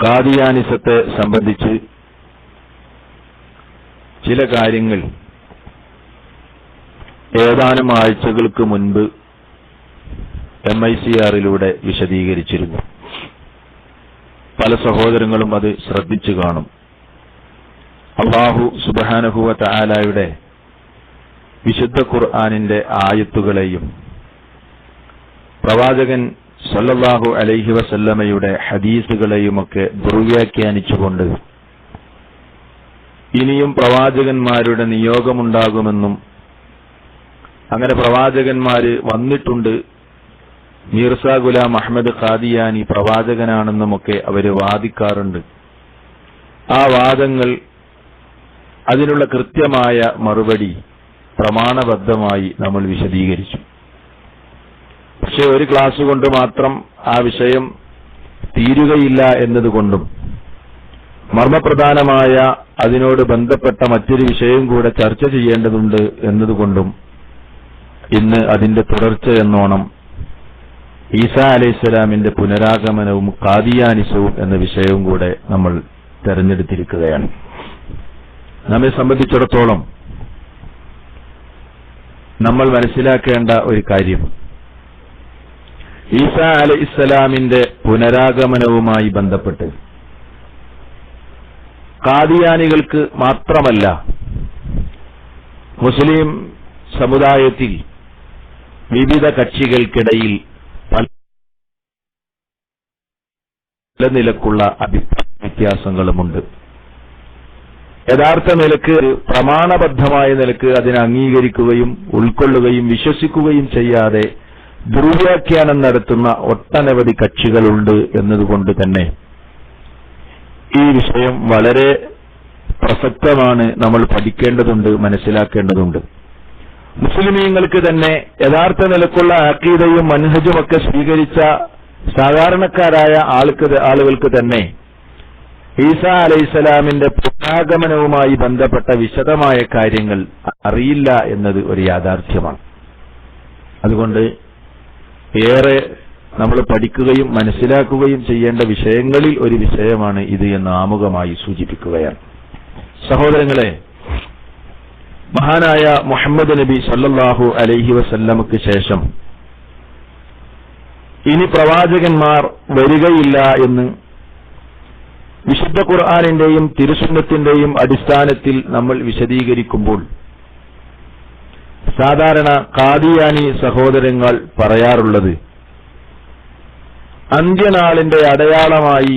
ഖാദിയാനിസത്തെ സംബന്ധിച്ച് ചില കാര്യങ്ങൾ ഏതാനും ആഴ്ചകൾക്ക് മുൻപ് MICR-ലൂടെ വിശദീകരിച്ചിരുന്നു. പല സഹോദരങ്ങളും അത് ശ്രദ്ധിച്ചു കാണും. അല്ലാഹു സുബ്ഹാനഹു വ തആലയുടെ വിശുദ്ധ ഖുർആനിന്റെ ആയത്തുകളെയും പ്രവാചകൻ സല്ലല്ലാഹു അലൈഹി വസല്ലമയുടെ ഹദീസുകളെയുമൊക്കെ ദുർവ്യാഖ്യാനിച്ചുകൊണ്ട് ഇനിയും പ്രവാചകന്മാരുടെ നിയോഗമുണ്ടാകുമെന്നും അങ്ങനെ പ്രവാചകന്മാര് വന്നിട്ടുണ്ട്, മീർസ ഗുലാം അഹ്മദ് ഖാദിയാനി പ്രവാചകനാണെന്നുമൊക്കെ അവര് വാദിക്കാറുണ്ട്. ആ വാദങ്ങൾ, അതിനുള്ള കൃത്യമായ മറുപടി പ്രമാണബദ്ധമായി നമ്മൾ വിശദീകരിച്ചു. പക്ഷെ ഒരു ക്ലാസ് കൊണ്ട് മാത്രം ആ വിഷയം തീരുകയില്ല എന്നതുകൊണ്ടും മർമ്മപ്രധാനമായ അതിനോട് ബന്ധപ്പെട്ട മറ്റൊരു വിഷയം കൂടെ ചർച്ച ചെയ്യേണ്ടതുണ്ട് എന്നതുകൊണ്ടും ഇന്ന് അതിന്റെ തുടർച്ചയെന്നോണം ഈസാ അലൈഹിസ്സലാമിന്റെ പുനരാഗമനവും ഖാദിയാനിസവും എന്ന വിഷയവും കൂടെ നമ്മൾ തെരഞ്ഞെടുത്തിരിക്കുകയാണ്. നമ്മെ സംബന്ധിച്ചിടത്തോളം നമ്മൾ മനസ്സിലാക്കേണ്ട ഒരു കാര്യം, ഈസാ അലൈഹിസ്സലാമിന്റെ പുനരാഗമനവുമായി ബന്ധപ്പെട്ട് ഖാദിയാനികൾക്ക് മാത്രമല്ല, മുസ്ലിം സമുദായത്തിൽ വിവിധ കക്ഷികൾക്കിടയിൽ പല നിലക്കുള്ള അഭിപ്രായ വ്യത്യാസങ്ങളുമുണ്ട്. യഥാർത്ഥ നിലക്ക്, പ്രമാണബദ്ധമായ നിലക്ക് അതിനെ അംഗീകരിക്കുകയും ഉൾക്കൊള്ളുകയും വിശ്വസിക്കുകയും ചെയ്യാതെ ദുർവ്യാഖ്യാനം നടത്തുന്ന ഒട്ടനവധി കക്ഷികളുണ്ട് എന്നതുകൊണ്ട് തന്നെ ഈ വിഷയം വളരെ പ്രസക്തമാണ്. നമ്മൾ പഠിക്കേണ്ടതുണ്ട്, മനസ്സിലാക്കേണ്ടതുണ്ട്. മുസ്ലിമീങ്ങൾക്ക് തന്നെ യഥാർത്ഥ നിലക്കുള്ള അഖീദയും മൻഹജുമൊക്കെ സ്വീകരിച്ച സാധാരണക്കാരായ ആളുകൾക്ക് തന്നെ ഈസാ അലൈഹിസ്സലാമിന്റെ പുനരാഗമനവുമായി ബന്ധപ്പെട്ട വിശദമായ കാര്യങ്ങൾ അറിയില്ല എന്നത് ഒരു യാഥാർത്ഥ്യമാണ്. അതുകൊണ്ട് ഏറെ നമ്മൾ പഠിക്കുകയും മനസ്സിലാക്കുകയും ചെയ്യേണ്ട വിഷയങ്ങളിൽ ഒരു വിഷയമാണ് ഇത് എന്ന് ആമുഖമായി സൂചിപ്പിക്കുകയാണ്. സഹോദരങ്ങളെ, മഹാനായ മുഹമ്മദ് നബി സല്ലല്ലാഹു അലൈഹി വസല്ലമക്ക് ശേഷം ഇനി പ്രവാചകന്മാർ വരികയില്ല എന്ന് വിശുദ്ധ ഖുർആനിന്റെയും തിരുസുന്നത്തിന്റെയും അടിസ്ഥാനത്തിൽ നമ്മൾ വിശദീകരിക്കുമ്പോൾ സാധാരണ ഖാദിയാനി സഹോദരങ്ങൾ പറയാറുള്ളത്, അന്ത്യനാളിന്റെ അടയാളമായി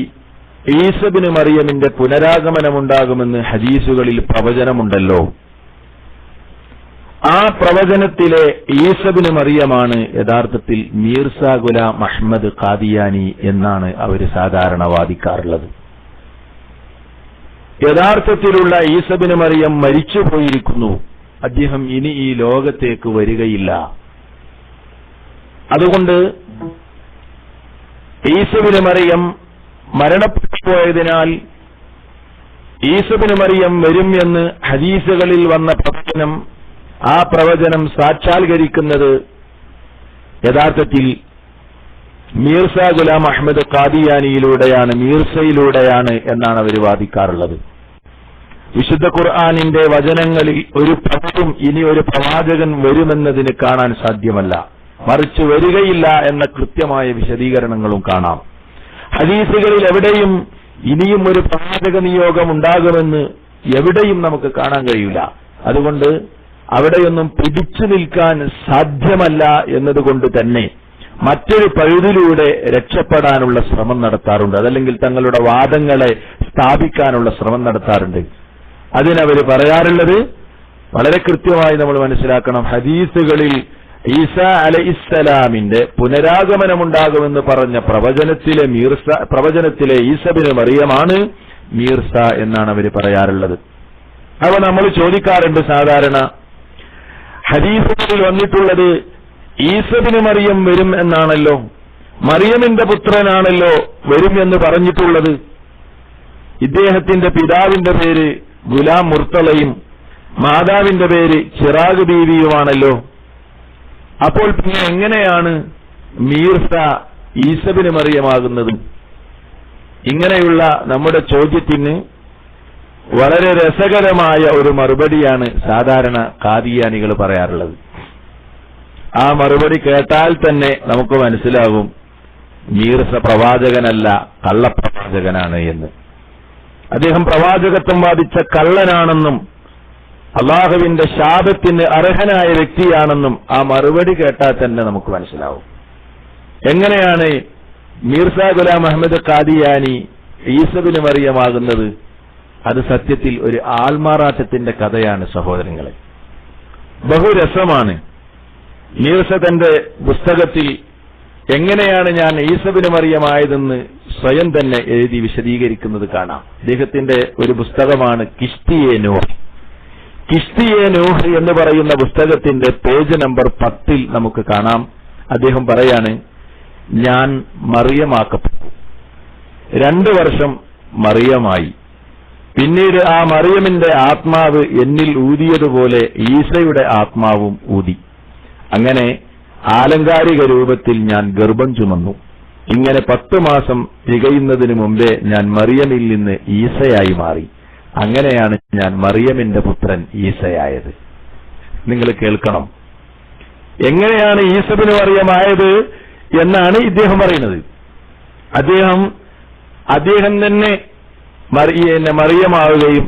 ഈസബിന് മറിയമിന്റെ പുനരാഗമനമുണ്ടാകുമെന്ന് ഹദീസുകളിൽ പ്രവചനമുണ്ടല്ലോ, ആ പ്രവചനത്തിലെ ഈസബിന് മറിയമാണ് യഥാർത്ഥത്തിൽ മീർസ ഗുലാം അഹ്മദ് ഖാദിയാനി എന്നാണ് അവർ സാധാരണ വാദിക്കാറുള്ളത്. യഥാർത്ഥത്തിലുള്ള ഈസബിന് മറിയം മരിച്ചുപോയിരിക്കുന്നു, അദ്ദേഹം ഇനി ഈ ലോകത്തേക്ക് വരികയില്ല. അതുകൊണ്ട് ഈസബിന് മറിയം മരണപ്പെട്ടുപോയതിനാൽ ഈസബിന് മറിയം വരും എന്ന് ഹദീസുകളിൽ വന്ന പ്രവചനം, ആ പ്രവചനം സാക്ഷാത്കരിക്കുന്നത് യഥാർത്ഥത്തിൽ മീർസ ഗുലാം അഹ്മദ് ഖാദിയാനിയിലൂടെയാണ്, മീർസയിലൂടെയാണ് എന്നാണ് അവർ വാദിക്കാറുള്ളത്. വിശുദ്ധ ഖുർആനിന്റെ വചനങ്ങളിൽ ഒരു പദവും ഇനി ഒരു പ്രവാചകൻ വരുമെന്നതിന് കാണാൻ സാധ്യമല്ല, മറിച്ച് വരികയില്ല എന്ന കൃത്യമായ വിശദീകരണങ്ങളും കാണാം. ഹദീസുകളിൽ എവിടെയും ഇനിയും ഒരു പ്രവാചക നിയോഗം ഉണ്ടാകുമെന്ന് എവിടെയും നമുക്ക് കാണാൻ കഴിയില്ല. അതുകൊണ്ട് അവിടെയൊന്നും പിടിച്ചു നിൽക്കാൻ സാധ്യമല്ല എന്നതുകൊണ്ട് തന്നെ മറ്റൊരു പഴുതിലൂടെ രക്ഷപ്പെടാനുള്ള ശ്രമം നടത്താറുണ്ട്, അതല്ലെങ്കിൽ തങ്ങളുടെ വാദങ്ങളെ സ്ഥാപിക്കാനുള്ള ശ്രമം നടത്താറുണ്ട്. അതിനവർ പറയാറുള്ളത് വളരെ കൃത്യമായി നമ്മൾ മനസ്സിലാക്കണം. ഹദീസുകളിൽ ഈസാ അലൈഹിസ്സലാമിന്റെ പുനരാഗമനമുണ്ടാകുമെന്ന് പറഞ്ഞ പ്രവചനത്തിലെ ഈസബിന് മറിയമാണ് മീർസ എന്നാണ് അവർ പറയാറുള്ളത്. അവ നമ്മൾ ചോദിക്കാറുണ്ട്, സാധാരണ ഹദീസുകളിൽ വന്നിട്ടുള്ളത് ഈസബിന് മറിയം വരും എന്നാണല്ലോ, മറിയമിന്റെ പുത്രനാണല്ലോ വരും എന്ന് പറഞ്ഞിട്ടുള്ളത്. ഇദ്ദേഹത്തിന്റെ പിതാവിന്റെ പേര് ഗുലാം മുർത്തലയും മാതാവിന്റെ പേര് ചിറാഗ് ബീവിയുമാണല്ലോ. അപ്പോൾ പിന്നെ എങ്ങനെയാണ് മീർസ ഈസബിന് മറിയമാകുന്നത്? ഇങ്ങനെയുള്ള നമ്മുടെ ചോദ്യത്തിന് വളരെ രസകരമായ ഒരു മറുപടിയാണ് സാധാരണ ഖാദിയാനികൾ പറയാറുള്ളത്. ആ മറുപടി കേട്ടാൽ തന്നെ നമുക്ക് മനസ്സിലാകും മീർസ പ്രവാചകനല്ല, കള്ളപ്രവാചകനാണ് എന്ന്. അദ്ദേഹം പ്രവാചകത്വം വാദിച്ച കള്ളനാണെന്നും അള്ളാഹുവിന്റെ ശാപത്തിന് അർഹനായ വ്യക്തിയാണെന്നും ആ മറുപടി കേട്ടാൽ തന്നെ നമുക്ക് മനസ്സിലാവും. എങ്ങനെയാണ് മീർസ ഗുലാം അഹമ്മദ് ഖാദിയാനി ഈസ ഇബ്നു മറിയമാകുന്നത്? അത് സത്യത്തിൽ ഒരു ആൾമാറാട്ടത്തിന്റെ കഥയാണ് സഹോദരങ്ങളെ. ബഹുരസമാണ്. മീർസ തന്റെ പുസ്തകത്തിൽ എങ്ങനെയാണ് ഞാൻ ഈസ ഇബ്നു മറിയമായതെന്ന് സ്വയം തന്നെ എഴുതി വിശദീകരിക്കുന്നത് കാണാം. അദ്ദേഹത്തിന്റെ ഒരു പുസ്തകമാണ് കിഷ്തിയെ നൂഹ്. കിഷ്തിയെ നൂഹ് എന്ന് പറയുന്ന പുസ്തകത്തിന്റെ പേജ് നമ്പർ 10 നമുക്ക് കാണാം. അദ്ദേഹം പറയാണ്, ഞാൻ മറിയമാക്കപ്പെട്ടു, 2 വർഷം മറിയമായി. പിന്നീട് ആ മറിയമിന്റെ ആത്മാവ് എന്നിൽ ഊതിയതുപോലെ ഈസയുടെ ആത്മാവും ഊതി. അങ്ങനെ ആലങ്കാരിക രൂപത്തിൽ ഞാൻ ഗർഭം ചുമന്നു. ഇങ്ങനെ 10 മാസം തികയുന്നതിന് മുമ്പേ ഞാൻ മറിയമിൽ നിന്ന് ഈസയായി മാറി. അങ്ങനെയാണ് ഞാൻ മറിയമിന്റെ പുത്രൻ ഈസയായത്. നിങ്ങൾ കേൾക്കണം, എങ്ങനെയാണ് ഈസ ഇബ്നു മറിയമായത് എന്നാണ് ഇദ്ദേഹം പറയുന്നത്. അദ്ദേഹം തന്നെ മറിയമാവുകയും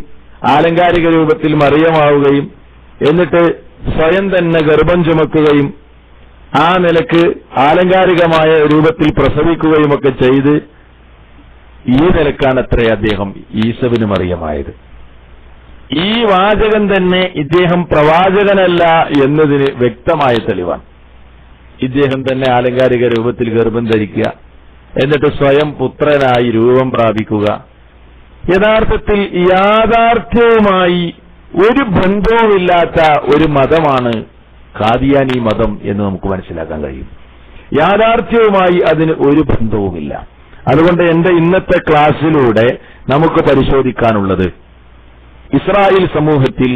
ആലങ്കാരിക രൂപത്തിൽ മറിയമാവുകയും എന്നിട്ട് സ്വയം തന്നെ ഗർഭം ചുമക്കുകയും ആ നിലക്ക് ആലങ്കാരികമായ രൂപത്തിൽ പ്രസവിക്കുകയും ഒക്കെ ചെയ്ത് ഈ നിലക്കാണത്രേ അദ്ദേഹം ഈസ ഇബ്നു മറിയമായത്. ഈ വാചകം തന്നെ ഇദ്ദേഹം പ്രവാചകനല്ല എന്നതിന് വ്യക്തമായ തെളിവാണ്. ഇദ്ദേഹം തന്നെ ആലങ്കാരിക രൂപത്തിൽ ഗർഭം ധരിക്കുക, എന്നിട്ട് സ്വയം പുത്രനായി രൂപം പ്രാപിക്കുക. യഥാർത്ഥത്തിൽ യാഥാർത്ഥ്യവുമായി ഒരു ബന്ധവുമില്ലാത്ത ഒരു മതമാണ് ഖാദിയാനി മതം എന്ന് നമുക്ക് മനസ്സിലാക്കാൻ കഴിയും. യാഥാർത്ഥ്യവുമായി അതിന് ഒരു ബന്ധവുമില്ല. അതുകൊണ്ട് എന്റെ ഇന്നത്തെ ക്ലാസ്സിലൂടെ നമുക്ക് പരിശോധിക്കാനുള്ളത്, ഇസ്രായേൽ സമൂഹത്തിൽ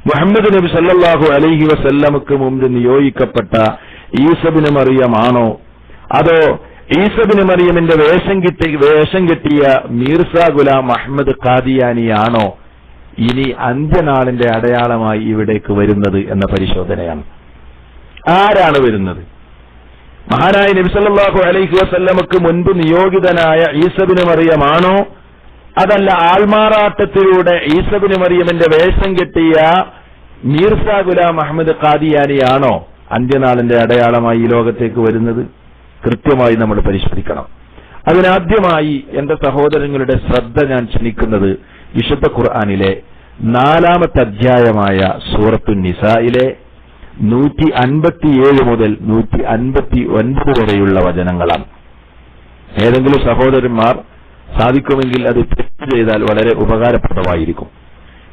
മുഹമ്മദ് നബി സല്ലല്ലാഹു അലൈഹി വസല്ലമക്ക് മുമ്പ് നിയോഗിക്കപ്പെട്ട ഈസ ഇബ്നു മറിയമാണോ, അതോ ഈസ ഇബ്നു മറിയമിന്റെ വേഷം കെട്ടിയ മീർസ ഗുലാം അഹമ്മദ് ഖാദിയാനിയാണോ ഇനി അന്ത്യനാളിന്റെ അടയാളമായി ഇവിടേക്ക് വരുന്നത് എന്ന പരിശോധനയാണ്. ആരാണ് വരുന്നത്? മഹാനായ നബി സല്ലല്ലാഹു അലൈഹി വസല്ലമക്ക് മുൻപ് നിയോഗിതനായ ഈസ ഇബ്നു മറിയമാണോ, അതല്ല ആൾമാറാട്ടത്തിലൂടെ ഈസ ഇബ്നു മറിയമിന്റെ വേഷം കെട്ടിയ മീർസ ഗുലാം അഹമ്മദ് ഖാദിയാനിയാണോ അന്ത്യനാളിന്റെ അടയാളമായി ഈ ലോകത്തേക്ക് വരുന്നത്? കൃത്യമായി നമ്മൾ പരിശോധിക്കണം. അതിനാദ്യമായി എന്റെ സഹോദരങ്ങളുടെ ശ്രദ്ധ ഞാൻ ക്ഷണിക്കുന്നത് വിശുദ്ധ ഖുർആനിലെ 4-ാമത്തെ അധ്യായമായ സൂറത്തു നിസായിലെ 157 മുതൽ 159 വരെയുള്ള വചനങ്ങളാണ്. ഏതെങ്കിലും സഹോദരന്മാർ സാധിക്കുമെങ്കിൽ അത് ടൈപ്പ് ചെയ്താൽ വളരെ ഉപകാരപ്രദമായിരിക്കും.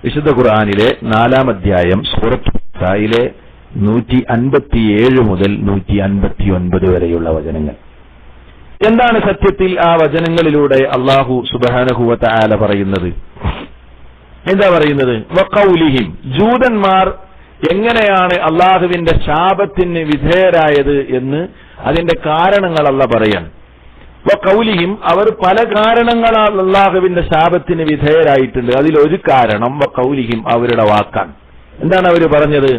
വിശുദ്ധ ഖുർആനിലെ 4-ാം അധ്യായം സൂറത്തു നിസായിലെ 157 മുതൽ 159 വരെയുള്ള വചനങ്ങൾ. എന്താണ് സത്യത്തിൽ ആ വചനങ്ങളിലൂടെ അല്ലാഹു സുബ്ഹാനഹു വ തആല പറയുന്നത്? എന്താ പറയുന്നത്? വഖൗലിഹിം, ജൂതന്മാർ എങ്ങനെയാണ് അള്ളാഹുവിന്റെ ശാപത്തിന് വിധേയരായത് എന്ന് അതിന്റെ കാരണങ്ങൾ അല്ലാഹു പറയാൻ. വഖൗലിഹിം, അവർ പല കാരണങ്ങളാൽ അള്ളാഹുവിന്റെ ശാപത്തിന് വിധേയരായിട്ടുണ്ട്. അതിലൊരു കാരണം വഖൗലിഹിം, അവരുടെ വാക്കാണ്. എന്താണ് അവർ പറഞ്ഞത്?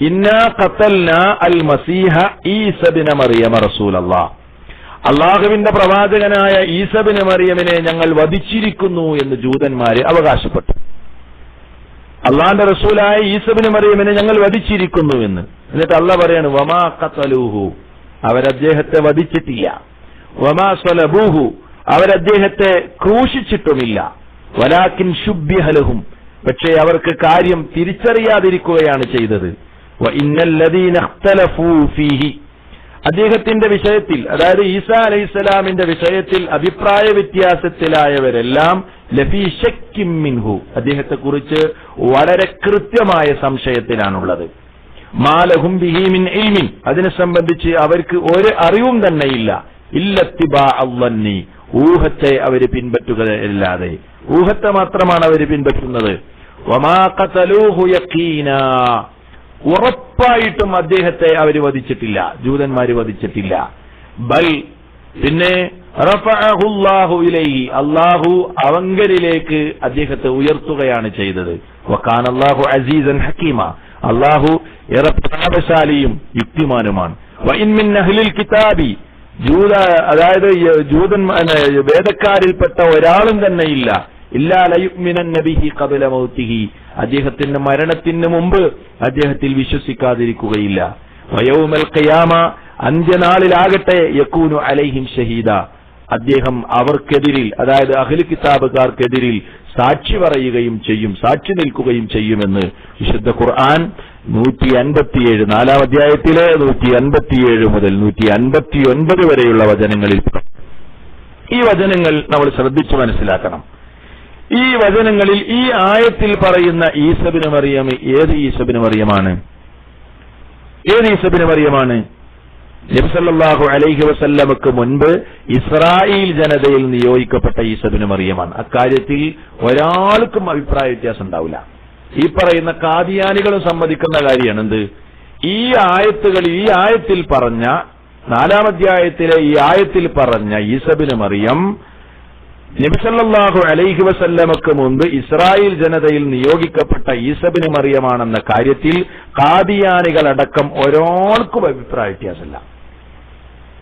ഇന്നാ ഖതൽനാ അൽ മസീഹ ഈസ ഇബ്നു മറിയം റസൂലല്ലാഹ്, അള്ളാഹുവിന്റെ പ്രവാചകനായ ഈസ ഇബ്നു മറിയമിനെ ഞങ്ങൾ വധിച്ചിരിക്കുന്നു എന്ന് ജൂതന്മാര് അവകാശപ്പെട്ടു. അള്ളാന്റെ റസൂലായ ഈസ ഇബ്നു മറിയമിനെ ഞങ്ങൾ വധിച്ചിരിക്കുന്നു എന്ന്. എന്നിട്ട് അള്ളാഹ് പറയാണ്, വമാ ഖതലൂഹു, അവരദ്ദേഹത്തെ വധിച്ചിട്ടില്ല. വമാ സ്വലബൂഹു, അവരദ്ദേഹത്തെ ക്രൂശിച്ചിട്ടുമില്ല. വലാകിൻ ശുബ്ബിഹ ലഹും, പക്ഷേ അവർക്ക് കാര്യം തിരിച്ചറിയാതിരിക്കുകയാണ് ചെയ്തത്. വഇന്നല്ലദീന ഇഖ്തലഫൂ ഫീഹി, അദ്ദേഹത്തിന്റെ വിഷയത്തിൽ, അതായത് ഈസാ അലൈഹിസ്സലാമിന്റെ വിഷയത്തിൽ അഭിപ്രായ വ്യത്യാസത്തിലായവരെല്ലാം ലഫീ ശക്കിൻ മിൻഹു, അദ്ദേഹത്തെക്കുറിച്ച് വളരെ കൃത്യമായ സംശയത്തിലാണുള്ളത്. മാലഹും ബിഹി മിൻ ഇൽമിൻ, അതിനെ സംബന്ധിച്ച് അവർക്ക് ഒരു അറിവും തന്നെയില്ല. ഇല്ലത്തിബാഅ ളന്നി, ഊഹത്തെ അവർ പിൻപറ്റുകയല്ലാതെ, ഊഹത്തെ മാത്രമാണ് അവർ പിൻപറ്റുന്നത്. വമാ ഖതലൂഹു യഖീനാ, ഉറപ്പായിട്ടും അദ്ദേഹത്തെ അവർ വധിച്ചിട്ടില്ല, ജൂതന്മാര് വധിച്ചിട്ടില്ല. ബൽ, പിന്നെ റഫഅഹുല്ലാഹു ഇലൈഹി, അല്ലാഹു അവങ്കലിലേക്ക് അദ്ദേഹത്തെ ഉയർത്തുകയാണ് ചെയ്തത്. വകാനല്ലാഹു അസീസൻ ഹകീമ, അല്ലാഹു ഏറെ പ്രതാപശാലിയും യുക്തിമാനുമാണ്. വഇൻ മിൻ അഹ്ലിൽ കിതാബി, അതായത് വേദക്കാരിൽപ്പെട്ട ഒരാളും തന്നെ ഇല്ല, ഇല്ലാ ലയുഅ്മിനന്ന ബിഹി ഖബല മൗതിഹി, അദ്ദേഹത്തിന്റെ മരണത്തിന് മുമ്പ് അദ്ദേഹത്തിൽ വിശ്വസിക്കാതിരിക്കുകയില്ല. വയൗമൽ ഖിയാമ, അന്ത്യനാളിലാകട്ടെ യകൂനു അലൈഹിം ഷഹീദ, അദ്ദേഹം അവർക്കെതിരിൽ, അതായത് അഹ്ലു കിതാബുകാർക്കെതിരിൽ സാക്ഷി പറയുകയും ചെയ്യും, സാക്ഷി നിൽക്കുകയും ചെയ്യുമെന്ന് വിശുദ്ധ ഖുർആൻ 157 4-ാം അധ്യായത്തിലെ 157 മുതൽ 159 വരെയുള്ള വചനങ്ങളിൽ. ഈ വചനങ്ങൾ നമ്മൾ ശ്രദ്ധിച്ചു മനസ്സിലാക്കണം. ഈ വചനങ്ങളിൽ ഈ ആയത്തിൽ പറയുന്ന ഈസബിന് മറിയം ഏത് ഈസബിന് മറിയമാണ്? ഏത് ഈസബിന് മറിയമാണ്? നബി സല്ലല്ലാഹു അലൈഹി വസല്ലമക്ക് മുൻപ് ഇസ്രായേൽ ജനതയിൽ നിയോഗിക്കപ്പെട്ട ഈസബിന് മറിയമാണ്. അക്കാര്യത്തിൽ ഒരാൾക്കും അഭിപ്രായ വ്യത്യാസം ഉണ്ടാവില്ല. ഈ പറയുന്ന കാദിയാനികളും സമ്മതിക്കുന്ന കാര്യമാണ് എന്ത്? ഈ ആയത്തിൽ പറഞ്ഞ 4-ാം അധ്യായത്തിലെ ഈ ആയത്തിൽ പറഞ്ഞ ഈസബിന് മറിയം നബി സല്ലല്ലാഹു അലൈഹി വസല്ലമക്ക് മുൻപ് ഇസ്രായേൽ ജനതയിൽ നിയോഗിക്കപ്പെട്ട ഈസബിന് മറിയമാണെന്ന കാര്യത്തിൽ കാദിയാനികളടക്കം ഒരാൾക്കും അഭിപ്രായ വ്യത്യാസമില്ല.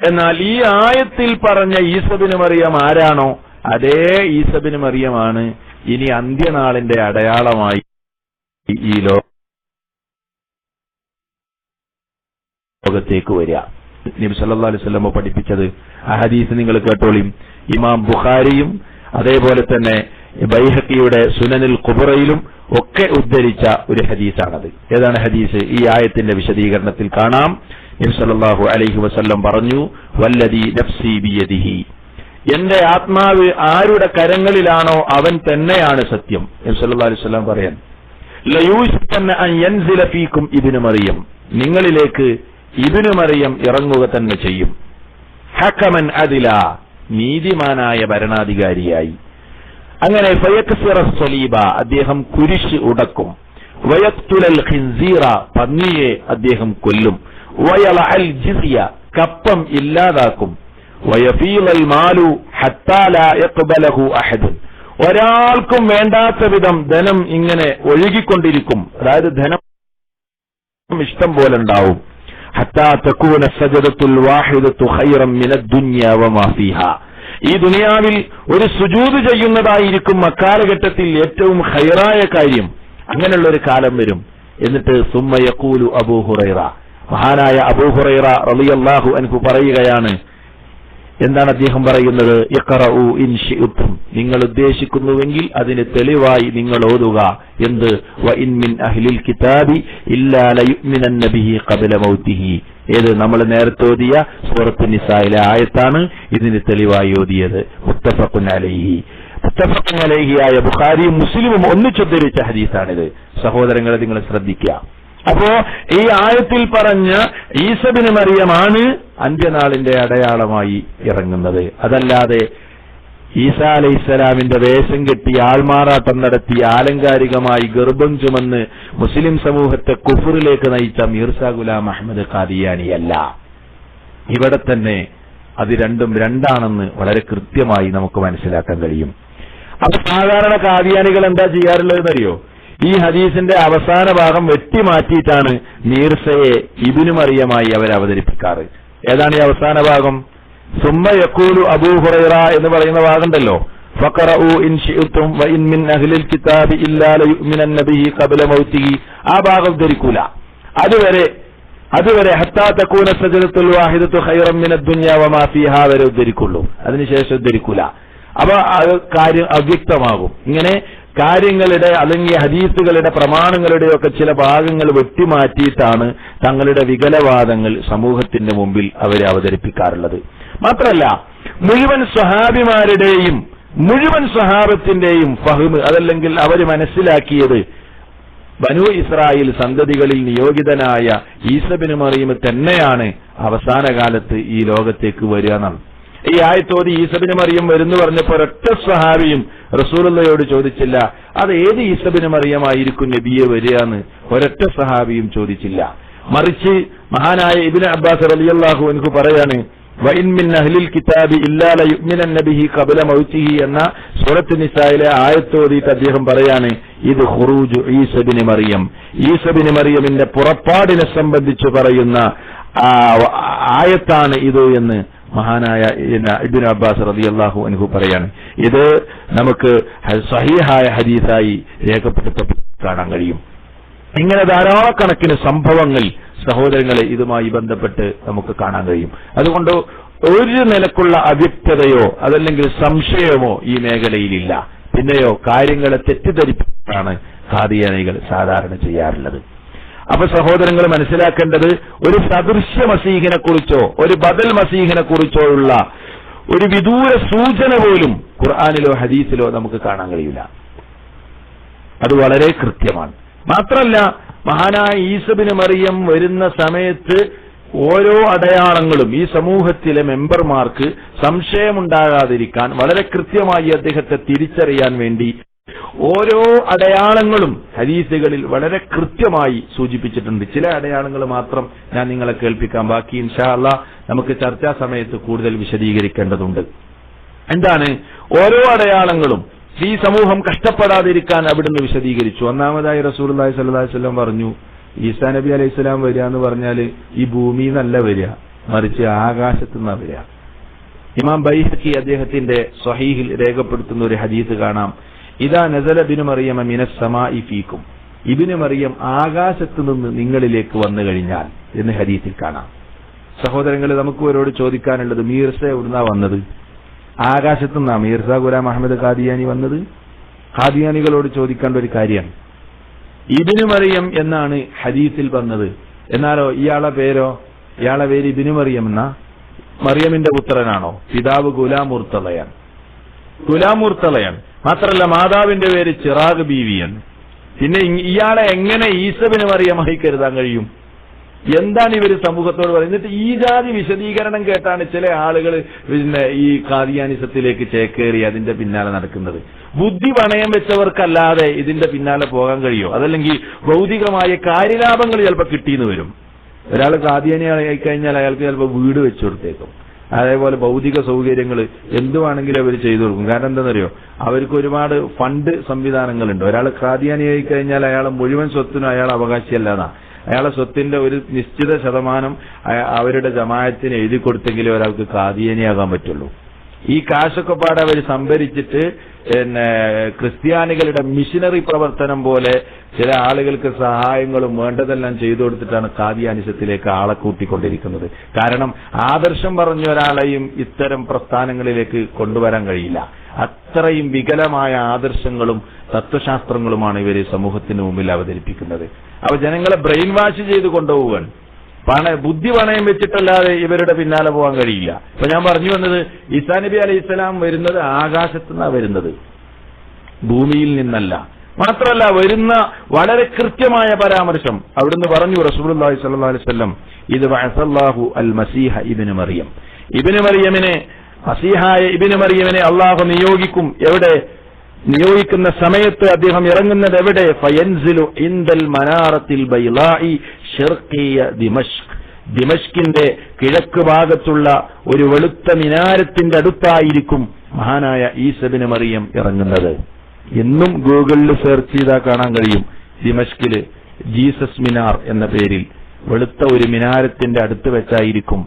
എന്നാൽ ഈ ആയത്തിൽ പറഞ്ഞ ഈസബിന് മറിയം ആരാണോ അതേ ഈസബിന് മറിയമാണ് ഇനി അന്ത്യനാളിന്റെ അടയാളമായി ഈ ലോകത്തേക്ക് വരിക. നബി സല്ലല്ലാഹു അലൈഹി വസല്ലം പഠിപ്പിച്ചത് ആ ഹദീസ് നിങ്ങൾ കേട്ടോളിയും. ഇമാം ബുഖാരിയും അതേപോലെ തന്നെ ബൈഹഖിയുടെ സുനനുൽ കുബ്രയിലും ഒക്കെ ഉദ്ധരിച്ച ഒരു ഹദീസാണത്. ഏതാണ് ഹദീസ്? ഈ ആയത്തിന്റെ വിശദീകരണത്തിൽ കാണാം. നബി സല്ലല്ലാഹു അലൈഹി വസല്ലം പറഞ്ഞു, വല്ലദി നഫ്സി ബിയദിഹി, എന്റെ ആത്മാവ് ആരുടെ കരങ്ങളിലാണോ അവൻ തന്നെയാണ് സത്യം. നബി സല്ലല്ലാഹു അലൈഹി വസല്ലം പറയാൻ, ലയൂശിക്കന്ന അൻ യൻസില ഫീകും ഇബ്നു മറിയം, നിങ്ങളിലേക്ക് ഇബ്നു മറിയം ഇറങ്ങുക തന്നെ ചെയ്യും. ഹക്കമൻ അദില, നീതിമാനായ ഭരണാധികാരിയായി. അങ്ങനെ ഫയക്സിറ സ്വലീബ, അദ്ദേഹം കുരിശ് ഉടക്കും. വയഖ്തുലൽ ഖിൻസീറ, പന്നിയെ അദ്ദേഹം കൊല്ലും. വയലഅൽ ജിസിയ, കപ്പം ഇല്ലാതാക്കും. വയഫീലൽ മാലു ഹത്താ ലാ യഖ്ബലഹു അഹദ്, ഒരാൾക്കും വേണ്ടാത്ത വിധം ധനം ഇങ്ങനെ ഒഴുകിക്കൊണ്ടിരിക്കും. അതായത് ധനം ഇഷ്ടം പോലെ ഉണ്ടാവും. ഹത്താ തകൂന സജദത്തുൽ വാഹിദത്തു ഖൈറൻ മിനദ് ദുനിയ വമാ ഫീഹാ, ഈ ദുനിയാവിൽ ഒരു സുജൂദ് ചെയ്യുന്നതായിരിക്കും അക്കാലഘട്ടത്തിൽ ഏറ്റവും ഖൈറായ കാര്യം. അങ്ങനെയുള്ള ഒരു കാലം വരും. എന്നിട്ട് സുമ്മ യഖൂലു അബൂ ഹുറൈറ, മഹാനായ അബൂ ഹുറൈറ റളിയല്ലാഹു അൻഹു പറയുകയാണ്. എന്താണ് അദ്ദേഹം പറയുന്നത്? ഇഖ്റഉ ഇൻ ശിഅ്തും, നിങ്ങൾ ഉദ്ദേശിക്കുന്നുവെങ്കിൽ അതിന് തെളിവായി നിങ്ങൾ ഓതുക. എന്ത്? വഇൻ മിൻ അഹ്ലിൽ കിതാബി ഇല്ലാ ലയുഅ്മിനന്ന ബിഹി ഖബല മൗതിഹി. ഏത്? നമ്മൾ നേരത്തെ ഓതിയ സൂറത്ത് നിസായിലെ ആയത്താണ് ഇതിന് തെളിവായി ഓതിയത്. മുത്തഫഖുൻ അലൈഹി, മുത്തഫഖുൻ അലൈഹിയായ ബുഖാരിയും മുസ്ലിമും ഒന്നിച്ചുദ്ധരിച്ച ഹദീസാണിത്. സഹോദരങ്ങളെ, നിങ്ങൾ ശ്രദ്ധിക്കുക. അപ്പോ ഈ ആയത്തിൽ പറഞ്ഞ ഈസബിന് മറിയമാണ് അന്ത്യനാളിന്റെ അടയാളമായി ഇറങ്ങുന്നത്. അതല്ലാതെ ഈസാ അലൈഹിസ്സലാമിന്റെ വേഷം കെട്ടി ആൾമാറാട്ടം നടത്തി ആലങ്കാരികമായി ഗർഭം ചുമന്ന് മുസ്ലിം സമൂഹത്തെ കുഫറിലേക്ക് നയിച്ച മീർസാ ഗുലാം അഹ്മദ് ഖാദിയാനിയല്ല. ഇവിടെ തന്നെ അത് രണ്ടും രണ്ടാണെന്ന് വളരെ കൃത്യമായി നമുക്ക് മനസ്സിലാക്കാൻ കഴിയും. അപ്പൊ സാധാരണ ഖാദിയാനികൾ എന്താ ചെയ്യാറുള്ളതെന്നറിയോ? ഈ ഹദീസിന്റെ അവസാന ഭാഗം വെട്ടിമാറ്റിയിട്ടാണ് മീർസയെ ഇബ്നു മറിയമായി അവർ അവതരിപ്പിക്കാറ്. ഏതാണ് ഈ അവസാന ഭാഗം? സുമ്മ യഖൂലു അബൂ ഹുറൈറ എന്ന് പറയുന്ന ഭാഗമുണ്ടല്ലോ, ഫഖറഉ ഇൻ ശിഅ്തും വഇൻ മിൻ അഹ്ലിൽ കിതാബി ഇല്ലാ ലയുഅ്മിനന്ന ബിഹി ഖബല മൗതിഹി, ആ ഭാഗം ധരിക്കൂല. അതുവരെ ഹത്താ തകൂന സജദത്തുൽ വാഹിദത്തു ഖൈറൻ മിനദ് ദുനിയ വമാ ഫീഹാ വരെ ഉദ്ധരിക്കുള്ളൂ. അതിനുശേഷം ഉദ്ധരിക്കൂല. അപ്പൊ അത് കാര്യം അവ്യക്തമാകും. ഇങ്ങനെ കാര്യങ്ങളുടെ അല്ലെങ്കിൽ ഹദീസുകളുടെ പ്രമാണങ്ങളുടെയൊക്കെ ചില ഭാഗങ്ങൾ വെട്ടിമാറ്റിയിട്ടാണ് തങ്ങളുടെ വികലവാദങ്ങൾ സമൂഹത്തിന്റെ മുമ്പിൽ അവരെ അവതരിപ്പിക്കാറുള്ളത്. മാത്രമല്ല, മുഴുവൻ സ്വഹാബിമാരുടെയും മുഴുവൻ സ്വഹാബത്തിന്റെയും ഫഹ്മ്, അതല്ലെങ്കിൽ അവർ മനസ്സിലാക്കിയത് ബനൂ ഇസ്രായേൽ സന്തതികളിൽ നിയോഗിതനായ ഈസബിന് മറിയം തന്നെയാണ് അവസാന കാലത്ത് ഈ ലോകത്തേക്ക് വരിക എന്നാണ്. ഈ ആയത്തോതി ഈസബിന് മറിയം വരുന്നു പറഞ്ഞപ്പോൾ ഒരൊറ്റ സ്വഹാബിയും റസൂലുള്ളാഹിയോട് ചോദിച്ചില്ല, അത് ഏത് ഈസബിന് മറിയമായിരിക്കും നബിയെ വരികയെന്ന് ഒരൊറ്റ സ്വഹാബിയും ചോദിച്ചില്ല. മറിച്ച് മഹാനായ ഇബ്നു അബ്ബാസ് റളിയല്ലാഹു അൻഹു പറയാണ്, വഇൻ മിൻ അഹ്ലിൽ കിതാബി ഇല്ലാ ലയുഅ്മിനന്ന ബിഹി ഖബ്ല മൗതിഹി എന്ന സൂറത്ത് നിസായിലെ ആയത്ത് ഓതിയിട്ട് അദ്ദേഹം പറയാണ്, ഇത് ഖുറൂജു ഈസ ഇബ്നു മറിയം, ഈസ ഇബ്നു മറിയമിന്റെ പുറപ്പാടിനെ സംബന്ധിച്ച് പറയുന്ന ആയത്താണ് ഇത് എന്ന് മഹാനായ ഇബ്നു അബ്ബാസ് റളിയല്ലാഹു അൻഹു പറയാണ്. ഇത് നമുക്ക് സഹീഹായ ഹദീസായി രേഖപ്പെടുത്തപ്പെട്ട് കാണാൻ കഴിയും. ഇങ്ങനെ ധാരാളക്കണക്കിന് സംഭവങ്ങൾ സഹോദരങ്ങളെ ഇതുമായി ബന്ധപ്പെട്ട് നമുക്ക് കാണാൻ കഴിയും. അതുകൊണ്ട് ഒരു നിലക്കുള്ള അവ്യക്തതയോ അതല്ലെങ്കിൽ സംശയമോ ഈ മേഖലയിലില്ല. പിന്നെയോ കാര്യങ്ങളെ തെറ്റിദ്ധരിപ്പിച്ചാണ് ഖാദിയാനികൾ സാധാരണ ചെയ്യാറുള്ളത്. അപ്പൊ സഹോദരങ്ങൾ മനസ്സിലാക്കേണ്ടത്, ഒരു സദൃശ്യ മസീഹിനെ കുറിച്ചോ ഒരു ബദൽ മസീഹിനെ കുറിച്ചോ ഉള്ള ഒരു വിദൂര സൂചന പോലും ഖുർആനിലോ ഹദീസിലോ നമുക്ക് കാണാൻ കഴിയില്ല. അത് വളരെ കൃത്യമാണ്. മാത്രമല്ല, മഹാനായ ഈസ ഇബ്നു മറിയം വരുന്ന സമയത്ത് ഓരോ അടയാളങ്ങളും ഈ സമൂഹത്തിലെ മെമ്പർമാർക്ക് സംശയമുണ്ടാകാതിരിക്കാൻ വളരെ കൃത്യമായി അദ്ദേഹത്തെ തിരിച്ചറിയാൻ വേണ്ടി ഓരോ അടയാളങ്ങളും ഹദീസുകളിൽ വളരെ കൃത്യമായി സൂചിപ്പിച്ചിട്ടുണ്ട്. ചില അടയാളങ്ങൾ മാത്രം ഞാൻ നിങ്ങളെ കേൾപ്പിക്കാം. ബാക്കി ഇൻഷാ അല്ലാഹ് നമുക്ക് ചർച്ചാ സമയത്ത് കൂടുതൽ വിശദീകരിക്കേണ്ടതുണ്ട്. എന്താണ് ഓരോ അടയാളങ്ങളും? ഈ സമൂഹം കഷ്ടപ്പെടാതിരിക്കാൻ അവിടുന്ന് വിശദീകരിച്ചു. ഒന്നാമതായി റസൂലുള്ളാഹി സ്വല്ലല്ലാഹു അലൈഹി വസല്ലം പറഞ്ഞു, ഈസാ നബി അലൈഹി സ്വലാം വരിക എന്ന് പറഞ്ഞാൽ ഈ ഭൂമിയിൽ നിന്നല്ല വരിക, മറിച്ച് ആകാശത്തു നിന്നാ വരിക. ഇമാം ബൈഹഖി അദ്ദേഹത്തിന്റെ സ്വഹീഹിൽ രേഖപ്പെടുത്തുന്ന ഒരു ഹദീസ് കാണാം, ഇദാ നസല ഇബ്നു മറിയം മിനസ് സമാഇ ഫീക്കും, ഇബ്നു മറിയം ആകാശത്തു നിന്ന് നിങ്ങളിലേക്ക് വന്നു കഴിഞ്ഞാൽ എന്ന് ഹദീസിൽ കാണാം. സഹോദരങ്ങളെ, നമുക്ക് അവരോട് ചോദിക്കാനുള്ളത്, മീർസ എവിടുന്നാ വന്നത്? ആകാശത്തു നിന്നാ മീർസ ഗുലാം അഹമ്മദ് ഖാദിയാനി വന്നത്? ഖാദിയാനികളോട് ചോദിക്കേണ്ട ഒരു കാര്യമാണ്. ഇബ്നു മറിയം എന്നാണ് ഹദീസിൽ വന്നത്. എന്നാലോ ഇയാളെ പേരോ? ഇയാളെ പേര് ഇബ്നു മറിയം എന്നാ? മറിയമിന്റെ പുത്രനാണോ? പിതാവ് ഗുലാം മുർത്തളയാണ്. ഗുലാം മുർത്തളയാണ്. മാത്രമല്ല മാതാവിന്റെ പേര് ചിറാഗ് ബീവിയാണ്. പിന്നെ ഇയാളെ എങ്ങനെ ഈസ ഇബ്നു മറിയമായി കരുതാൻ കഴിയും? എന്താണ് ഇവര് സമൂഹത്തോട് പറയുന്നത്? ഈ ജാതി വിശദീകരണം കേട്ടാണ് ചില ആളുകൾ പിന്നെ ഈ ഖാദിയാനിസത്തിലേക്ക് ചേക്കേറി അതിന്റെ പിന്നാലെ നടക്കുന്നത്. ബുദ്ധി പണയം വെച്ചവർക്കല്ലാതെ ഇതിന്റെ പിന്നാലെ പോകാൻ കഴിയോ? അതല്ലെങ്കിൽ ഭൗതികമായ കാര്യലാഭങ്ങൾ ചിലപ്പോൾ കിട്ടിയെന്ന് വരും. ഒരാൾ ഖാദിയാനി ആയിക്കഴിഞ്ഞാൽ അയാൾക്ക് ചിലപ്പോൾ വീട് വെച്ചു കൊടുത്തേക്കും. അതേപോലെ ഭൗതിക സൗകര്യങ്ങൾ എന്തുവാണെങ്കിലും അവർ ചെയ്തു കൊടുക്കും. കാരണം എന്താണെന്നറിയോ? അവർക്ക് ഒരുപാട് ഫണ്ട് സംവിധാനങ്ങളുണ്ട്. ഒരാൾ ഖാദിയാനി ആയിക്കഴിഞ്ഞാൽ അയാളെ മുഴുവൻ സ്വത്തിനും അയാൾ അവകാശിയല്ലാതാ. അയാളെ സ്വത്തിന്റെ ഒരു നിശ്ചിത ശതമാനം അവരുടെ ജമാഅത്തിന് എഴുതി കൊടുത്തെങ്കിലേ ഒരാൾക്ക് ഖാദിയാനിയാകാൻ പറ്റുള്ളൂ. ഈ കാശൊക്കെ പാടെ അവർ സംഭരിച്ചിട്ട് പിന്നെ ക്രിസ്ത്യാനികളുടെ മിഷനറി പ്രവർത്തനം പോലെ ചില ആളുകൾക്ക് സഹായങ്ങളും വേണ്ടതെല്ലാം ചെയ്തു കൊടുത്തിട്ടാണ് ഖാദിയാനിസത്തിലേക്ക് ആളെ കൂട്ടിക്കൊണ്ടിരിക്കുന്നത്. കാരണം ആദർശം പറഞ്ഞ ഒരാളെയും ഇത്തരം പ്രസ്ഥാനങ്ങളിലേക്ക് കൊണ്ടുവരാൻ കഴിയില്ല. അത്രയും വികലമായ ആദർശങ്ങളും തത്വശാസ്ത്രങ്ങളുമാണ് ഇവർ സമൂഹത്തിന് മുമ്പിൽ അവതരിപ്പിക്കുന്നത്. അപ്പൊ ജനങ്ങളെ ബ്രെയിൻ വാഷ് ചെയ്ത് കൊണ്ടുപോവുകയാണ്. ബുദ്ധി പണയം വെച്ചിട്ടല്ലാതെ ഇവരുടെ പിന്നാലെ പോകാൻ കഴിയില്ല. അപ്പൊ ഞാൻ പറഞ്ഞു വന്നത്, ഈസാ നബി അലൈഹി സ്വലാം വരുന്നത് ആകാശത്തു നിന്നാണ് വരുന്നത്, ഭൂമിയിൽ നിന്നല്ല. മാത്രമല്ല വരുന്ന വളരെ കൃത്യമായ പരാമർശം അവിടുന്ന് പറഞ്ഞു റസൂലുള്ളാഹി സ്വല്ലല്ലാഹു അലൈഹി വസല്ലം, ഇത് ബഅസല്ലാഹു അൽ മസീഹ ഇബ്നു മറിയം, ഇബ്നു മറിയമിനെ, മസീഹായ ഇബ്നു മറിയമിനെ അള്ളാഹു നിയോഗിക്കും. എവിടെ നിയോഗിക്കുന്ന സമയത്ത് അദ്ദേഹം ഇറങ്ങുന്നത് എവിടെ? ഫയൻസിലു ഇൻദൽ മനാറത്തിൽ ബൈളാഇ ശർഖിയ ദിമഷ്ക്, ദിമഷ്കിന്റെ കിഴക്ക് ഭാഗത്തുള്ള ഒരു വെളുത്ത മിനാരത്തിന്റെ അടുത്തായിരിക്കും മഹാനായ ഈസ ഇബ്നു മറിയം ഇറങ്ങുന്നത്. എന്നും ഗൂഗിളിൽ സെർച്ച് ചെയ്താൽ കാണാൻ കഴിയും, ദിമഷ്കില് ജീസസ് മിനാർ എന്ന പേരിൽ വെളുത്ത ഒരു മിനാരത്തിന്റെ അടുത്ത് വെച്ചായിരിക്കും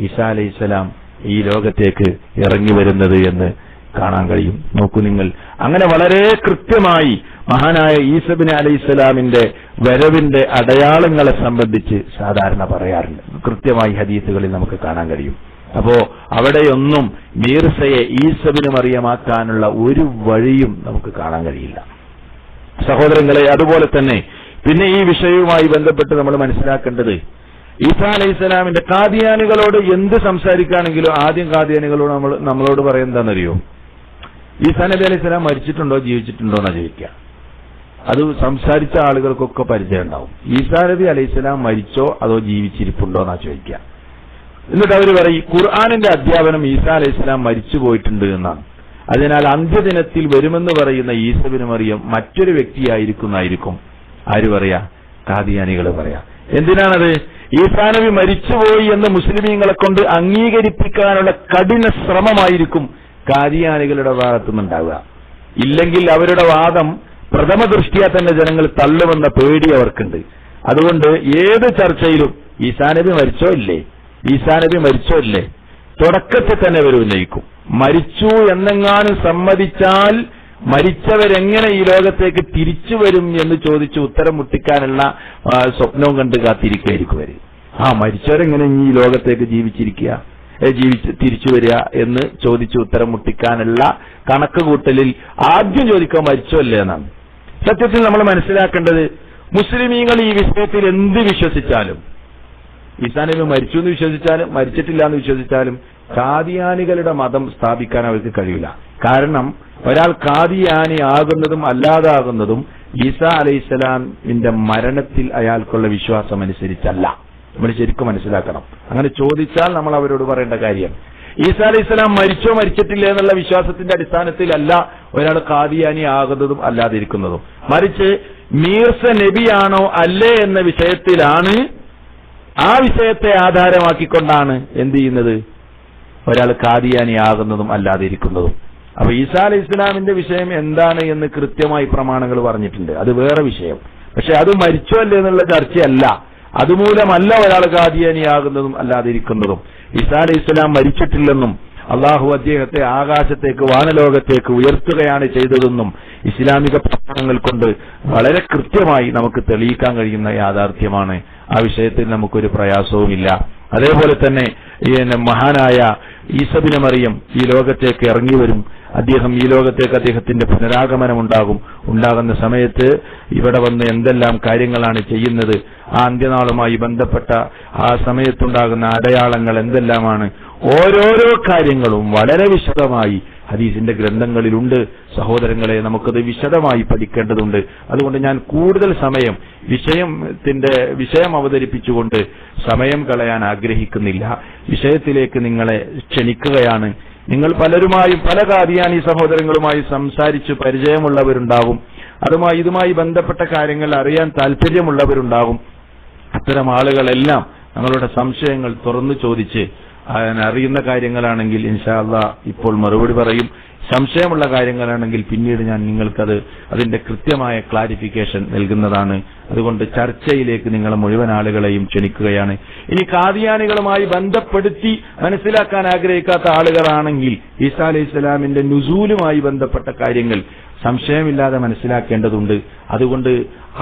ഈസാ അലൈഹിസ്സലാം ഈ ലോകത്തേക്ക് ഇറങ്ങി വരുന്നത് എന്ന് കാണാൻ കഴിയും. നോക്കൂ നിങ്ങൾ, അങ്ങനെ വളരെ കൃത്യമായി മഹാനായ ഈസ ഇബ്നു അലൈഹിസ്സലാമിന്റെ വരവിന്റെ അടയാളങ്ങളെ സംബന്ധിച്ച് സാധാരണ പറയാറുണ്ട്. കൃത്യമായി ഹദീസുകളിൽ നമുക്ക് കാണാൻ കഴിയും. അപ്പോ അവിടെയൊന്നും മീർസയെ ഈസ ഇബ്നു മറിയമാക്കാനുള്ള ഒരു വഴിയും നമുക്ക് കാണാൻ കഴിയില്ല സഹോദരങ്ങളെ. അതുപോലെ തന്നെ പിന്നെ ഈ വിഷയവുമായി ബന്ധപ്പെട്ട് നമ്മൾ മനസ്സിലാക്കേണ്ടത്, ഈസാ അലൈഹിസ്സലാമിന്റെ ഖാദിയാനികളോട് എന്ത് സംസാരിക്കുകയാണെങ്കിലും ആദ്യം ഖാദിയാനികളോട് നമ്മളോട് പറയുന്നതാണെന്നറിയോ? ഈസാ നബി അലൈഹി സ്വലാം മരിച്ചിട്ടുണ്ടോ ജീവിച്ചിട്ടുണ്ടോ എന്നാ ചോദിക്കുക. അത് സംസാരിച്ച ആളുകൾക്കൊക്കെ പരിചയം ഉണ്ടാവും. ഈസാ നബി അലൈഹി സ്വലാം മരിച്ചോ അതോ ജീവിച്ചിരിപ്പുണ്ടോ എന്നാ ചോദിക്കുക. എന്നിട്ട് അവർ പറയും ഖുർആനിന്റെ അധ്യാപനം ഈസാ അലൈഹി സ്വലാം മരിച്ചു പോയിട്ടുണ്ട് എന്നാണ്. അതിനാൽ അന്ത്യദിനത്തിൽ വരുമെന്ന് പറയുന്ന ഈസ ഇബ്നു മറിയം മറ്റൊരു വ്യക്തിയായിരിക്കും ആര് പറയാ? ഖാദിയാനികൾ പറയാ. എന്തിനാണത്? ഈസാ നബി മരിച്ചുപോയി എന്ന് മുസ്ലിമീങ്ങളെ കൊണ്ട് അംഗീകരിപ്പിക്കാനുള്ള കഠിന ശ്രമമായിരിക്കും ഖാദിയാനികളുടെ ഭാഗത്തുനിന്നുണ്ടാവുക. ഇല്ലെങ്കിൽ അവരുടെ വാദം പ്രഥമ ദൃഷ്ടിയാ തന്നെ ജനങ്ങൾ തള്ളുമെന്ന പേടി അവർക്കുണ്ട്. അതുകൊണ്ട് ഏത് ചർച്ചയിലും ഈസാ നബി മരിച്ചോ ഇല്ലേ തുടക്കത്തിൽ തന്നെ അവർ ഉന്നയിക്കും. മരിച്ചു എന്നെങ്ങാനും സമ്മതിച്ചാൽ മരിച്ചവരെങ്ങനെ ഈ ലോകത്തേക്ക് തിരിച്ചു വരും എന്ന് ചോദിച്ച് ഉത്തരം മുട്ടിക്കാനുള്ള സ്വപ്നവും കണ്ട് കാത്തിരിക്കുകയായിരിക്കും അവര്. മരിച്ചവരെങ്ങനെ ഈ ലോകത്തേക്ക് തിരിച്ചു വരിക എന്ന് ചോദിച്ച് ഉത്തരം മുട്ടിക്കാനുള്ള കണക്ക് കൂട്ടലിൽ ആദ്യം ചോദിക്കുക മരിച്ചോ അല്ലേ എന്നാണ്. സത്യത്തിൽ നമ്മൾ മനസ്സിലാക്കേണ്ടത്, മുസ്ലിമീങ്ങൾ ഈ വിഷയത്തിൽ എന്ത് വിശ്വസിച്ചാലും, ഈസാ നബി മരിച്ചു എന്ന് വിശ്വസിച്ചാലും മരിച്ചിട്ടില്ല എന്ന് വിശ്വസിച്ചാലും ഖാദിയാനികളുടെ മതം സ്ഥാപിക്കാൻ അവർക്ക് കഴിയില്ല. കാരണം ഒരാൾ ഖാദിയാനി ആകുന്നതും അല്ലാതാകുന്നതും ഈസാ അലൈഹിസ്സലാമിന്റെ മരണത്തിൽ അയാൾക്കുള്ള വിശ്വാസം അനുസരിച്ചല്ല. നമ്മൾ ശരിക്കും മനസ്സിലാക്കണം. അങ്ങനെ ചോദിച്ചാൽ നമ്മൾ അവരോട് പറയേണ്ട കാര്യം, ഈസാ അലൈഹിസ്സലാം മരിച്ചോ മരിച്ചിട്ടില്ല എന്നുള്ള വിശ്വാസത്തിന്റെ അടിസ്ഥാനത്തിലല്ല ഒരാൾ ഖാദിയാനി ആകുന്നതും അല്ലാതിരിക്കുന്നതും, മറിച്ച് മീർസ നബിയാണോ അല്ലേ എന്ന വിഷയത്തിലാണ്. ആ വിഷയത്തെ ആധാരമാക്കിക്കൊണ്ടാണ് എന്ത് ചെയ്യുന്നത്, ഒരാൾ ഖാദിയാനി ആകുന്നതും അല്ലാതിരിക്കുന്നതും. അപ്പൊ ഈസാ അലൈഹി ഇസ്ലാമിന്റെ വിഷയം എന്താണ് എന്ന് കൃത്യമായി പ്രമാണങ്ങൾ പറഞ്ഞിട്ടുണ്ട്. അത് വേറെ വിഷയം. പക്ഷെ അത് മരിച്ചോ അല്ലേ എന്നുള്ള ചർച്ചയല്ല. അതുമൂലമല്ല ഒരാൾ ഖാദിയാനിയാകുന്നതും അല്ലാതിരിക്കുന്നതും. ഈസാ അലൈഹി ഇസ്ലാം മരിച്ചിട്ടില്ലെന്നും അള്ളാഹു അദ്ദേഹത്തെ ആകാശത്തേക്ക് വാനലോകത്തേക്ക് ഉയർത്തുകയാണ് ചെയ്തതെന്നും ഇസ്ലാമിക പ്രമാണങ്ങൾ കൊണ്ട് വളരെ കൃത്യമായി നമുക്ക് തെളിയിക്കാൻ കഴിയുന്ന യാഥാർത്ഥ്യമാണ്. ആ വിഷയത്തിൽ നമുക്കൊരു പ്രയാസവുമില്ല. അതേപോലെ തന്നെ മഹാനായ ഈസ ഇബ്നു മറിയം ഈ ലോകത്തേക്ക് ഇറങ്ങി വരും. അദ്ദേഹം ഈ ലോകത്തേക്ക് അദ്ദേഹത്തിന്റെ പുനരാഗമനം ഉണ്ടാകുന്ന സമയത്ത് ഇവിടെ വന്ന് എന്തെല്ലാം കാര്യങ്ങളാണ് ചെയ്യുന്നത്, ആ അന്ത്യനാളുമായി ബന്ധപ്പെട്ട ആ സമയത്തുണ്ടാകുന്ന അടയാളങ്ങൾ എന്തെല്ലാമാണ്, ഓരോരോ കാര്യങ്ങളും വളരെ വിശദമായി ഹദീസിന്റെ ഗ്രന്ഥങ്ങളിലുണ്ട്. സഹോദരങ്ങളെ, നമുക്കത് വിശദമായി പഠിക്കേണ്ടതുണ്ട്. അതുകൊണ്ട് ഞാൻ കൂടുതൽ സമയം വിഷയം അവതരിപ്പിച്ചുകൊണ്ട് സമയം കളയാൻ ആഗ്രഹിക്കുന്നില്ല. വിഷയത്തിലേക്ക് നിങ്ങളെ ക്ഷണിക്കുകയാണ്. നിങ്ങൾ പലരുമായും പല ഖാദിയാനി സഹോദരങ്ങളുമായി സംസാരിച്ച് പരിചയമുള്ളവരുണ്ടാകും. ഇതുമായി ബന്ധപ്പെട്ട കാര്യങ്ങൾ അറിയാൻ താല്പര്യമുള്ളവരുണ്ടാകും. അത്തരം ആളുകളെല്ലാം ഞങ്ങളുടെ സംശയങ്ങൾ തുറന്നു ചോദിച്ച് അറിയുന്ന കാര്യങ്ങളാണെങ്കിൽ ഇൻഷാ അല്ലാഹ് ഇപ്പോൾ മറുപടി പറയും. സംശയമുള്ള കാര്യങ്ങളാണെങ്കിൽ പിന്നീട് ഞാൻ നിങ്ങൾക്കത് അതിന്റെ കൃത്യമായ ക്ലാരിഫിക്കേഷൻ നൽകുന്നതാണ്. അതുകൊണ്ട് ചർച്ചയിലേക്ക് നിങ്ങളെ മുഴുവൻ ആളുകളെയും ക്ഷണിക്കുകയാണ്. ഇനി ഖാദിയാനികളുമായി ബന്ധപ്പെടുത്തി മനസ്സിലാക്കാൻ ആഗ്രഹിക്കാത്ത ആളുകളാണെങ്കിൽ ഈസാ അലൈഹി ഇസ്ലാമിന്റെ നുസൂലുമായി ബന്ധപ്പെട്ട കാര്യങ്ങൾ സംശയമില്ലാതെ മനസ്സിലാക്കേണ്ടതുണ്ട്. അതുകൊണ്ട്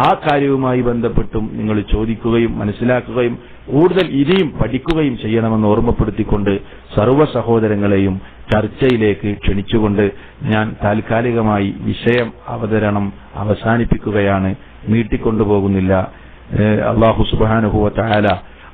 ആ കാര്യവുമായി ബന്ധപ്പെട്ടും നിങ്ങൾ ചോദിക്കുകയും മനസ്സിലാക്കുകയും കൂടുതൽ ഇനിയും പഠിക്കുകയും ചെയ്യണമെന്ന് ഓർമ്മപ്പെടുത്തിക്കൊണ്ട് സർവ്വ സഹോദരങ്ങളെയും ചർച്ചയിലേക്ക് ക്ഷണിച്ചുകൊണ്ട് ഞാൻ താൽക്കാലികമായി വിഷയം അവതരണം അവസാനിപ്പിക്കുകയാണ്. നീട്ടിക്കൊണ്ടുപോകുന്നില്ല. അല്ലാഹു സുബ്ഹാനഹു വ തആല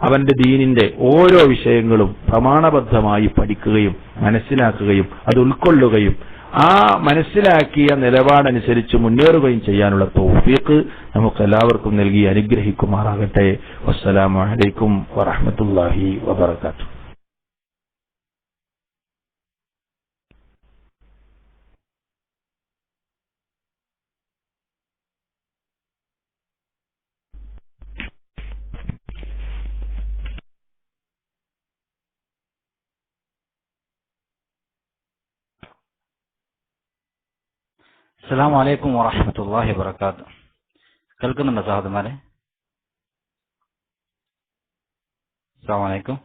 അവന്റെ ദീനിന്റെ ഓരോ വിഷയങ്ങളും പ്രമാണബദ്ധമായി പഠിക്കുകയും മനസ്സിലാക്കുകയും അത് ഉൾക്കൊള്ളുകയും ആ മനസ്സിലാക്കിയ നിലപാടനുസരിച്ച് മുന്നേറുകയും ചെയ്യാനുള്ള തൗഫീഖ് നമുക്കെല്ലാവർക്കും നൽകി അനുഗ്രഹിക്കുമാറാകട്ടെ. വസ്സലാമു അലൈക്കും വറഹ്മത്തുള്ളാഹി വബറകാതുഹു. അസ്സലാമു അലൈക്കും വറഹ്മത്തുള്ളാഹി വബറകാതുഹു. കേൾക്കുന്നുണ്ടോ സഹോദരന്മാരെ? അസ്സലാമു അലൈക്കും.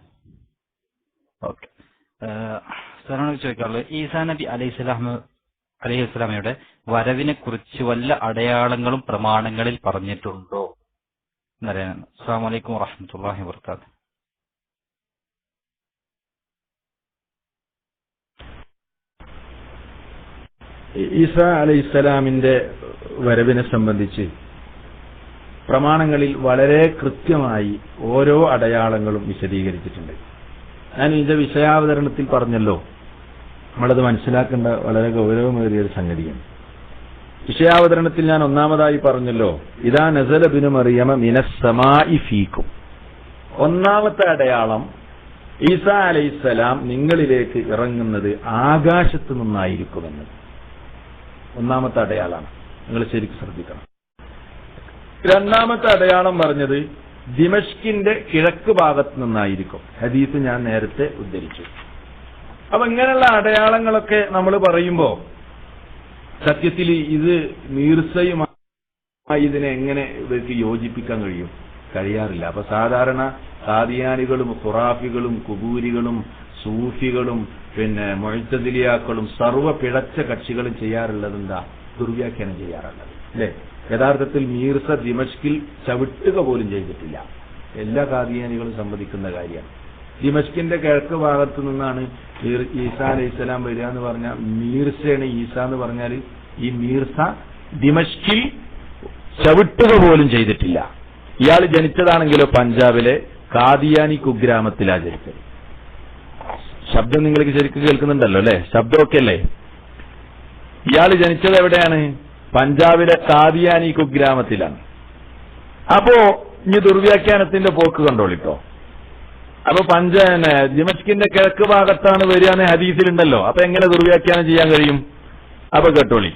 ഓക്കെ, സാറിനോട് ചോദിക്കാറുള്ളത്, ഈസാ നബി അലൈഹിസ്സലാമയുടെ വരവിനെ കുറിച്ച് വല്ല അടയാളങ്ങളും പ്രമാണങ്ങളിൽ പറഞ്ഞിട്ടുണ്ടോ എന്നറിയാനാണ്. അസ്സലാമു അലൈക്കും വറഹ്മത്തുള്ളാഹി വബറകാതുഹു. ഈസാ അലൈഹിസ്സലാമിന്റെ വരവിനെ സംബന്ധിച്ച് പ്രമാണങ്ങളിൽ വളരെ കൃത്യമായി ഓരോ അടയാളങ്ങളും വിശദീകരിച്ചിട്ടുണ്ട്. ഞാൻ ഇതിന്റെ വിഷയാവതരണത്തിൽ പറഞ്ഞല്ലോ, നമ്മളത് മനസ്സിലാക്കേണ്ട വളരെ ഗൗരവമേറിയൊരു സംഗതിയാണ്. വിഷയാവതരണത്തിൽ ഞാൻ ഒന്നാമതായി പറഞ്ഞല്ലോ, ഇദാ നസല ബിനു മറിയമ മിനസ് സമാഇ ഫീക്കും. ഒന്നാമത്തെ അടയാളം, ഈസാ അലൈഹിസ്സലാം നിങ്ങളിലേക്ക് ഇറങ്ങുന്നത് ആകാശത്ത് നിന്നായിരിക്കുമെന്ന്. ഒന്നാമത്തെ അടയാളമാണ്. നിങ്ങൾ ശരിക്കും ശ്രദ്ധിക്കണം. രണ്ടാമത്തെ അടയാളം പറഞ്ഞത് ദിമഷ്കിന്റെ കിഴക്ക് ഭാഗത്ത് നിന്നായിരിക്കും. ഹദീസ് ഞാൻ നേരത്തെ ഉദ്ധരിച്ചു. അപ്പൊ ഇങ്ങനെയുള്ള അടയാളങ്ങളൊക്കെ നമ്മൾ പറയുമ്പോ സത്യത്തിൽ ഇത് മീർസയുമായി ഇതിനെ എങ്ങനെ ഇവർക്ക് യോജിപ്പിക്കാൻ കഴിയാറില്ല. അപ്പൊ സാധാരണ ഖാദിയാനികളും ഖുറാഫികളും കുബൂരികളും സൂഫികളും പിന്നെ മുഅ്തസിലിയാക്കളും സർവ്വ പിഴച്ച കക്ഷികളും ചെയ്യാറുള്ളത് എന്താ? ദുർവ്യാഖ്യാനം ചെയ്യാറുള്ളത് അല്ലെ? യഥാർത്ഥത്തിൽ മീർസ ദിമഷ്കിൽ ചവിട്ടുക പോലും ചെയ്തിട്ടില്ല. എല്ലാ ഖാദിയാനികളും സമ്മതിക്കുന്ന കാര്യമാണ്. ദിമഷ്കിന്റെ കിഴക്ക് ഭാഗത്തു നിന്നാണ് ഈസാ അലൈഹിസ്സലാം വരിക എന്ന് പറഞ്ഞാൽ മീർസയാണ് ഈസ എന്ന് പറഞ്ഞാൽ ഈ മീർസ ദിമഷ്കിൽ ചവിട്ടുക പോലും ചെയ്തിട്ടില്ല. ഇയാൾ ജനിച്ചതാണെങ്കിലോ പഞ്ചാബിലെ ഖാദിയാനി കുഗ്രാമത്തിലാണ് ജനിച്ചത്. ശബ്ദം നിങ്ങൾക്ക് ശരിക്കും കേൾക്കുന്നുണ്ടല്ലോ അല്ലെ? ശബ്ദമൊക്കെ അല്ലേ? ഇയാൾ ജനിച്ചത് എവിടെയാണ്? പഞ്ചാബിലെ ഖാദിയാനി കുഗ്രാമത്തിലാണ്. അപ്പോ ഇനി ദുർവ്യാഖ്യാനത്തിന്റെ പോക്ക് കണ്ടോളിട്ടോ. അപ്പൊ ദിമഷ്കിന്റെ കിഴക്ക് ഭാഗത്താണ് വരികയെന്ന് ഹദീസിലുണ്ടല്ലോ. അപ്പൊ എങ്ങനെ ദുർവ്യാഖ്യാനം ചെയ്യാൻ കഴിയും? അപ്പൊ കേട്ടോളി.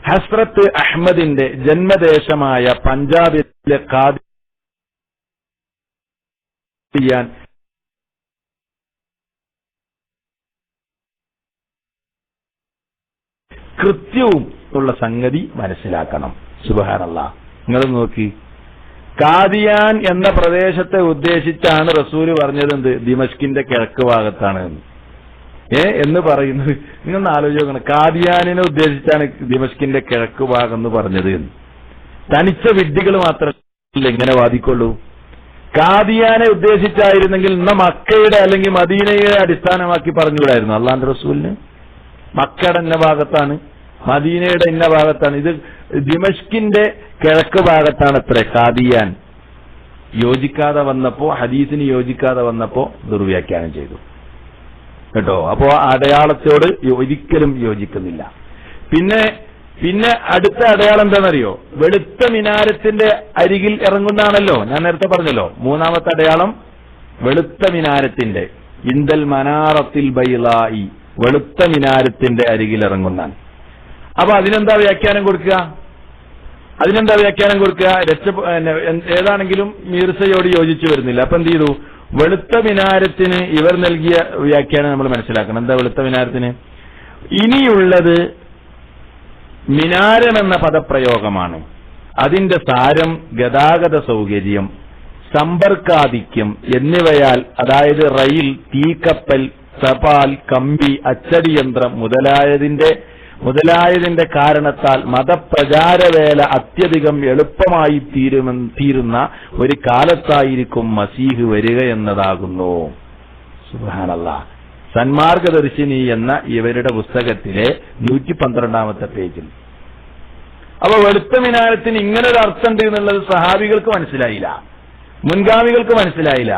ഹസ്രത്ത് അഹ്മദിന്റെ ജന്മദേശമായ പഞ്ചാബിലെ ഖാദിയാൻ കൃത്യവും ഉള്ള സംഗതി മനസ്സിലാക്കണം. സുബ്ഹാനല്ലാഹ്. നിങ്ങൾ നോക്കി, ഖാദിയാൻ എന്ന പ്രദേശത്തെ ഉദ്ദേശിച്ചാണ് റസൂല് പറഞ്ഞത് എന്ത്? ദിമഷ്കിന്റെ കിഴക്ക് ഭാഗത്താണ് എന്ന് പറയുന്നത്. നിങ്ങൾ ആലോചിക്കണം, ഖാദിയാനിനെ ഉദ്ദേശിച്ചാണ് ദിമഷ്കിന്റെ കിഴക്ക് ഭാഗം എന്ന് പറഞ്ഞത്. തനിച്ച വിഡ്ഢികൾ മാത്രമല്ല ഇങ്ങനെ വാദിക്കൊള്ളൂ. ഖാദിയാനെ ഉദ്ദേശിച്ചായിരുന്നെങ്കിൽ ഇന്ന മക്കയുടെ അല്ലെങ്കിൽ മദീനയുടെ അടിസ്ഥാനമാക്കി പറഞ്ഞുകൂടായിരുന്നു അള്ളാന്റെ റസൂലിന്? മക്കയുടെ ഇന്ന ഭാഗത്താണ്, മദീനയുടെ ഇന്ന ഭാഗത്താണ്. ഇത് ദിമഷ്കിന്റെ കിഴക്ക് ഭാഗത്താണ് അത്ര ഖാദിയാൻ. യോജിക്കാതെ വന്നപ്പോ, ഹദീസിന് യോജിക്കാതെ വന്നപ്പോ ദുർവ്യാഖ്യാനം ചെയ്തു കേട്ടോ. അപ്പോ അടയാളത്തോട് ഒരിക്കലും യോജിക്കുന്നില്ല. പിന്നെ അടുത്ത അടയാളം എന്താണെന്നറിയോ? വെളുത്ത മിനാരത്തിന്റെ അരികിൽ ഇറങ്ങുന്നതാണല്ലോ. ഞാൻ നേരത്തെ പറഞ്ഞല്ലോ, മൂന്നാമത്തെ അടയാളം വെളുത്ത മിനാരത്തിന്റെ ഇന്ദൽ മനാറത്തിൽ ബൈളായി, വെളുത്ത മിനാരത്തിന്റെ അരികിൽ ഇറങ്ങുന്നതാണ്. അപ്പൊ അതിനെന്താ വ്യാഖ്യാനം കൊടുക്കുക? ഏതാണെങ്കിലും മീർസയോട് യോജിച്ചു വരുന്നില്ല. അപ്പൊ എന്ത് ചെയ്തു? വെളുത്ത മിനാരത്തിന് ഇവർ നൽകിയ വ്യാഖ്യാനം നമ്മൾ മനസ്സിലാക്കണം. എന്താ വെളുത്ത മിനാരത്തിന്? ഇനിയുള്ളത് മിനാരം എന്ന പദപ്രയോഗമാണ്. അതിന്റെ സാരം ഗതാഗത സൗകര്യം, സമ്പർക്കാധിക്യം എന്നിവയാൽ, അതായത് റെയിൽ, തീക്കപ്പൽ, തപാൽ, കമ്പി, അച്ചടിയന്ത്രം മുതലായതിന്റെ കാരണത്താൽ മതപ്രചാരവേല അത്യധികം എളുപ്പമായി തീരുന്ന ഒരു കാലത്തായിരിക്കും മസീഹ് വരിക എന്നതാകുന്നു. സുബ്ഹാനല്ലാഹ്. സന്മാർഗദർശിനി എന്ന ഇവരുടെ പുസ്തകത്തിലെ 112-ാമത്തെ പേജിൽ. അപ്പൊ വെളുത്ത മിനാരത്തിന് ഇങ്ങനൊരു അർത്ഥമുണ്ട് എന്നുള്ളത് സഹാബികൾക്ക് മനസ്സിലായില്ല, മുൻഗാമികൾക്ക് മനസ്സിലായില്ല.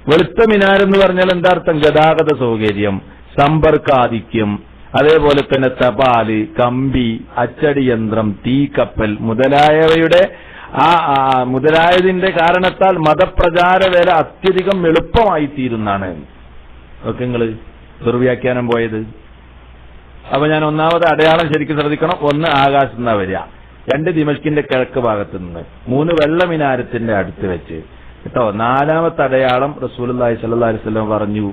വെളുത്ത മിനാരെന്ന് പറഞ്ഞാൽ എന്താ അർത്ഥം? ഗതാഗത സൗകര്യം, സമ്പർക്കാധിക്യം, അതേപോലെ തന്നെ തപാല്, കമ്പി, അച്ചടിയന്ത്രം, തീക്കപ്പൽ മുതലായതിന്റെ കാരണത്താൽ മതപ്രചാരവേല അത്യധികം എളുപ്പമായി തീരുന്നതാണ്. ഒക്കെ നിങ്ങൾ ദുർവ്യാഖ്യാനം പോയത്. അപ്പൊ ഞാൻ ഒന്നാമത് അടയാളം ശരിക്കും ശ്രദ്ധിക്കണം. 1 ആകാശത്ത് നിന്നാ വരിക, 2 ദിമഷ്കിന്റെ കിഴക്ക് ഭാഗത്ത് നിന്ന്, 3 വെള്ള മിനാരത്തിന്റെ അടുത്ത് വെച്ച് കേട്ടോ. 4-ാമത്തെ അടയാളം റസൂലുള്ളാഹി സ്വല്ലല്ലാഹു അലൈഹി വസല്ലം പറഞ്ഞു,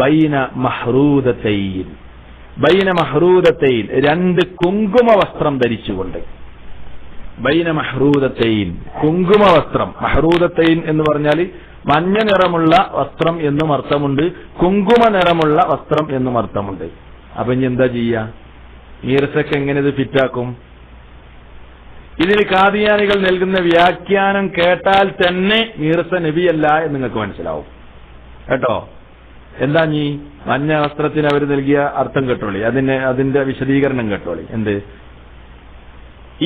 ബൈന മഹ്റൂദത്തൈൻ, 2 കുങ്കുമ വസ്ത്രം ധരിച്ചുകൊണ്ട്. ബൈന മഹ്റൂദത്തൈൻ, കുങ്കുമ വസ്ത്രം. മഹ്റൂദത്തൈൻ എന്ന് പറഞ്ഞാൽ മഞ്ഞ നിറമുള്ള വസ്ത്രം എന്നും അർത്ഥമുണ്ട്, കുങ്കുമ നിറമുള്ള വസ്ത്രം എന്നും അർത്ഥമുണ്ട്. അപ്പൊ ഇനി എന്താ ചെയ്യാ? മീർസക്ക് എങ്ങനെ ഇത് ഫിറ്റാക്കും? ഇതിന് ഖാദിയാനികൾ നൽകുന്ന വ്യാഖ്യാനം കേട്ടാൽ തന്നെ മീർസ നബിയല്ല എന്ന് നിങ്ങൾക്ക് മനസ്സിലാവും കേട്ടോ. എന്താ നീ മഞ്ഞ വസ്ത്രത്തിന് അവർ നൽകിയ അർത്ഥം കേട്ടോളി, അതിന്റെ വിശദീകരണം കേട്ടോളി. എന്ത്?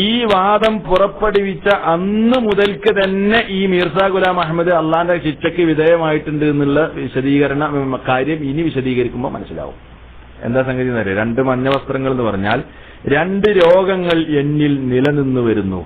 ഈ വാദം പുറപ്പെടുവിച്ച അന്ന് മുതൽക്ക് തന്നെ ഈ മീർസ ഗുലാം അഹമ്മദ് അള്ളാന്റെ ശിക്ഷയ്ക്ക് വിധേയമായിട്ടുണ്ട് എന്നുള്ള വിശദീകരണ കാര്യം ഇനി വിശദീകരിക്കുമ്പോൾ മനസ്സിലാവും. എന്താ സംഗതി എന്നറിയാം? 2 മഞ്ഞ വസ്ത്രങ്ങൾ എന്ന് പറഞ്ഞാൽ 2 രോഗങ്ങൾ എന്നിൽ നിലനിന്നു വരുന്നു.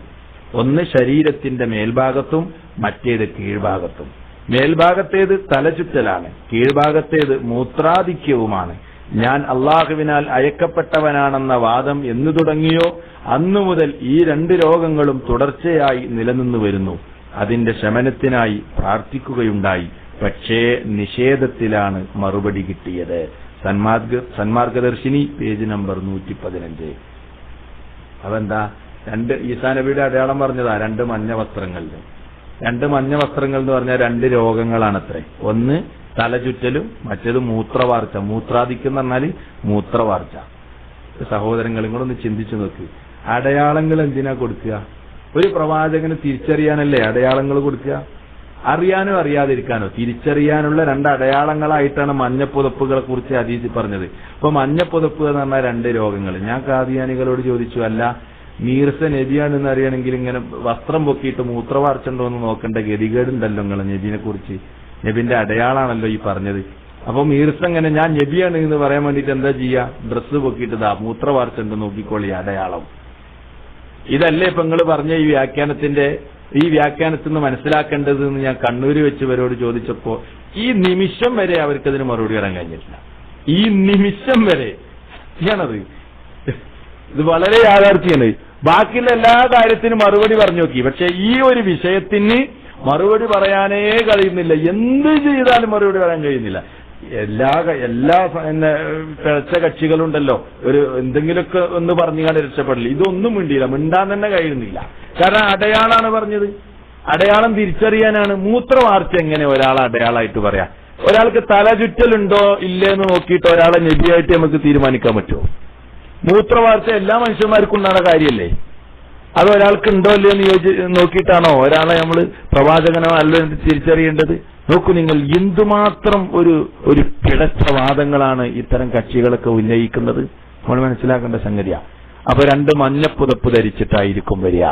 ഒന്ന് ശരീരത്തിന്റെ മേൽഭാഗത്തും മറ്റേത് കീഴ്ഭാഗത്തും. മേൽഭാഗത്തേത് തലചുറ്റലാണ്, കീഴ്ഭാഗത്തേത് മൂത്രാധിക്യവുമാണ്. ഞാൻ അള്ളാഹുവിനാൽ അയക്കപ്പെട്ടവനാണെന്ന വാദം എന്നു തുടങ്ങിയോ അന്നു മുതൽ ഈ 2 രോഗങ്ങളും തുടർച്ചയായി നിലനിന്നു വരുന്നു. അതിന്റെ ശമനത്തിനായി പ്രാർത്ഥിക്കുകയുണ്ടായി. പക്ഷേ നിഷേധത്തിലാണ് മറുപടി കിട്ടിയത്. സന്മാർഗദർശിനി പേജ് നമ്പർ 115. അതെന്താ? ഈസാ നബിയുടെ അടയാളം പറഞ്ഞതാ 2 മഞ്ഞ വസ്ത്രങ്ങൾ. 2 മഞ്ഞ വസ്ത്രങ്ങൾ എന്ന് പറഞ്ഞാൽ 2 രോഗങ്ങളാണത്രേ. ഒന്ന് തലചുറ്റലും, മറ്റേത് മൂത്രവാർച്ച. മൂത്രാധിക്യം എന്ന് പറഞ്ഞാൽ മൂത്രവാർച്ച. സഹോദരങ്ങൾ, നിങ്ങളൊന്ന് ചിന്തിച്ചു നോക്ക്. അടയാളങ്ങൾ എന്തിനാ കൊടുക്കുക? ഒരു പ്രവാചകന് തിരിച്ചറിയാനല്ലേ അടയാളങ്ങൾ കൊടുക്കുക? അറിയാനോ അറിയാതിരിക്കാനോ? തിരിച്ചറിയാനുള്ള 2 അടയാളങ്ങളായിട്ടാണ് മഞ്ഞപ്പുതപ്പുകളെ കുറിച്ച് ഹദീസിൽ പറഞ്ഞത്. അപ്പൊ മഞ്ഞപ്പുതപ്പ് എന്ന് പറഞ്ഞാൽ 2 രോഗങ്ങൾ. ഞാൻ ഖാദിയാനികളോട് ചോദിച്ചു, അല്ല മീർസ നബിയാണെന്ന് അറിയണമെങ്കിൽ ഇങ്ങനെ വസ്ത്രം പൊക്കിയിട്ട് മൂത്രവാർച്ചുണ്ടോ എന്ന് നോക്കേണ്ട ഗതികേടുണ്ടല്ലോ നിങ്ങൾ നബിനെ കുറിച്ച്? നബിന്റെ അടയാളാണല്ലോ ഈ പറഞ്ഞത്. അപ്പൊ മീർസ എങ്ങനെ ഞാൻ നബിയാണ് എന്ന് പറയാൻ വേണ്ടിയിട്ട് എന്താ ചെയ്യാ? ഡ്രസ്സ് പൊക്കിയിട്ട് മൂത്രവാർച്ചുണ്ട് നോക്കിക്കോളി അടയാളം. ഇതല്ലേ ഇപ്പൊ നിങ്ങൾ പറഞ്ഞ ഈ വ്യാഖ്യാനത്തിൽ നിന്ന് മനസ്സിലാക്കേണ്ടത് എന്ന് ഞാൻ കണ്ണൂര് വെച്ചവരോട് ചോദിച്ചപ്പോ ഈ നിമിഷം വരെ അവർക്കതിന് മറുപടി പറയാൻ കഴിഞ്ഞിട്ടില്ല. ഈ നിമിഷം വരെ ാണത്. ഇത് വളരെ യാഥാർത്ഥ്യമാണ്. ബാക്കിയുള്ള എല്ലാ കാര്യത്തിനും മറുപടി പറഞ്ഞു നോക്കി. പക്ഷെ ഈ ഒരു വിഷയത്തിന് മറുപടി പറയാനേ കഴിയുന്നില്ല. എന്ത് ചെയ്താലും മറുപടി പറയാൻ കഴിയുന്നില്ല. എല്ലാ പിഴച്ച കക്ഷികളുണ്ടല്ലോ, ഒരു എന്തെങ്കിലുമൊക്കെ ഒന്ന് പറഞ്ഞുകൊണ്ട് രക്ഷപ്പെടില്ല. ഇതൊന്നും മിണ്ടിയില്ല, മിണ്ടാൻ തന്നെ കഴിയുന്നില്ല. കാരണം അടയാളാണ് പറഞ്ഞത്. അടയാളം തിരിച്ചറിയാനാണ്. മൂത്രവാർച്ച എങ്ങനെ ഒരാളെ അടയാളായിട്ട് പറയാം? ഒരാൾക്ക് തല ചുറ്റലുണ്ടോ ഇല്ലേന്ന് നോക്കിയിട്ട് ഒരാളെ നബിയായിട്ട് നമുക്ക് തീരുമാനിക്കാൻ പറ്റുമോ? മൂത്രവാർച്ച എല്ലാ മനുഷ്യന്മാർക്കും ഉണ്ടാകുന്ന കാര്യമല്ലേ? അത് ഒരാൾക്ക് ഉണ്ടോ ഇല്ലയോ എന്ന് നോക്കിയിട്ടാണോ ഒരാളെ നമ്മൾ പ്രവാചകനോ അല്ലോ എന്ന് തിരിച്ചറിയേണ്ടത്? നോക്കൂ നിങ്ങൾ, എന്തുമാത്രം ഒരു പിഴച്ച വാദങ്ങളാണ് ഇത്തരം കക്ഷികളൊക്കെ ഉന്നയിക്കുന്നത്. നമ്മൾ മനസ്സിലാക്കേണ്ട സംഗതിയാ. അപ്പൊ 2 മഞ്ഞപ്പുതപ്പ് ധരിച്ചിട്ടായിരിക്കും വരിക.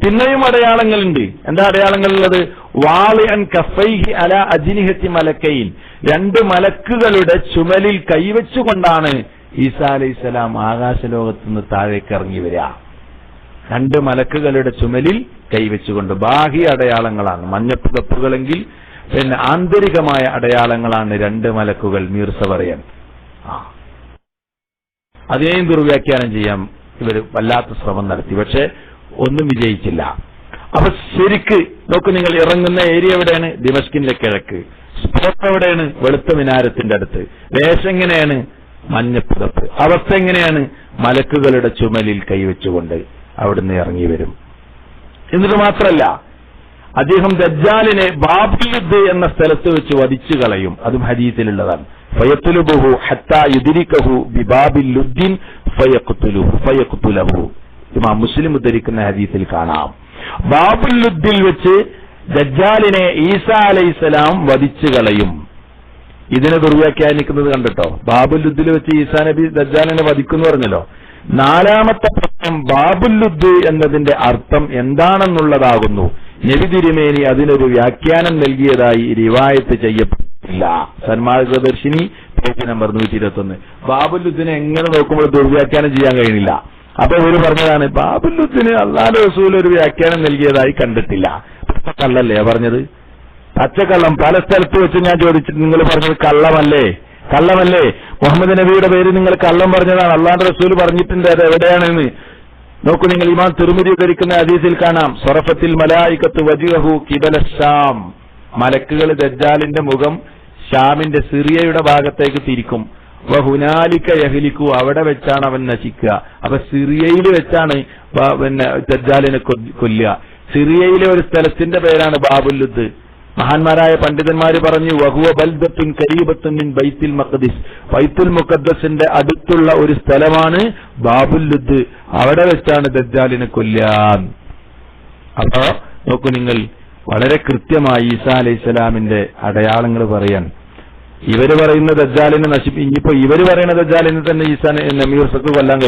പിന്നെയും അടയാളങ്ങളുണ്ട്. എന്താ അടയാളങ്ങളുള്ളത്? വാളിഅൻ കഫൈഹി അല അജ്നിഹത്തി മലക്കൈൻ. 2 മലക്കുകളുടെ ചുമലിൽ കൈവച്ചുകൊണ്ടാണ് ഈസാ അലൈഹിസ്സലാം ആകാശലോകത്തുനിന്ന് താഴേക്ക് ഇറങ്ങി വരിക. 2 മലക്കുകളുടെ ചുമലിൽ കൈവച്ചുകൊണ്ട്. ബാഹ്യ അടയാളങ്ങളാണ് മഞ്ഞപ്പുതപ്പുകളെങ്കിൽ, പിന്നെ ആന്തരികമായ അടയാളങ്ങളാണ് 2 മലക്കുകൾ. മീർസ പറയാൻ അതിനെയും ദുർവ്യാഖ്യാനം ചെയ്യാൻ ഇവർ വല്ലാത്ത ശ്രമം നടത്തി. പക്ഷെ ഒന്നും വിജയിച്ചില്ല. അപ്പൊ ശരിക്ക് നോക്കൂ നിങ്ങൾ, ഇറങ്ങുന്ന ഏരിയ എവിടെയാണ്? ദിമഷ്കിന്റെ കിഴക്ക്. സ്പോട്ട് എവിടെയാണ്? വെളുത്ത മിനാരത്തിന്റെ അടുത്ത്. വേഷം എങ്ങനെയാണ്? മഞ്ഞപ്പുതപ്പ്. അവസ്ഥ എങ്ങനെയാണ്? മലക്കുകളുടെ ചുമലിൽ കൈവച്ചുകൊണ്ട് അവിടുന്ന് ഇറങ്ങി വരും. എന്നിട്ട് മാത്രമല്ല, അദ്ദേഹം ദജ്ജാലിനെ ബാബുൽ ലുദ് എന്ന സ്ഥലത്ത് വെച്ച് വധിച്ചു കളയും. അതും ഹദീസിലുള്ളതാണ്. ഫയത്ലുബുഹു ഹത്താ യുദ്രികഹു ബിബാബിൽ ലുദ്ദിൻ ഫയഖ്തുലുഹു. ഇമാം മുസ്ലിം ഉദ്ധരിക്കുന്ന ഹദീസിൽ കാണാം. ബാബുൽ ലുദ്ദിൽ വെച്ച് ദജ്ജാലിനെ ഈസാ അലൈഹിസ്സലാം വധിച്ചു കളയും. ഇതിനെ ദുർവ്യാഖ്യാനിക്കുന്നത് കണ്ടിട്ടോ. ബാബുൽ ലുദ്ദിൽ വെച്ച് ഈസാ നബി ദജ്ജാലിനെ വധിക്കുന്നു പറഞ്ഞല്ലോ. 4ാമത്തെ പ്രശ്നം, ബാബുൽ ലുദ് എന്നതിന്റെ അർത്ഥം എന്താണെന്നുള്ളതാകുന്നു. നബി തിരുമേനി അതിനൊരു വ്യാഖ്യാനം നൽകിയതായി റിവായത്ത് ചെയ്യപ്പെട്ടില്ല. സന്മാർഗദർശിനി പേജ് നമ്പർ 121. ബാബുൽ ലുദ്ദിനെ എങ്ങനെ നോക്കുമ്പോൾ ദുർവ്യാഖ്യാനം ചെയ്യാൻ കഴിയുന്നില്ല. അപ്പൊ ഇവര് പറഞ്ഞതാണ് ബാബുൽ ലുദ്ദിന് അല്ലാഹുവിന്റെ റസൂൽ ഒരു വ്യാഖ്യാനം നൽകിയതായി കണ്ടിട്ടില്ല. കള്ളല്ലേ പറഞ്ഞത്? പച്ചക്കള്ളം. പല സ്ഥലത്ത് വെച്ച് ഞാൻ ചോദിച്ചിട്ട് നിങ്ങൾ പറഞ്ഞത് കള്ളമല്ലേ? മുഹമ്മദ് നബിയുടെ പേര് നിങ്ങൾ കള്ളം പറഞ്ഞതാണ്. അല്ലാഹുവിന്റെ റസൂൽ പറഞ്ഞിട്ടുണ്ട്. അത് എവിടെയാണെന്ന് നോക്കൂ നിങ്ങൾ. ഇമാം തിർമിദി ഉദ്ധരിക്കുന്ന ഹദീസിൽ കാണാം. സറഫത്തിൽ മലായികത്തു വജ്ഹഹു ഖിബല ശാം. മലക്കുകൾ ദജ്ജാലിന്റെ മുഖം ഷാമിന്റെ സിറിയയുടെ ഭാഗത്തേക്ക് തിരിക്കും. വഹുനാലിക യഹ്ലിക്കു. അവിടെ വെച്ചാണ് അവൻ നശിക്കുക. അപ്പൊ സിറിയയിൽ വെച്ചാണ് പിന്നെ ദജ്ജാലിനെ കൊല്ലുക. സിറിയയിലെ ഒരു സ്ഥലത്തിന്റെ പേരാണ് ബാബുൽ ലുദ്. മഹാന്മാരായ പണ്ഡിതന്മാര് പറഞ്ഞു, വഹുവ ബൽദത്തുൻ ഖരീബത്തുൻ മിൻ ബൈത്തുൽ മഖ്ദിസ്. ബൈത്തുൽ മുഖദ്ദസിന്റെ അടുത്തുള്ള ഒരു സ്ഥലമാണ് ബാബുൽ ലുദ്. അവിടെ വെച്ചാണ് ദജ്ജാലിനെ കൊല്ലാൻ. അപ്പോ നോക്കൂ നിങ്ങൾ, വളരെ കൃത്യമായി ഈസാ അലൈഹിസ്സലാമിന്റെ അടയാളങ്ങൾ പറയാൻ ഇവര് പറയുന്ന ദജ്ജാലിനെ ഇനിയിപ്പോ ഇവര് പറയുന്ന ദജ്ജാലിനെ തന്നെ ഈസാ മീർസക്ക് കൊല്ലാൻ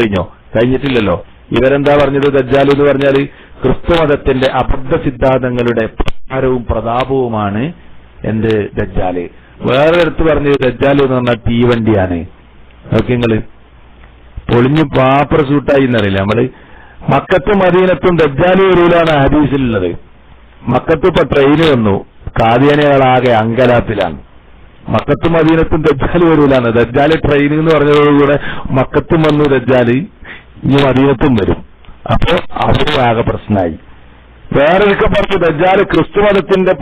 കഴിഞ്ഞിട്ടില്ലല്ലോ. ഇവരെന്താ പറഞ്ഞത്? ദജ്ജാൽ എന്ന് പറഞ്ഞാല് ക്രിസ്തുമതത്തിന്റെ അബദ്ധ സിദ്ധാന്തങ്ങളുടെ പ്രചാരവും പ്രതാപവുമാണ് എന്ത് ദജ്ജാല്. വേറൊരിടത്ത് പറഞ്ഞത് ദജ്ജാൽ എന്ന് പറഞ്ഞാൽ തീവണ്ടിയാണ്. നോക്കി നിങ്ങള്, പൊളിഞ്ഞു പാപ്പർ സൂട്ടായി എന്നറിയില്ല നമ്മള്. മക്കത്തും മദീനത്തും ദജ്ജാല് വരൂലാണ് ഹദീസിലുള്ളത്. മക്കത്ത് ഇപ്പൊ ട്രെയിന് വന്നു, കാദിയാനികളാകെ അങ്കലാപ്പിലാണ്. മക്കത്തും മദീനത്തും ദജ്ജാല് വരൂലാണ്. ദജ്ജാല് ട്രെയിൻ എന്ന് പറഞ്ഞതോടുകൂടെ മക്കത്തും വന്നു ദജ്ജാല്, ഇനി മദീനത്തും വരും. അപ്പോ അവരും ആകെ പ്രശ്നമായി. വേറൊക്കെ പറഞ്ഞു ദജ്ജാൽ ക്രിസ്തുമതത്തിന്റെ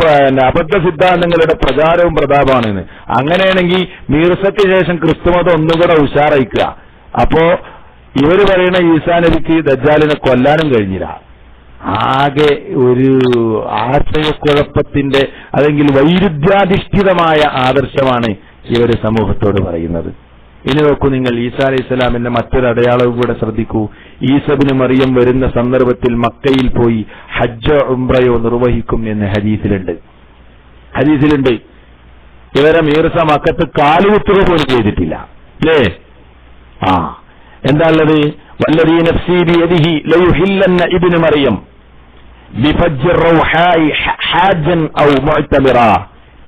അബദ്ധ സിദ്ധാന്തങ്ങളുടെ പ്രചാരവും പ്രതാപമാണെന്ന്. അങ്ങനെയാണെങ്കിൽ മീർസയ്ക്ക് ശേഷം ക്രിസ്തുമതം ഒന്നുകൂടെ ഉഷാറായിക്കുക. അപ്പോ ഇവര് പറയുന്ന ഈസാ നബിക്ക് ദജ്ജാലിനെ കൊല്ലാനും കഴിഞ്ഞില്ല. ആകെ ഒരു ആശയക്കുഴപ്പത്തിന്റെ അല്ലെങ്കിൽ വൈരുദ്ധ്യാധിഷ്ഠിതമായ ആദർശമാണ് ഇവര് സമൂഹത്തോട് പറയുന്നത്. ഇനി നോക്കൂ നിങ്ങൾ, ഈസാ അലൈഹി സ്വലാമിന്റെ മറ്റൊരു അടയാളവും കൂടെ ശ്രദ്ധിക്കൂ. ഈസബിന് മറിയം വരുന്ന സന്ദർഭത്തിൽ മക്കയിൽ പോയി ഹജ്ജോ ഉംറയോ നിർവഹിക്കും എന്ന് ഹദീസിലുണ്ട്. ഇവരെ മീർസ മക്കത്ത് കാലുകുത്തുക പോലും ചെയ്തിട്ടില്ല, അല്ലേ? എന്താ ഉള്ളത്? വല്ലദീ നഫ്സീ ബിയദിഹി ലയുഹില്ലന്ന ഇബ്നു മറിയം ബിഫജ്ർ റൗഹായി ഹാജൻ ഔ മുഅ്തമിറാ.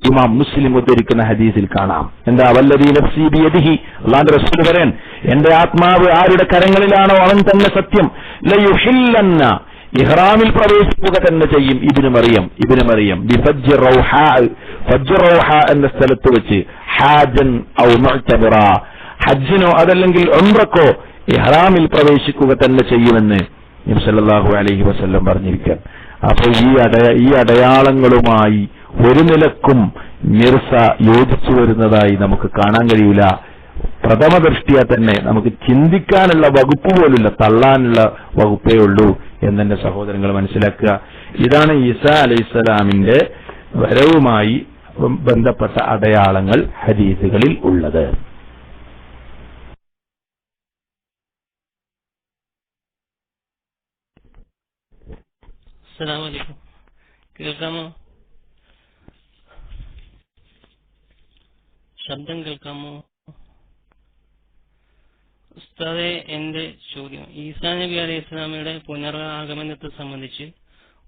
ഇമാം മുസ്ലിം ഉദ്ധരിക്കുന്ന ഹദീസിൽ കാണാം. എന്താ? വല്ലദീ നഫ്സീ ബിയദിഹി, അല്ലാഹുവിന്റെ റസൂൽ പറയാൻ, എന്റെ ആത്മാവ് ആരുടെ കരങ്ങളിലാണോ അവൻ തന്നെ സത്യം. ലയുഹില്ലന്ന, ഇഹ്റാമിൽ പ്രവേശിക്കുക തന്നെ ചെയ്യും ഇബ്നു മറിയം ബിഫജ്ർ റൗഹാ, ഫജ്ർ റൗഹാ എന്ന സ്ഥലത്ത് വെച്ച് ഹാജൻ ഔ മുഅ്തമിറാ, ഹജ്ജിനോ അതല്ലെങ്കിൽ ഉംറക്കോ ഇഹ്റാമിൽ പ്രവേശിക്കുക തന്നെ ചെയ്യുമെന്ന് നബി സല്ലല്ലാഹു അലൈഹി വസല്ലം പറഞ്ഞിരിക്കാൻ. അപ്പോൾ ഈ അടയാളങ്ങളുമായി ഒരു നിലക്കും മിർസ യോജിച്ചു വരുന്നതായി നമുക്ക് കാണാൻ കഴിയില്ല. പ്രഥമ ദൃഷ്ടിയാ തന്നെ നമുക്ക് ചിന്തിക്കാനുള്ള വകുപ്പ് പോലില്ല, തള്ളാനുള്ള വകുപ്പേ ഉള്ളൂ എന്നെ സഹോദരങ്ങൾ മനസ്സിലാക്കുക. ഇതാണ് ഈസാ അലൈഹിസ്സലാമിന്റെ വരവുമായി ബന്ധപ്പെട്ട അടയാളങ്ങൾ ഹദീസുകളിൽ ഉള്ളത്. അസ്സലാമു അലൈക്കും. കേൾക്കാമോ? ശബ്ദം കേൾക്കാമോ? ഉസ്താദെ, എന്റെ ചോദ്യം, ഈസാ നബി അലൈഹി സ്വലാമയുടെ പുനരാഗമനത്തെ സംബന്ധിച്ച്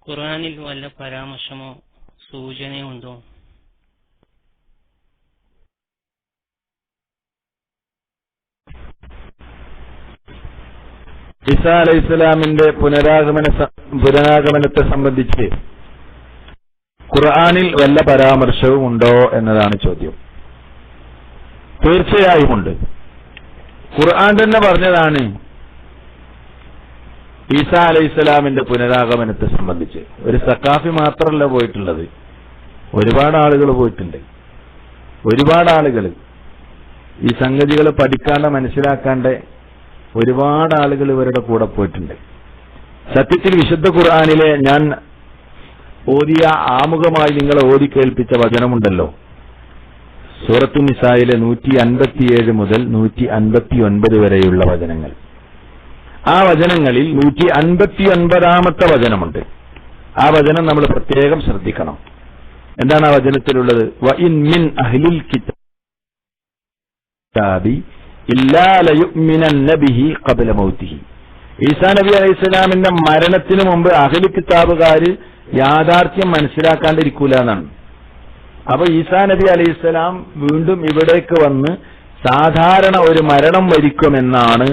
ഖുർആനിൽ വല്ല പരാമർശമോ സൂചനയോ ഉണ്ടോ? ഈസാ അലൈഹിസ്സലാമിന്റെ പുനരാഗമനത്തെ സംബന്ധിച്ച് ഖുർആനിൽ വല്ല പരാമർശവും ഉണ്ടോ എന്നതാണ് ചോദ്യം. തീർച്ചയായും ഉണ്ട്. ഖുർആൻ തന്നെ പറഞ്ഞതാണ് ഈസാ അലൈഹിസ്സലാമിന്റെ പുനരാഗമനത്തെ സംബന്ധിച്ച്. ഒരു സഖാഫി മാത്രമല്ല പോയിട്ടുള്ളത്, ഒരുപാട് ആളുകൾ പോയിട്ടുണ്ട്. ഒരുപാട് ആളുകൾ ഈ സംഗതികൾ പഠിക്കാണ്ട് മനസ്സിലാക്കാണ്ട് ഒരുപാട് ആളുകൾ ഇവരുടെ കൂടെ പോയിട്ടുണ്ട്. സത്യത്തിൽ വിശുദ്ധ ഖുർആനിലെ ഞാൻ ഓതിയ ആമുഖമായി നിങ്ങളെ ഓതി കേൾപ്പിച്ച വചനമുണ്ടല്ലോ, സൂറത്തു നിസായിലെ 157 മുതൽ 159 വരെയുള്ള വചനങ്ങൾ. ആ വചനങ്ങളിൽ 159ാമത്തെ വചനമുണ്ട്. ആ വചനം നമ്മൾ പ്രത്യേകം ശ്രദ്ധിക്കണം. എന്താണ് ആ വചനത്തിലുള്ളത്? വഇൻ മിൻ അഹ്ലിൽ കിതാബി ഇല്ലാ ലയുഅ്മിനന്ന ബിഹി ഖബ്ല മൗതിഹി. ഈസാ നബി അലൈഹിസ്സലാമിന്റെ മരണത്തിന് മുമ്പ് അഹ്ലു കിതാബുകാര് യാഥാർത്ഥ്യം മനസ്സിലാക്കാണ്ടിരിക്കൂല എന്നാണ്. അപ്പൊ ഈസാ നബി അലൈഹിസ്സലാം വീണ്ടും ഇവിടേക്ക് വന്ന് സാധാരണ ഒരു മരണം വരിക്കുമെന്നാണ്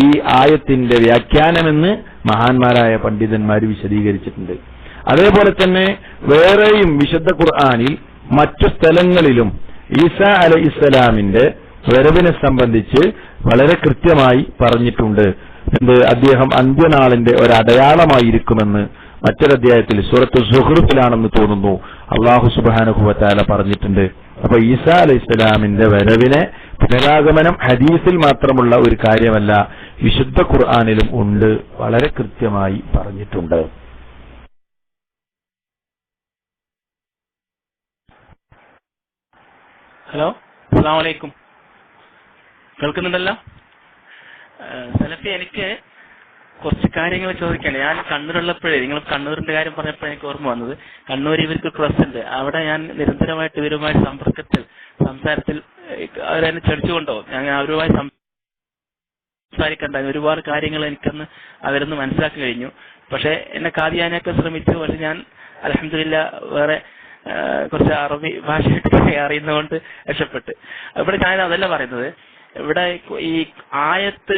ഈ ആയത്തിന്റെ വ്യാഖ്യാനമെന്ന് മഹാന്മാരായ പണ്ഡിതന്മാർ വിശദീകരിച്ചിട്ടുണ്ട്. അതേപോലെ തന്നെ വേറെയും വിശുദ്ധ ഖുർആനിൽ മറ്റു സ്ഥലങ്ങളിലും ഈസാ അലൈഹിസ്സലാമിന്റെ വരവിനെ സംബന്ധിച്ച് വളരെ കൃത്യമായി പറഞ്ഞിട്ടുണ്ട്. അദ്ദേഹം അന്ത്യനാളിന്റെ ഒരടയാളമായിരിക്കുമെന്ന് മറ്റൊരധ്യായത്തിൽ സൂറത്ത് സുഹ്റുഫിലാണെന്ന് തോന്നുന്നു അല്ലാഹു സുബ്ഹാനഹു വ തആല പറഞ്ഞിട്ടുണ്ട്. അപ്പൊ ഈസാ അലൈഹിസ്സലാമിന്റെ വരവിനെ പുനരാഗമനം ഹദീസിൽ മാത്രമുള്ള ഒരു കാര്യമല്ല, വിശുദ്ധ ഖുർആനിലും ഉണ്ട്, വളരെ കൃത്യമായി പറഞ്ഞിട്ടുണ്ട്. ഹലോ, അസ്സലാമു അലൈക്കും. കേൾക്കുന്നുണ്ടല്ലോ? സലഫി, എനിക്ക് കുറച്ച് കാര്യങ്ങൾ ചോദിക്കാണ്. ഞാൻ കണ്ണൂരുള്ളപ്പോഴേ, നിങ്ങൾ കണ്ണൂരിന്റെ കാര്യം പറഞ്ഞപ്പോൾ എനിക്ക് ഓർമ്മ വന്നത്, കണ്ണൂർ ഇവർക്ക് പ്രസ് ഉണ്ട്. അവിടെ ഞാൻ നിരന്തരമായിട്ട് ഇവരുമായി സംസാരത്തിൽ അവരെന്നെ ക്ഷണിച്ചുകൊണ്ടോ ഞാൻ അവരുമായി സംസാരിക്കണ്ട ഒരുപാട് കാര്യങ്ങൾ എനിക്കന്ന് അവരൊന്ന് മനസ്സിലാക്കി കഴിഞ്ഞു. പക്ഷെ എന്നെ കാദിയാനൊക്കെ ശ്രമിച്ചു. പക്ഷെ ഞാൻ അൽഹംദുലില്ലാ വേറെ കുറച്ച് അറബി ഭാഷയൊക്കെ അറിയുന്നതുകൊണ്ട് രക്ഷപ്പെട്ട്. ഇവിടെ ഞാൻ അതല്ല പറയുന്നത്. ഇവിടെ ഈ ആയത്ത്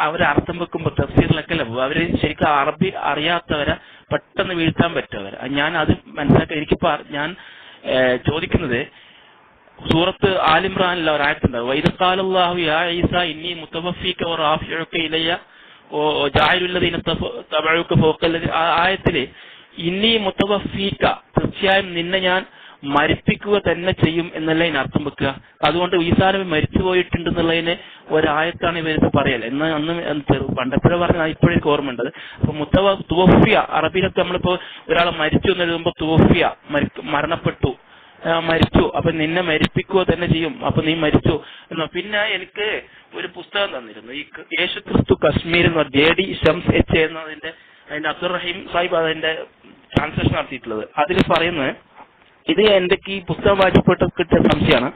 അവരർത്ഥം വെക്കുമ്പോൾ തഫ്സീറിലൊക്കെ അല്ല പോകും. അവര് ശരിക്കും അറബി അറിയാത്തവരെ പെട്ടെന്ന് വീഴ്ത്താൻ പറ്റും. ഞാൻ അത് മനസ്സിലാക്കി. എനിക്കിപ്പോ ഞാൻ ചോദിക്കുന്നത്, സൂറത്ത് ആലിമ്രാനിലെ ഒരായത്തുണ്ടാവും, വഇദ് ഖാലല്ലാഹു യാ ഈസാ ഇന്നി മുതവഫീക വറാഫിഉക ഇലയ്യ വജാഇലുല്ലദീന തബഉക ഫൗഖല്ലദീന. ആ ആയത്തില് ഇന്നി മുത്തവഫീക, തീർച്ചയായും നിന്നെ ഞാൻ മരിപ്പിക്കുക തന്നെ ചെയ്യും എന്നല്ല ഇതിന് അർത്ഥം വെക്കുക. അതുകൊണ്ട് ഈസാ നബി മരിച്ചുപോയിട്ടുണ്ട് എന്നുള്ളതിന് ഒരായത്താണ് ഇവരിത് പറയൽ എന്ന് അന്ന് പണ്ടപ്പോഴേ പറഞ്ഞാൽ ഇപ്പോഴേക്ക് ഓർമ്മയുണ്ടത്. അപ്പൊ തുവഫിയ, അറബിയിലൊക്കെ നമ്മളിപ്പോ ഒരാളെ മരിച്ചു എന്ന് എഴുതുമ്പോ തുവഫിയ, മരണപ്പെട്ടു, മരിച്ചു, അപ്പൊ നിന്നെ മരിപ്പിക്കുക തന്നെ ചെയ്യും, അപ്പൊ നീ മരിച്ചു എന്നോ. പിന്നെ എനിക്ക് ഒരു പുസ്തകം തന്നിരുന്നു, ഈ യേശു ക്രിസ്തു കശ്മീർ എന്ന് പറഞ്ഞ JD ഷംസ് H എന്നതിന്റെ അബ്ദുൾ റഹീം സാഹിബ് അതിന്റെ ട്രാൻസ്ലേഷൻ നടത്തിയിട്ടുള്ളത്. അതിൽ പറയുന്നത്, ഇത് എന്തൊക്കെ ഈ പുസ്തകം വായിച്ചപ്പെട്ട് കിട്ടിയ സംശയമാണ്,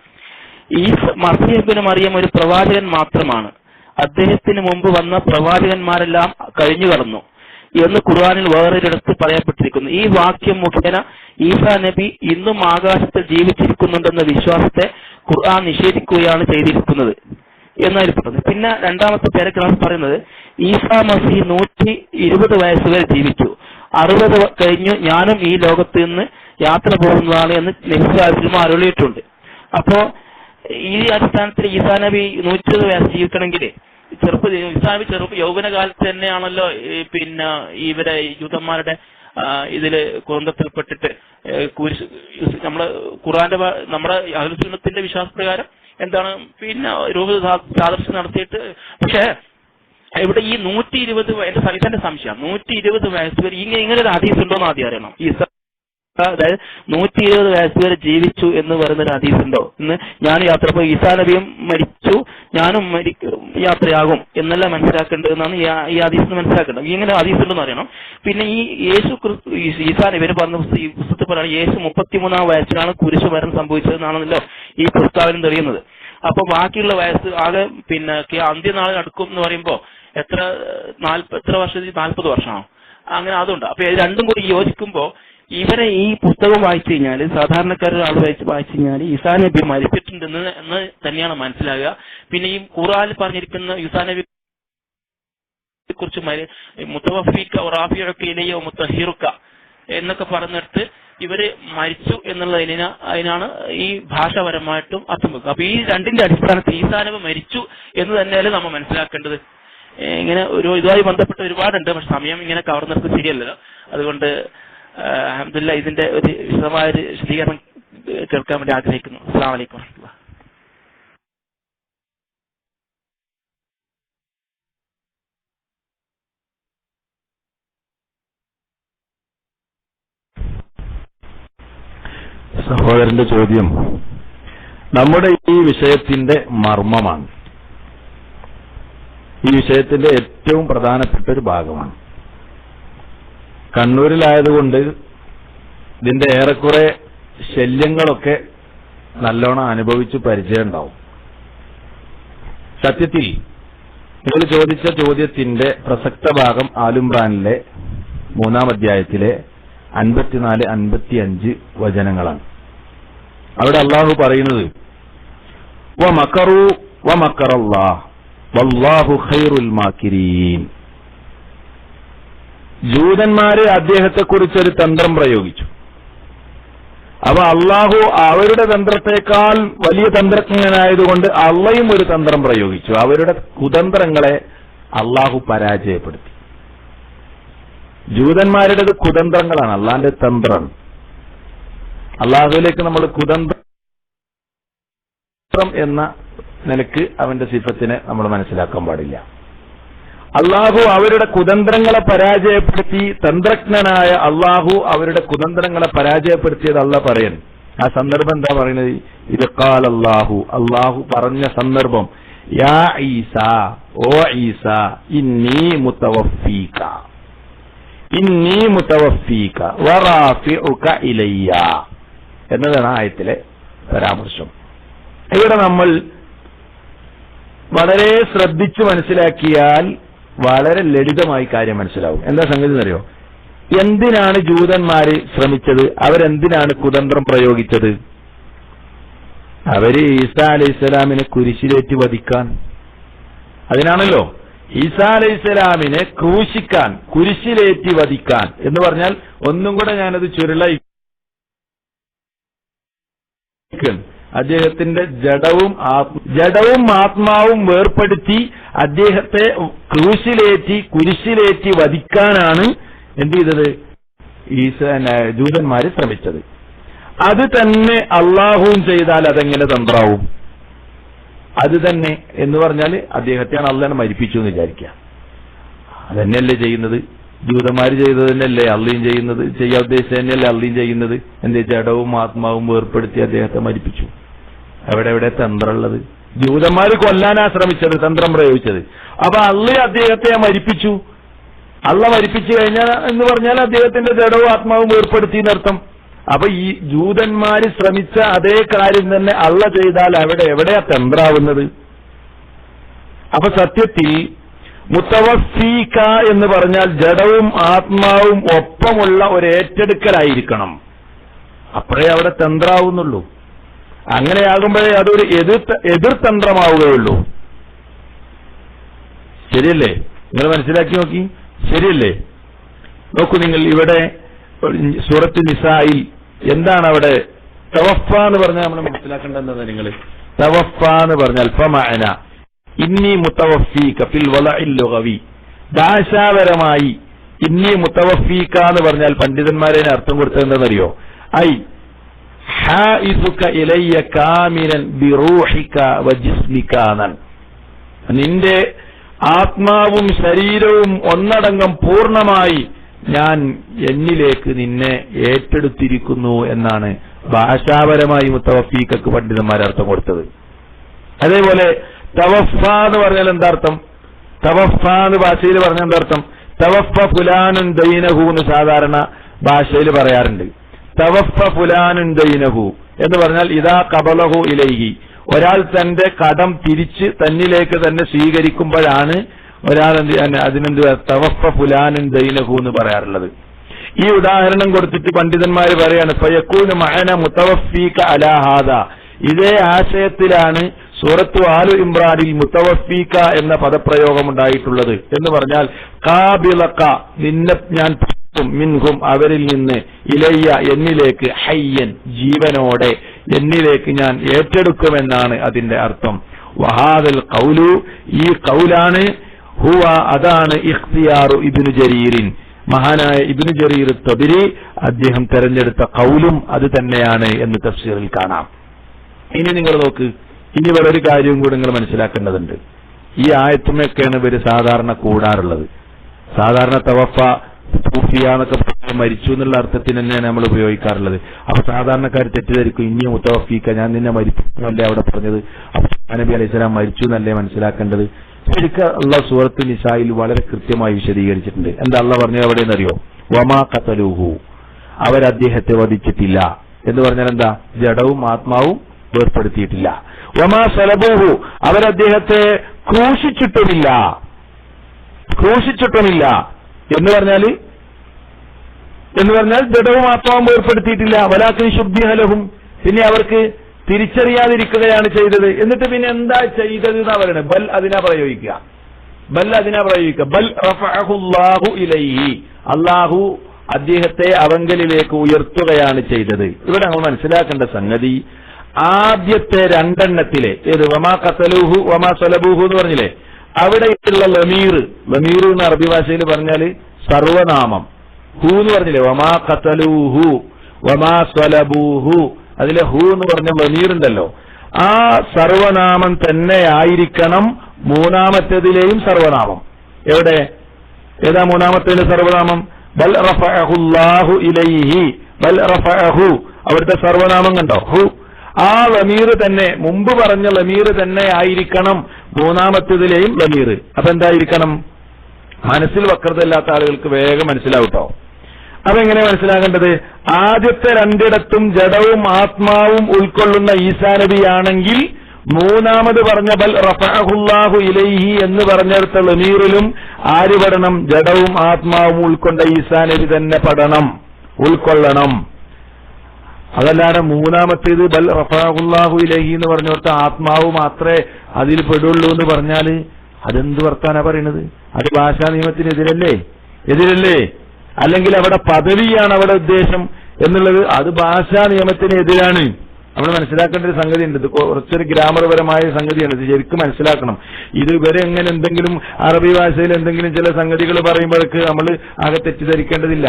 ഈ മസീഹ് ഇബ്നു മറിയം ഒരു പ്രവാചകൻ മാത്രമാണ്, അദ്ദേഹത്തിന് മുമ്പ് വന്ന പ്രവാചകന്മാരെല്ലാം കഴിഞ്ഞു കടന്നു എന്ന് ഖുർആനിൽ വേറൊരിടത്ത് പറയപ്പെട്ടിരിക്കുന്നു. ഈ വാക്യം മുഖേന ഈസാ നബി ഇന്നും ആകാശത്തിൽ ജീവിച്ചിരിക്കുന്നുണ്ടെന്ന വിശ്വാസത്തെ ഖുർആൻ നിഷേധിക്കുകയാണ് ചെയ്തിരിക്കുന്നത് എന്നാണ് പറഞ്ഞത്. പിന്നെ രണ്ടാമത്തെ പാരഗ്രാഫ് പറയുന്നത്, ഈസാ മസീഹ് 120 വയസ്സ് വരെ ജീവിച്ചു, 60 കഴിഞ്ഞു ഞാനും ഈ ലോകത്ത് നിന്ന് യാത്ര പോകുന്നതാണ് എന്ന് നബി സല്ലല്ലാഹു അലൈഹി വസല്ലം അരുളിയിട്ടുണ്ട്. അപ്പോ ഈ അടിസ്ഥാനത്തിൽ ഈസാ നബി 120 വയസ്സ് ജീവിക്കണമെങ്കിൽ ഈസാ നബി യൗവനകാലത്ത് തന്നെയാണല്ലോ പിന്നെ ഇവരെ യൂതന്മാരുടെ ഇതില് കുന്തത്തിൽപ്പെട്ടിട്ട് നമ്മള് ഖുർആന്റെ നമ്മുടെ അഹ്ലുൽ സുന്നത്തിന്റെ വിശ്വാസപ്രകാരം എന്താണ് പിന്നെ രൂപ സാദൃശ്യം നടത്തിയിട്ട്. പക്ഷെ ഇവിടെ ഈ 120 എന്റെ സഹിതന്റെ സംശയം, 120 വയസ്സ് വരെ ഇങ്ങനെ ഒരു ഹദീസ് ഉണ്ടോ എന്ന് ആദ്യം അറിയണം. ഈസാ അതായത് 120 വയസ്സ് വരെ ജീവിച്ചു എന്ന് പറയുന്നൊരു ഹദീസ് ഉണ്ടോ? ഇന്ന് ഞാൻ യാത്ര പോയി ഈസാ നബിയും മരിച്ചു ഞാനും യാത്രയാകും എന്നല്ല മനസ്സിലാക്കേണ്ടതെന്നാണ് ഈ ഹദീസ് മനസ്സിലാക്കേണ്ടത്. ഇങ്ങനെ ഹദീസ് ഉണ്ടെന്ന് അറിയണം. പിന്നെ ഈ ഈസാ നബി പറഞ്ഞ പുസ്തകത്തിൽ പറയുന്നത് യേശു 33-ാം വയസ്സിലാണ് കുരിശ് മരണം സംഭവിച്ചതെന്നാണല്ലോ ഈ പ്രസ്താവന തെളിയുന്നത്. അപ്പൊ ബാക്കിയുള്ള വയസ്സ് ആകെ പിന്നെ അന്ത്യനാൾ നടക്കും എന്ന് പറയുമ്പോ എത്ര വർഷം? 40 വർഷമാണോ? അങ്ങനെ അതുണ്ട്. അപ്പൊ രണ്ടും കൂടി യോജിക്കുമ്പോ ഇവരെ ഈ പുസ്തകം വായിച്ചു കഴിഞ്ഞാൽ, സാധാരണക്കാരുടെ ആൾ വായിച്ചു കഴിഞ്ഞാൽ ഈസാ നബി മരിച്ചിട്ടുണ്ടെന്ന് എന്ന് തന്നെയാണ് മനസ്സിലാകുക. പിന്നെ ഈ ഖുർആനിൽ പറഞ്ഞിരിക്കുന്ന ഈസാ നബിയെ കുറിച്ച് മുത്തവഫീക റാഫിഉക ഇലയ്യ മുത്തഹിറുക എന്നൊക്കെ പറഞ്ഞിട്ട് ഇവര് മരിച്ചു അതിനാണ് ഈ ഭാഷാപരമായിട്ടും അർത്ഥം വെക്കുക. അപ്പൊ ഈ രണ്ടിന്റെ അടിസ്ഥാനത്തിൽ ഈസാ നബി മരിച്ചു എന്ന് തന്നെയല്ലേ നമ്മൾ മനസ്സിലാക്കേണ്ടത്. ഇങ്ങനെ ഇതുമായി ബന്ധപ്പെട്ട് ഒരുപാടുണ്ട്, പക്ഷെ സമയം ഇങ്ങനെ കവർന്നെടുത്ത് ശരിയല്ലല്ലോ. അതുകൊണ്ട് അൽഹംദുലില്ലാഹ് ഇതിന്റെ ഒരു വിശദമായ ഒരു വിശദീകരണം കേൾക്കാൻ വേണ്ടി ആഗ്രഹിക്കുന്നു. അസ്സലാമു അലൈക്കും വറഹ്മത്തുള്ളാഹി. സഹോദരന്റെ ചോദ്യം നമ്മുടെ ഈ വിഷയത്തിന്റെ മർമ്മമാണ്, ഈ വിഷയത്തിന്റെ ഏറ്റവും പ്രധാനപ്പെട്ട ഒരു ഭാഗമാണ്. കണ്ണൂരിലായതുകൊണ്ട് ഇതിന്റെ ഏറെക്കുറെ ശല്യങ്ങളൊക്കെ നല്ലോണം അനുഭവിച്ച് പരിചയം ഉണ്ടാവും. സത്യത്തിൽ നിങ്ങൾ ചോദിച്ച ചോദ്യത്തിന്റെ പ്രസക്ത ഭാഗം ആലുംറാനിലെ 3-ാം അധ്യായത്തിലെ 54-55 വചനങ്ങളാണ്. അവിടെ അള്ളാഹു പറയുന്നത്, വമകറു വമകറല്ലാഹ് വല്ലാഹു ഖൈറുൽ മാകിരീൻ. ജൂതന്മാര് അദ്ദേഹത്തെക്കുറിച്ചൊരു തന്ത്രം പ്രയോഗിച്ചു. അപ്പൊ അള്ളാഹു അവരുടെ തന്ത്രത്തെക്കാൾ വലിയ തന്ത്രജ്ഞനായതുകൊണ്ട് അള്ളയും ഒരു തന്ത്രം പ്രയോഗിച്ചു. അവരുടെ കുതന്ത്രങ്ങളെ അള്ളാഹു പരാജയപ്പെടുത്തി. ജൂതന്മാരുടേത് കുതന്ത്രങ്ങളാണ്, അള്ളാന്റെ തന്ത്രം. അള്ളാഹുവിലേക്ക് നമ്മൾ കുതന്ത്രം എന്ന നിലക്ക് അവന്റെ സിഫത്തിനെ നമ്മൾ മനസ്സിലാക്കാൻ പാടില്ല. അള്ളാഹു അവരുടെ കുതന്ത്രങ്ങളെ പരാജയപ്പെടുത്തി. തന്ത്രജ്ഞനായ അള്ളാഹു അവരുടെ കുതന്ത്രങ്ങളെ പരാജയപ്പെടുത്തിയത് അള്ളാഹ് പറയുന്നു. ആ സന്ദർഭം എന്താ പറയുന്നത്? ഇത് ഖാൽ അള്ളാഹു പറഞ്ഞ സന്ദർഭം, യാ ഈസ, ഓ ഈസ, ഇന്നി മുതവഫീക വറാഫിഉക ഇലയ്യ എന്നതാണ് ആയത്തിലെ പരാമർശം. ഇവിടെ നമ്മൾ വളരെ ശ്രദ്ധിച്ചു മനസ്സിലാക്കിയാൽ വളരെ ലളിതമായി കാര്യം മനസ്സിലാവും. എന്താ സംഗതി എന്നറിയോ? എന്തിനാണ് ജൂതന്മാര് ശ്രമിച്ചത്? അവരെന്തിനാണ് കുതന്ത്രം പ്രയോഗിച്ചത്? അവര് ഈസാ അലൈഹിസ്സലാമിനെ കുരിശിലേറ്റി വധിക്കാൻ. അതിനാണല്ലോ ഈസാ അലൈഹിസ്സലാമിനെ ക്രൂശിക്കാൻ, കുരിശിലേറ്റി വധിക്കാൻ എന്ന് പറഞ്ഞാൽ, ഒന്നും കൂടെ ഞാനത് അദ്ദേഹത്തിന്റെ ജഡവും ആത്മാവും വേർപ്പെടുത്തി അദ്ദേഹത്തെ കുരിശിലേറ്റി വധിക്കാനാണ് എന്ത് ചെയ്തത്? ജൂതന്മാര് ശ്രമിച്ചത്. അത് തന്നെ അള്ളാഹുവും ചെയ്താൽ അതെങ്ങനെ തന്ത്രാവും? അത് തന്നെ എന്ന് പറഞ്ഞാൽ അദ്ദേഹത്തെയാണ് അള്ളാഹ് മരിപ്പിച്ചു എന്ന് വിചാരിക്കുക. അതന്നെയല്ലേ ചെയ്യുന്നത്? ജൂതന്മാര് ചെയ്തത് തന്നെയല്ലേ അള്ളയും ചെയ്യുന്നത്? ചെയ്യാൻ ഉദ്ദേശിച്ചത് തന്നെയല്ലേ അള്ളയും ചെയ്യുന്നത്? എന്റെ ജഡവും ആത്മാവും വേർപ്പെടുത്തി അദ്ദേഹത്തെ മരിപ്പിച്ചു. എവിടെ തന്ത്രമുള്ളത്? ജൂതന്മാര് കൊല്ലാനാ ശ്രമിച്ചത്, തന്ത്രം പ്രയോഗിച്ചത്. അപ്പൊ അള്ളി അദ്ദേഹത്തെ മരിപ്പിച്ചു. അള്ള മരിപ്പിച്ചു കഴിഞ്ഞാൽ എന്ന് പറഞ്ഞാൽ അദ്ദേഹത്തിന്റെ ജഡവും ആത്മാവും വേർപ്പെടുത്തി എന്നർത്ഥം. അപ്പൊ ഈ ജൂതന്മാര് ശ്രമിച്ച അതേ കാര്യം തന്നെ അള്ള ചെയ്താൽ എവിടെയാ തന്ത്രാവുന്നത്? അപ്പൊ സത്യത്തിൽ മുത്തവഫീക എന്ന് പറഞ്ഞാൽ ജഡവും ആത്മാവും ഒപ്പമുള്ള ഒരു ഏറ്റെടുക്കലായിരിക്കണം. അപ്പോഴേ അവിടെ തന്ത്രാവുന്നുള്ളൂ. അങ്ങനെയാകുമ്പോഴേ അതൊരു എതിർതന്ത്രമാവുകയുള്ളൂ. ശരിയല്ലേ? നിങ്ങൾ മനസ്സിലാക്കി നോക്കി. ശരിയല്ലേ? നോക്കൂ നിങ്ങൾ, ഇവിടെ സൂറത്ത് നിസായിൽ എന്താണ് അവിടെ തവഫ എന്ന് പറഞ്ഞാൽ നമ്മൾ മനസ്സിലാക്കേണ്ടത്? നിങ്ങൾ തവഫ എന്ന് പറഞ്ഞാൽ ഫമഅന ഇന്നി മുത്തവഫീക ഫിൽ വളഇൽ ലുഗവി, ഭാഷാപരമായി ഇന്നി മുത്തവഫീക എന്ന് പറഞ്ഞാൽ പണ്ഡിതന്മാരെ അർത്ഥം കൊടുത്തത് എന്താണെന്നറിയോ? ഐ ഹാഇസുക ഇലയ്യ കാമിലൻ ബിറൂഹിക വജിസ്മിക, നിന്റെ ആത്മാവും ശരീരവും ഒന്നടങ്കം പൂർണ്ണമായി ഞാൻ എന്നിലേക്ക് നിന്നെ ഏറ്റെടുത്തിരിക്കുന്നു എന്നാണ് ഭാഷാപരമായി മുത്തവഫീക്കക്ക് പണ്ഡിതന്മാർ അർത്ഥം കൊടുത്തത്. അതേപോലെ തവഫ എന്ന് പറഞ്ഞാൽ എന്താർത്ഥം? തവഫ എന്ന് ഭാഷയിൽ പറഞ്ഞ എന്താർത്ഥം? തവഫ ഫുലാനുൻ ദൈനഹു എന്ന് സാധാരണ ഭാഷയിൽ പറയാറുണ്ട്. തവഫ ഫുലാനുൻ ദൈനഹു എന്ന് പറഞ്ഞാൽ ഇദാ ഖബലഹു ഇലൈഹി, ഒരാൾ തന്റെ കടം തിരിച്ച് തന്നിലേക്ക് തന്നെ സ്വീകരിക്കുമ്പോഴാണ് ഒരാൾ അതിനെന്ത് തവഫ ഫുലാനുൻ ദൈനഹു എന്ന് പറയാറുള്ളത്. ഈ ഉദാഹരണം കൊടുത്തിട്ട് പണ്ഡിതന്മാർ പറയാണ് ഫയകൂനു മഅന മുതവഫീക അലാ ഹാദാ, ഇതേ ആശയത്തിലാണ് സൂറത്തു ആലു ഇമ്രാനിൽ മുതവഫീക എന്ന പദപ്രയോഗം ഉണ്ടായിട്ടുള്ളത്. എന്ന് പറഞ്ഞാൽ ഖാബിലക, നിന്നെ ഞാൻ മിൻഹും അവരിൽ നിന്ന്, ഇലയ്യ എന്നിലേക്ക്, ഹയ്യൻ ജീവനോടെ എന്നിലേക്ക് ഞാൻ ഏറ്റെടുക്കുമെന്നാണ് അതിന്റെ അർത്ഥം. വഹാദൽ ഖൗലു, ഈ ഖൗലാണ്, ഹുവ അതാണ്, ഇഖ്തിയാറു ഇബ്നു ജരീറിൻ, മഹാനായ ഇബ്നു ജരീർ തബരി അദ്ദേഹം തെരഞ്ഞെടുത്ത ഖൗലും അത് തന്നെയാണ് എന്ന് തഫ്സീറിൽ കാണാം. ഇനി നിങ്ങൾ നോക്ക്, ഇനി വേറൊരു കാര്യവും കൂടി നിങ്ങൾ മനസ്സിലാക്കേണ്ടതുണ്ട്. ഈ ആയത്തുമൊക്കെയാണ് ഇവര് സാധാരണ കൂടാറുള്ളത്. സാധാരണ തവഫ തൂഫിയാന്നൊക്കെ മരിച്ചു എന്നുള്ള അർത്ഥത്തിന് തന്നെയാണ് നമ്മൾ ഉപയോഗിക്കാറുള്ളത്. അപ്പൊ സാധാരണക്കാർ തെറ്റിദ്ധരിക്കും, ഇനിയും മുത്തവഫീക്ക, ഞാൻ നിന്നെ മരിപ്പിക്കുന്നല്ലേ അവിടെ പറഞ്ഞത്, അപ്പൊ നബി അലൈഹി സ്വലാം മരിച്ചു എന്നല്ലേ മനസ്സിലാക്കേണ്ടത്? ശരിക്കും അള്ളാഹ് സൂറത്ത് നിസായിൽ വളരെ കൃത്യമായി വിശദീകരിച്ചിട്ടുണ്ട്. എന്താ അള്ളാഹ് പറഞ്ഞത് എവിടെയെന്നറിയോ? വമാ ഖതലൂഹു, അവരദ്ദേഹത്തെ വധിച്ചിട്ടില്ല എന്ന് പറഞ്ഞാൽ എന്താ? ജഡവും ആത്മാവും വേർപ്പെടുത്തിയിട്ടില്ല. വമാ സലബൂഹു, അവരദ്ദേഹത്തെ ക്രൂശിച്ചിട്ടുമില്ല എന്ന് പറഞ്ഞാൽ ജഡവും ആത്മാവും വേർപ്പെടുത്തിയിട്ടില്ല. വലാകിൻ ശുബ്ബിഹ ലഹും, പിന്നെ അവർക്ക് തിരിച്ചറിയാതിരിക്കുകയാണ് ചെയ്തത്. എന്നിട്ട് പിന്നെ എന്താ ചെയ്തത് എന്നാ പറയുന്നത്? ബൽ അതിനാ പ്രയോഗിക്കുക. ബൽ റഫഅഹുല്ലാഹു ഇലൈഹി, അല്ലാഹു അദ്ദേഹത്തെ അവങ്കലിലേക്ക് ഉയർത്തുകയാണ് ചെയ്തത്. ഇവിടെ നമ്മൾ മനസ്സിലാക്കേണ്ട സംഗതി, ആദ്യത്തെ രണ്ടെണ്ണത്തിലെ ഏത് വമാ ഖതലൂഹു വമാ സലബൂഹു എന്ന് പറഞ്ഞില്ലേ, അവിടെയുള്ള ലമീർ എന്ന് അറബി ഭാഷയിൽ പറഞ്ഞാൽ സർവനാമം. ഹു എന്ന് പറഞ്ഞില്ലേ, വമാ ഖതലൂഹു വമാ സലബൂഹു, അതിലെ ഹു എന്ന് പറഞ്ഞ ലമീർ ഉണ്ടല്ലോ, ആ സർവനാമം തന്നെ ആയിരിക്കണം മൂന്നാമത്തേതിലെയും സർവനാമം. ഏതാ മൂന്നാമത്തേതിലെ സർവനാമം? ബൽ റഫഅഹുല്ലാഹു ഇലൈഹി, ബൽ റഫഅഹു, അവിടുത്തെ സർവനാമം കണ്ടോ, ഹു. ആ ലമീർ തന്നെ, മുമ്പ് പറഞ്ഞ ലമീർ തന്നെ ആയിരിക്കണം മൂന്നാമത്തേതിലെയും ലമീർ. അപ്പൊ എന്തായിരിക്കണം? മനസ്സിൽ വക്രതയില്ലാത്ത ആളുകൾക്ക് വേഗം മനസ്സിലാവട്ടോ. അതെങ്ങനെ മനസ്സിലാക്കേണ്ടത്? ആദ്യത്തെ രണ്ടിടത്തും ജഡവും ആത്മാവും ഉൾക്കൊള്ളുന്ന ഈസാ നബിയാണെങ്കിൽ മൂന്നാമത് പറഞ്ഞ ബൽ റഫഅഹുല്ലാഹു ഇലൈഹി എന്ന് പറഞ്ഞെടുത്ത ലമീറിലും ആര് പെടണം? ജഡവും ആത്മാവും ഉൾക്കൊണ്ട ഈസാ നബി തന്നെ ഉൾക്കൊള്ളണം. അതല്ലാതെ മൂന്നാമത്തേത് ബൽ റഫഅഹുല്ലാഹു ഇലൈഹി എന്ന് പറഞ്ഞോടത്ത് ആത്മാവ് മാത്രമേ അതിൽ പെടുള്ളൂ എന്ന് പറഞ്ഞാല് അതെന്ത് വർത്താനാ പറയണത്? അത് ഭാഷാ നിയമത്തിന് എതിരല്ലേ? അല്ലെങ്കിൽ അവിടെ പദവിയാണ് അവിടെ ഉദ്ദേശം എന്നുള്ളത്, അത് ഭാഷാ നിയമത്തിന് എതിരാണ്. നമ്മൾ മനസ്സിലാക്കേണ്ട ഒരു സംഗതി ഉണ്ട്. ഇത് കുറച്ചൊരു ഗ്രാമർപരമായ സംഗതിയാണ്. ഇത് ശരിക്കും മനസ്സിലാക്കണം. ഇത് ഇവരെ എങ്ങനെ എന്തെങ്കിലും അറബി ഭാഷയിൽ എന്തെങ്കിലും ചില സംഗതികൾ പറയുമ്പോഴേക്ക് നമ്മൾ ആകെ തെറ്റിദ്ധരിക്കേണ്ടതില്ല.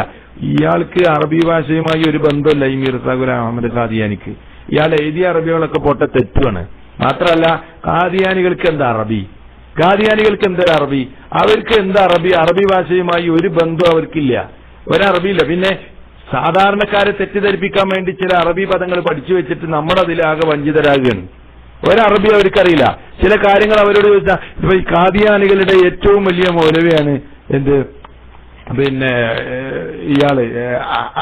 ഇയാൾക്ക് അറബി ഭാഷയുമായി ഒരു ബന്ധമില്ല ഈ മിർസ ഗുലാം അഹമ്മദ് ഖാദിയാനിക്ക്. ഇയാൾ എഴുതിയ അറബികളൊക്കെ പൊട്ട തെറ്റുമാണ്. മാത്രമല്ല ഖാദിയാനികൾക്ക് എന്താ അറബി, ഖാദിയാനികൾക്ക് എന്തൊരു അറബി, അവർക്ക് എന്താ അറബി, അറബി ഭാഷയുമായി ഒരു ബന്ധവും അവർക്കില്ല, ഒരറബിയില്ല. പിന്നെ സാധാരണക്കാരെ തെറ്റിദ്ധരിപ്പിക്കാൻ വേണ്ടി ചില അറബി പദങ്ങൾ പഠിച്ചു വെച്ചിട്ട് നമ്മളതിലാകെ വഞ്ചിതരാകുകയാണ്. ഒരറബി അവർക്കറിയില്ല. ചില കാര്യങ്ങൾ അവരോട് ചോദിച്ചാൽ ഇപ്പൊ ഈ ഖാദിയാനികളുടെ ഏറ്റവും വലിയ മൗലവിയാണ് എന്ത്, പിന്നെ ഇയാള്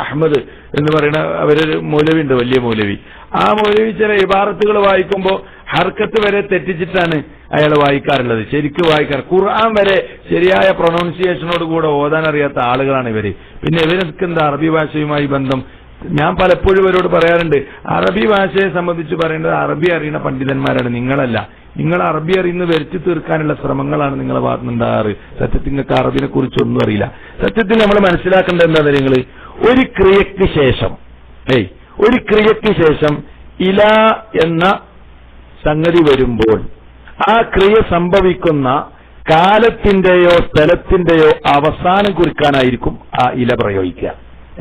അഹമ്മദ് എന്ന് പറയുന്ന അവരൊരു മൗലവി ഉണ്ട്, വലിയ മൗലവി. ആ മൗലവി ചില ഇബാറത്തുകൾ വായിക്കുമ്പോ ഹർക്കത്ത് വരെ തെറ്റിച്ചിട്ടാണ് അയാൾ വായിക്കാറുള്ളത്. ശരിക്കും വായിക്കാറ് ഖുർആൻ വരെ ശരിയായ പ്രൊണൗൺസിയേഷനോട് കൂടെ ഓതാൻ അറിയാത്ത ആളുകളാണ് ഇവര്. പിന്നെ ഇവർക്ക് എന്താ അറബി ഭാഷയുമായി ബന്ധം? ഞാൻ പലപ്പോഴും ഇവരോട് പറയാറുണ്ട്, അറബി ഭാഷയെ സംബന്ധിച്ച് പറയേണ്ടത് അറബി അറിയുന്ന പണ്ഡിതന്മാരാണ്, നിങ്ങളല്ല. നിങ്ങൾ അറബി അറിയുന്ന വരുത്തി തീർക്കാനുള്ള ശ്രമങ്ങളാണ് നിങ്ങളെ ഭാഗത്തുനിന്നുണ്ടാകാറ്. സത്യത്തിൽ നിങ്ങൾക്ക് അറബിനെ കുറിച്ച് ഒന്നും അറിയില്ല. സത്യത്തിൽ നമ്മൾ മനസ്സിലാക്കേണ്ടത് എന്താ, നിങ്ങൾ ഒരു ക്രിയയ്ക്ക് ശേഷം ഒരു ക്രിയയ്ക്ക് ശേഷം ഇല എന്ന സംഗതി വരുമ്പോൾ ആ ക്രിയ സംഭവിക്കുന്ന കാലത്തിന്റെയോ സ്ഥലത്തിന്റെയോ അവസാനം കുറിക്കാനായിരിക്കും ആ ഇല പ്രയോഗിക്കുക.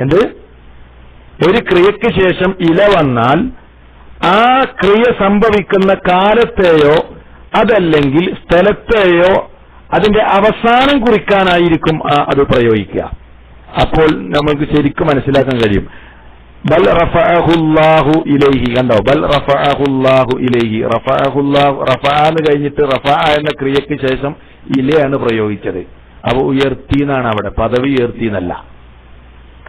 എന്ത്, ഒരു ക്രിയയ്ക്ക് ശേഷം ഇല വന്നാൽ ആ ക്രിയ സംഭവിക്കുന്ന കാലത്തെയോ അതല്ലെങ്കിൽ സ്ഥലത്തെയോ അതിന്റെ അവസാനം കുറിക്കാനായിരിക്കും അത് പ്രയോഗിക്കുക. അപ്പോൾ നമുക്ക് ശരിക്കും മനസ്സിലാക്കാൻ കഴിയും. ബൽ റഫഅഹുല്ലാഹു ഇലൈഹി, കണ്ടോ, ബൽ റഫഅഹുല്ലാഹു ഇലൈഹി. റഫഅന്ന് കഴിഞ്ഞിട്ട് റഫഅ എന്ന ക്രിയയ്ക്ക് ശേഷം ഇലയാണ് പ്രയോഗിച്ചത്. അപ്പൊ ഉയർത്തി എന്നാണ് അവിടെ, പദവി ഉയർത്തി എന്നല്ല.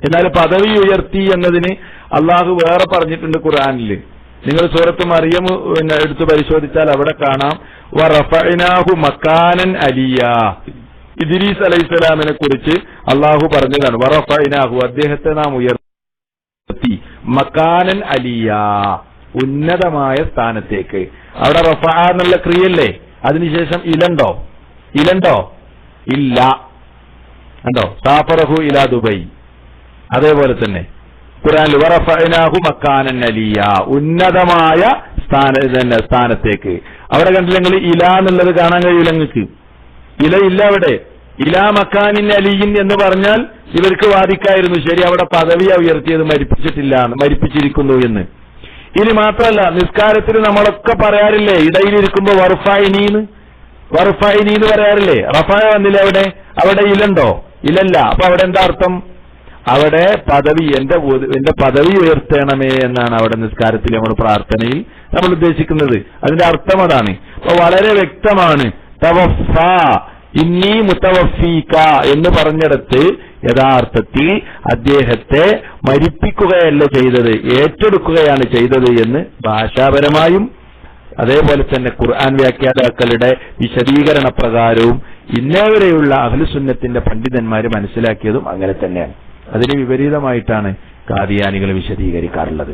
എന്നാൽ പദവി ഉയർത്തി എന്നതിന് അള്ളാഹു വേറെ പറഞ്ഞിട്ടുണ്ട് ഖുർആനിൽ. നിങ്ങൾ സൂറത്ത് മറിയം എടുത്ത് പരിശോധിച്ചാൽ അവിടെ കാണാം വറഫഅനാഹു മക്കാനൻ അലിയാ. ഇദ്രീസ് അലൈഹിസ്സലാമിനെ കുറിച്ച് അള്ളാഹു പറഞ്ഞതാണ് വറഫഅനാഹു, അദ്ദേഹത്തെ നാം ഉയർത്തി മക്കാനൻ അലിയാ, ഉന്നതമായ സ്ഥാനത്തേക്ക്. അവിടെ റഫഅ എന്നുള്ള ക്രിയല്ലേ, അതിനുശേഷം ഇലണ്ടോ ഇല്ല, കണ്ടോ, സാഫറഹു ഇലാ ദുബൈ. അതേപോലെ തന്നെ ഖുർആനിൽ വറഫഅനാഹു മക്കാനൻ അലിയാ, ഉന്നതമായ സ്ഥാനത്തേക്ക്. അവിടെ കണ്ടില്ലെങ്കിൽ ഇല എന്നുള്ളത് കാണാൻ കഴിയില്ല നിങ്ങൾക്ക്. ഇല ഇല്ല അവിടെ. ഇലാ മക്കാനിൻ അലിയിൻ എന്ന് പറഞ്ഞാൽ ഇവർക്ക് വാദിക്കായിരുന്നു, ശരി അവിടെ പദവിയാ ഉയർത്തിയത്, മരിപ്പിച്ചിരിക്കുന്നു എന്ന്. ഇനി മാത്രമല്ല, നിസ്കാരത്തിൽ നമ്മളൊക്കെ പറയാറില്ലേ ഇടയിലിരിക്കുമ്പോ വർഫഅനീന്ന് പറയാറില്ലേ. റഫഅ വന്നില്ല അവിടെ ഇലണ്ടോ? ഇലല്ല. അപ്പൊ അവിടെ എന്താ അർത്ഥം? അവിടെ പദവി, എന്റെ പദവി ഉയർത്തണമേ എന്നാണ് അവിടെ നിസ്കാരത്തിൽ നമ്മൾ പ്രാർത്ഥനയിൽ നമ്മൾ ഉദ്ദേശിക്കുന്നത്. അതിന്റെ അർത്ഥം അതാണ്. അപ്പൊ വളരെ വ്യക്തമാണ്. തവഫ ഇന്നി മുതവഫീക എന്ന് പറഞ്ഞിടത്ത് യഥാർത്ഥത്തിൽ അദ്ദേഹത്തെ മരിപ്പിക്കുകയല്ല ചെയ്തത്, ഏറ്റെടുക്കുകയാണ് ചെയ്തത് എന്ന് ഭാഷാപരമായും അതേപോലെ തന്നെ ഖുർആൻ വ്യാഖ്യാതാക്കളുടെ വിശദീകരണ പ്രകാരവും ഇന്നേവരെയുള്ള അഹ്ലുസുന്നത്തിന്റെ പണ്ഡിതന്മാര് മനസ്സിലാക്കിയതും അങ്ങനെ തന്നെയാണ്. അതിന് വിപരീതമായിട്ടാണ് ഖാദിയാനികൾ വിശദീകരിക്കാറുള്ളത്.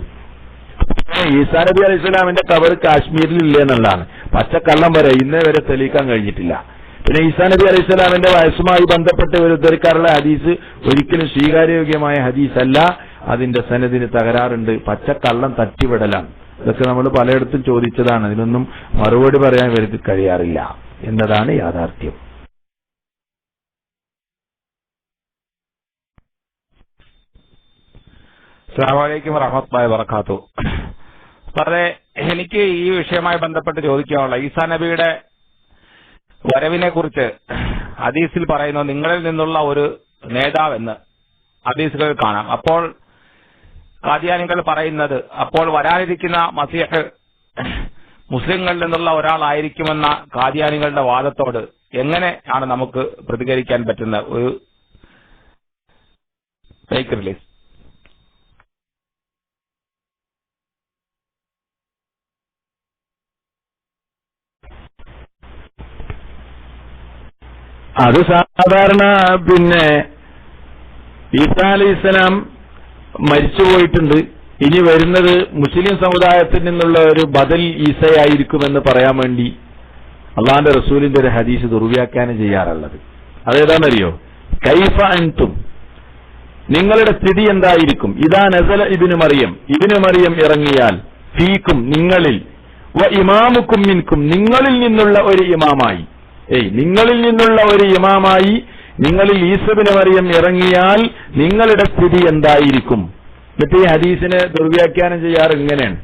ഈസാ നബി അലൈഹി സ്വലാമിന്റെ ഖബർ കാശ്മീരിൽ ഇല്ല എന്നുള്ളതാണ് പച്ചക്കള്ളം വരെ ഇന്നേ വരെ തെളിയിക്കാൻ കഴിഞ്ഞിട്ടില്ല. പിന്നെ ഈസാ നബി അലൈഹി സ്വലാമിന്റെ വയസ്സുമായി ബന്ധപ്പെട്ട് ഒരു ഉദ്ധരിക്കാറുള്ള ഹദീസ് ഒരിക്കലും സ്വീകാര്യോഗ്യമായ ഹദീസല്ല. അതിന്റെ സനദിന് തകരാറുണ്ട്, പച്ചക്കള്ളം തട്ടിവിടലാണ്. ഇതൊക്കെ നമ്മൾ പലയിടത്തും ചോദിച്ചതാണ്. ഇതിനൊന്നും മറുപടി പറയാൻ ഇവർക്ക് കഴിയാറില്ല എന്നതാണ് യാഥാർത്ഥ്യം. അസ്സലാമു അലൈക്കും വറഹ്മത്തുള്ളാഹി വബറകാതുഹു. സാറേ, എനിക്ക് ഈ വിഷയവുമായി ബന്ധപ്പെട്ട് ചോദിക്കാനുള്ള ഈസാ നബിയുടെ വരവിനെ കുറിച്ച് ഹദീസിൽ പറയുന്നു, നിങ്ങളിൽ നിന്നുള്ള ഒരു നേതാവെന്ന് ഹദീസുകൾ കാണാം. അപ്പോൾ ഖാദിയാനികൾ പറയുന്നത്, അപ്പോൾ വരാനിരിക്കുന്ന മസീഹ് മുസ്ലിങ്ങളിൽ നിന്നുള്ള ഒരാളായിരിക്കുമെന്ന ഖാദിയാനികളുടെ വാദത്തോട് എങ്ങനെയാണ് നമുക്ക് പ്രതികരിക്കാൻ പറ്റുന്ന ഒരു ഫേക്ക് റിലീസ്? അത് സാധാരണ പിന്നെ ഈസാ അലൈഹിസ്സലാം മരിച്ചുപോയിട്ടുണ്ട്. ഇനി വരുന്നത് മുസ്ലിം സമുദായത്തിൽ നിന്നുള്ള ഒരു ബദൽ ഈസയായിരിക്കുമെന്ന് പറയാൻ വേണ്ടി അള്ളാന്റെ റസൂലിന്റെ ഒരു ഹദീസ് ദുർവ്യാഖ്യാനം ചെയ്യാറുള്ളത്. അതേതാണെന്നറിയോ? കൈഫ അൻതും, നിങ്ങളുടെ സ്ഥിതി എന്തായിരിക്കും? ഇദാ നസല ഇബ്നു മറിയം ഇറങ്ങിയാൽ ഫീക്കും നിങ്ങളിൽ, വ ഇമാമുക്കും മിൻകും നിങ്ങളിൽ നിന്നുള്ള ഒരു ഇമാമായി, നിങ്ങളിൽ നിന്നുള്ള ഒരു ഇമാമായി നിങ്ങളിൽ ഈസ ഇബ്നു മറിയം ഇറങ്ങിയാൽ നിങ്ങളുടെ സ്ഥിതി എന്തായിരിക്കും? എന്നിട്ട് ഈ ഹദീസിനെ ദുർവ്യാഖ്യാനം ചെയ്യാറ് ഇങ്ങനെയാണ്: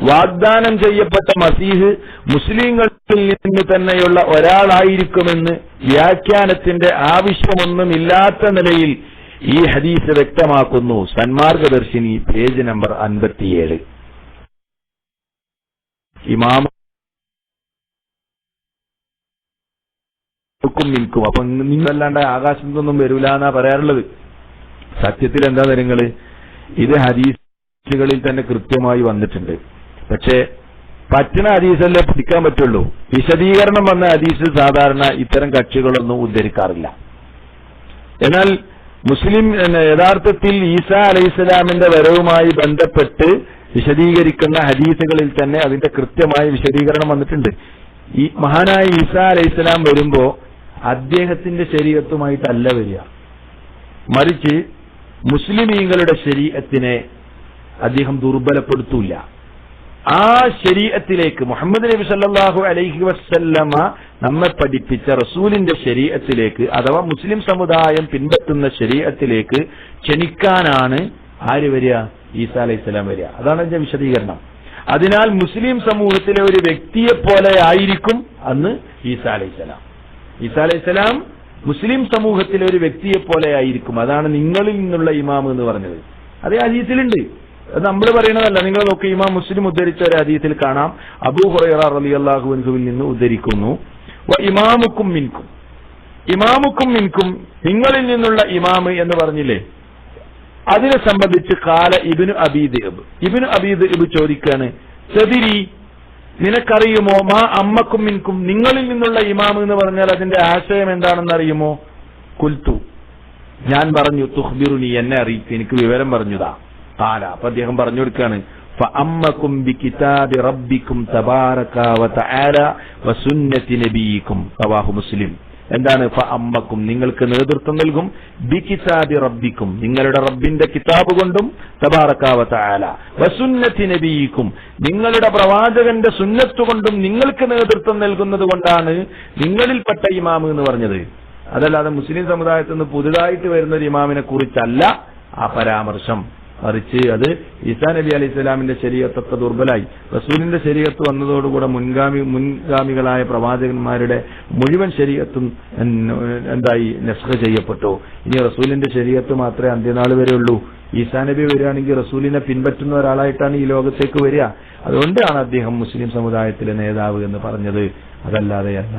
വാഗ്ദാനം ചെയ്യപ്പെട്ട മസീഹ് മുസ്ലിങ്ങളിൽ നിന്ന് തന്നെയുള്ള ഒരാളായിരിക്കുമെന്ന് വ്യാഖ്യാനത്തിന്റെ ആവശ്യമൊന്നുമില്ലാത്ത നിലയിൽ ഈ ഹദീസ് വ്യക്തമാക്കുന്നു. സന്മാർഗദർശിനി പേജ് നമ്പർ 57. ഇമാമുക്കും നിൽക്കും. അപ്പൊ നിങ്ങളല്ലാണ്ട് ആകാശത്തു നിന്നും വരൂല എന്നാ പറയാറുള്ളത്. സത്യത്തിൽ എന്താ നിങ്ങള്, ഇത് ഹദീസുകളിൽ തന്നെ കൃത്യമായി വന്നിട്ടുണ്ട്. പക്ഷേ പറ്റുന്ന ഹദീസല്ലേ പിടിക്കാൻ പറ്റുള്ളൂ. വിശദീകരണം വന്ന ഹദീസ് സാധാരണ ഇത്തരം കക്ഷികളൊന്നും ഉദ്ധരിക്കാറില്ല. എന്നാൽ മുസ്ലിം യഥാർത്ഥത്തിൽ ഈസാ അലൈഹിസ്സലാമിന്റെ വരവുമായി ബന്ധപ്പെട്ട് വിശദീകരിക്കുന്ന ഹദീസുകളിൽ തന്നെ അതിന്റെ കൃത്യമായ വിശദീകരണം വന്നിട്ടുണ്ട്. ഈ മഹാനായ ഈസാ അലൈഹിസ്സലാം വരുമ്പോ അദ്ദേഹത്തിന്റെ ശരീഅത്തുമായിട്ടല്ല വരിക, മറിച്ച് മുസ്ലിമീങ്ങളുടെ ശരീഅത്തിനെ അദ്ദേഹം ദുർബലപ്പെടുത്തൂല. ആ ശരീഅത്തിലേക്ക് മുഹമ്മദ് നബി സല്ലല്ലാഹു അലൈഹി വസല്ലമ നമ്മെ പഠിപ്പിച്ച റസൂലിന്റെ ശരീഅത്തിലേക്ക്, അഥവാ മുസ്ലിം സമുദായം പിൻപറ്റുന്ന ശരീഅത്തിലേക്ക് ക്ഷണിക്കാനാണ് ആര് വരിക? ഈസാ അലൈഹിസ്സലാം വരിക. അതാണ് എന്റെ വിശദീകരണം. അതിനാൽ മുസ്ലിം സമൂഹത്തിലെ ഒരു വ്യക്തിയെ പോലെ ആയിരിക്കും അന്ന് ഈസാ അലൈഹിസ്സലാം. ഈസാ അലൈഹിസ്സലാം മുസ്ലിം സമൂഹത്തിലെ ഒരു വ്യക്തിയെ പോലെ ആയിരിക്കും. അതാണ് നിങ്ങളിൽ നിന്നുള്ള ഇമാം എന്ന് പറഞ്ഞത്. അതേ ഹദീസിലുണ്ട്, അത് നമ്മൾ പറയണതല്ല. നിങ്ങൾ നോക്കി, ഇമാം മുസ്ലിം ഉദ്ധരിച്ച ഒരു ഹദീസിൽ കാണാം, അബൂ ഹുറൈറ റളിയല്ലാഹു അൻഹുവിൽ നിന്ന് ഉദ്ധരിക്കുന്നു, വ ഇമാമുക്കും മിൻകും, ഇമാമുക്കും മിൻകും നിങ്ങളിൽ നിന്നുള്ള ഇമാം എന്ന് പറഞ്ഞില്ലേ, അതിനെ സംബന്ധിച്ച് കാല ഇബ്നു അബീ ദിഅബ് ചോദിക്കാണ്, തദ്രി നിനക്കറിയുമോ, മാ അമ്മക്കും മിൻകും നിങ്ങളിൽ നിന്നുള്ള ഇമാം എന്ന് പറഞ്ഞാൽ അതിന്റെ ആശയം എന്താണെന്ന് അറിയുമോ? കുൽത്തു ഞാൻ പറഞ്ഞു, തുഖ്ബിറുനി എന്നെ അറിയിക്കും, എനിക്ക് വിവരം പറഞ്ഞുതാ. കാല അപ്പൊ അദ്ദേഹം പറഞ്ഞു കൊടുക്കാണ്, ഫഅമ്മക്കും ബികിതാബി റബ്ബിക്കും തബാറക വതആല വസുന്നതി നബിയിക്കും. റവാഹു മുസ്ലിം. എന്താണ് ഫഅമ്മക്കും? നിങ്ങൾക്ക് നേതൃത്വം നൽകും, ബികിതാബി റബ്ബിക്കും നിങ്ങളുടെ റബ്ബിന്റെ കിതാബ് കൊണ്ടും, തബാറക വതആല വസുന്നതി നബിയിക്കും നിങ്ങളുടെ പ്രവാചകന്റെ സുന്നത്ത് കൊണ്ടും നിങ്ങൾക്ക് നേതൃത്വം നൽകുന്നത് കൊണ്ടാണ് നിങ്ങളിൽപ്പെട്ട ഇമാം എന്ന് പറഞ്ഞത്. അതല്ലാതെ മുസ്ലിം സമുദായത്തിൽ നിന്ന് പുതുതായിട്ട് വരുന്ന ഒരു ഇമാമിനെ കുറിച്ചല്ല ആ പരാമർശം. മറിച്ച് അത് ഈസാ നബി അലൈഹി സ്വലാമിന്റെ ശരീഅത്തൊക്കെ ദുർബലായി. റസൂലിന്റെ ശരീഅത്ത് വന്നതോടുകൂടെ മുൻഗാമികളായ പ്രവാചകന്മാരുടെ മുഴുവൻ ശരീഅത്തും എന്തായി? നസ്ഖ് ചെയ്യപ്പെട്ടു. ഇനി റസൂലിന്റെ ശരീഅത്ത് മാത്രമേ അന്ത്യനാൾ വരെ ഉള്ളൂ. ഈസാ നബി വരികയാണെങ്കിൽ റസൂലിനെ പിൻപറ്റുന്ന ഒരാളായിട്ടാണ് ഈ ലോകത്തേക്ക് വരിക. അതുകൊണ്ടാണ് അദ്ദേഹം മുസ്ലിം സമുദായത്തിലെ നേതാവ് എന്ന് പറഞ്ഞത്, അതല്ലാതെയല്ല.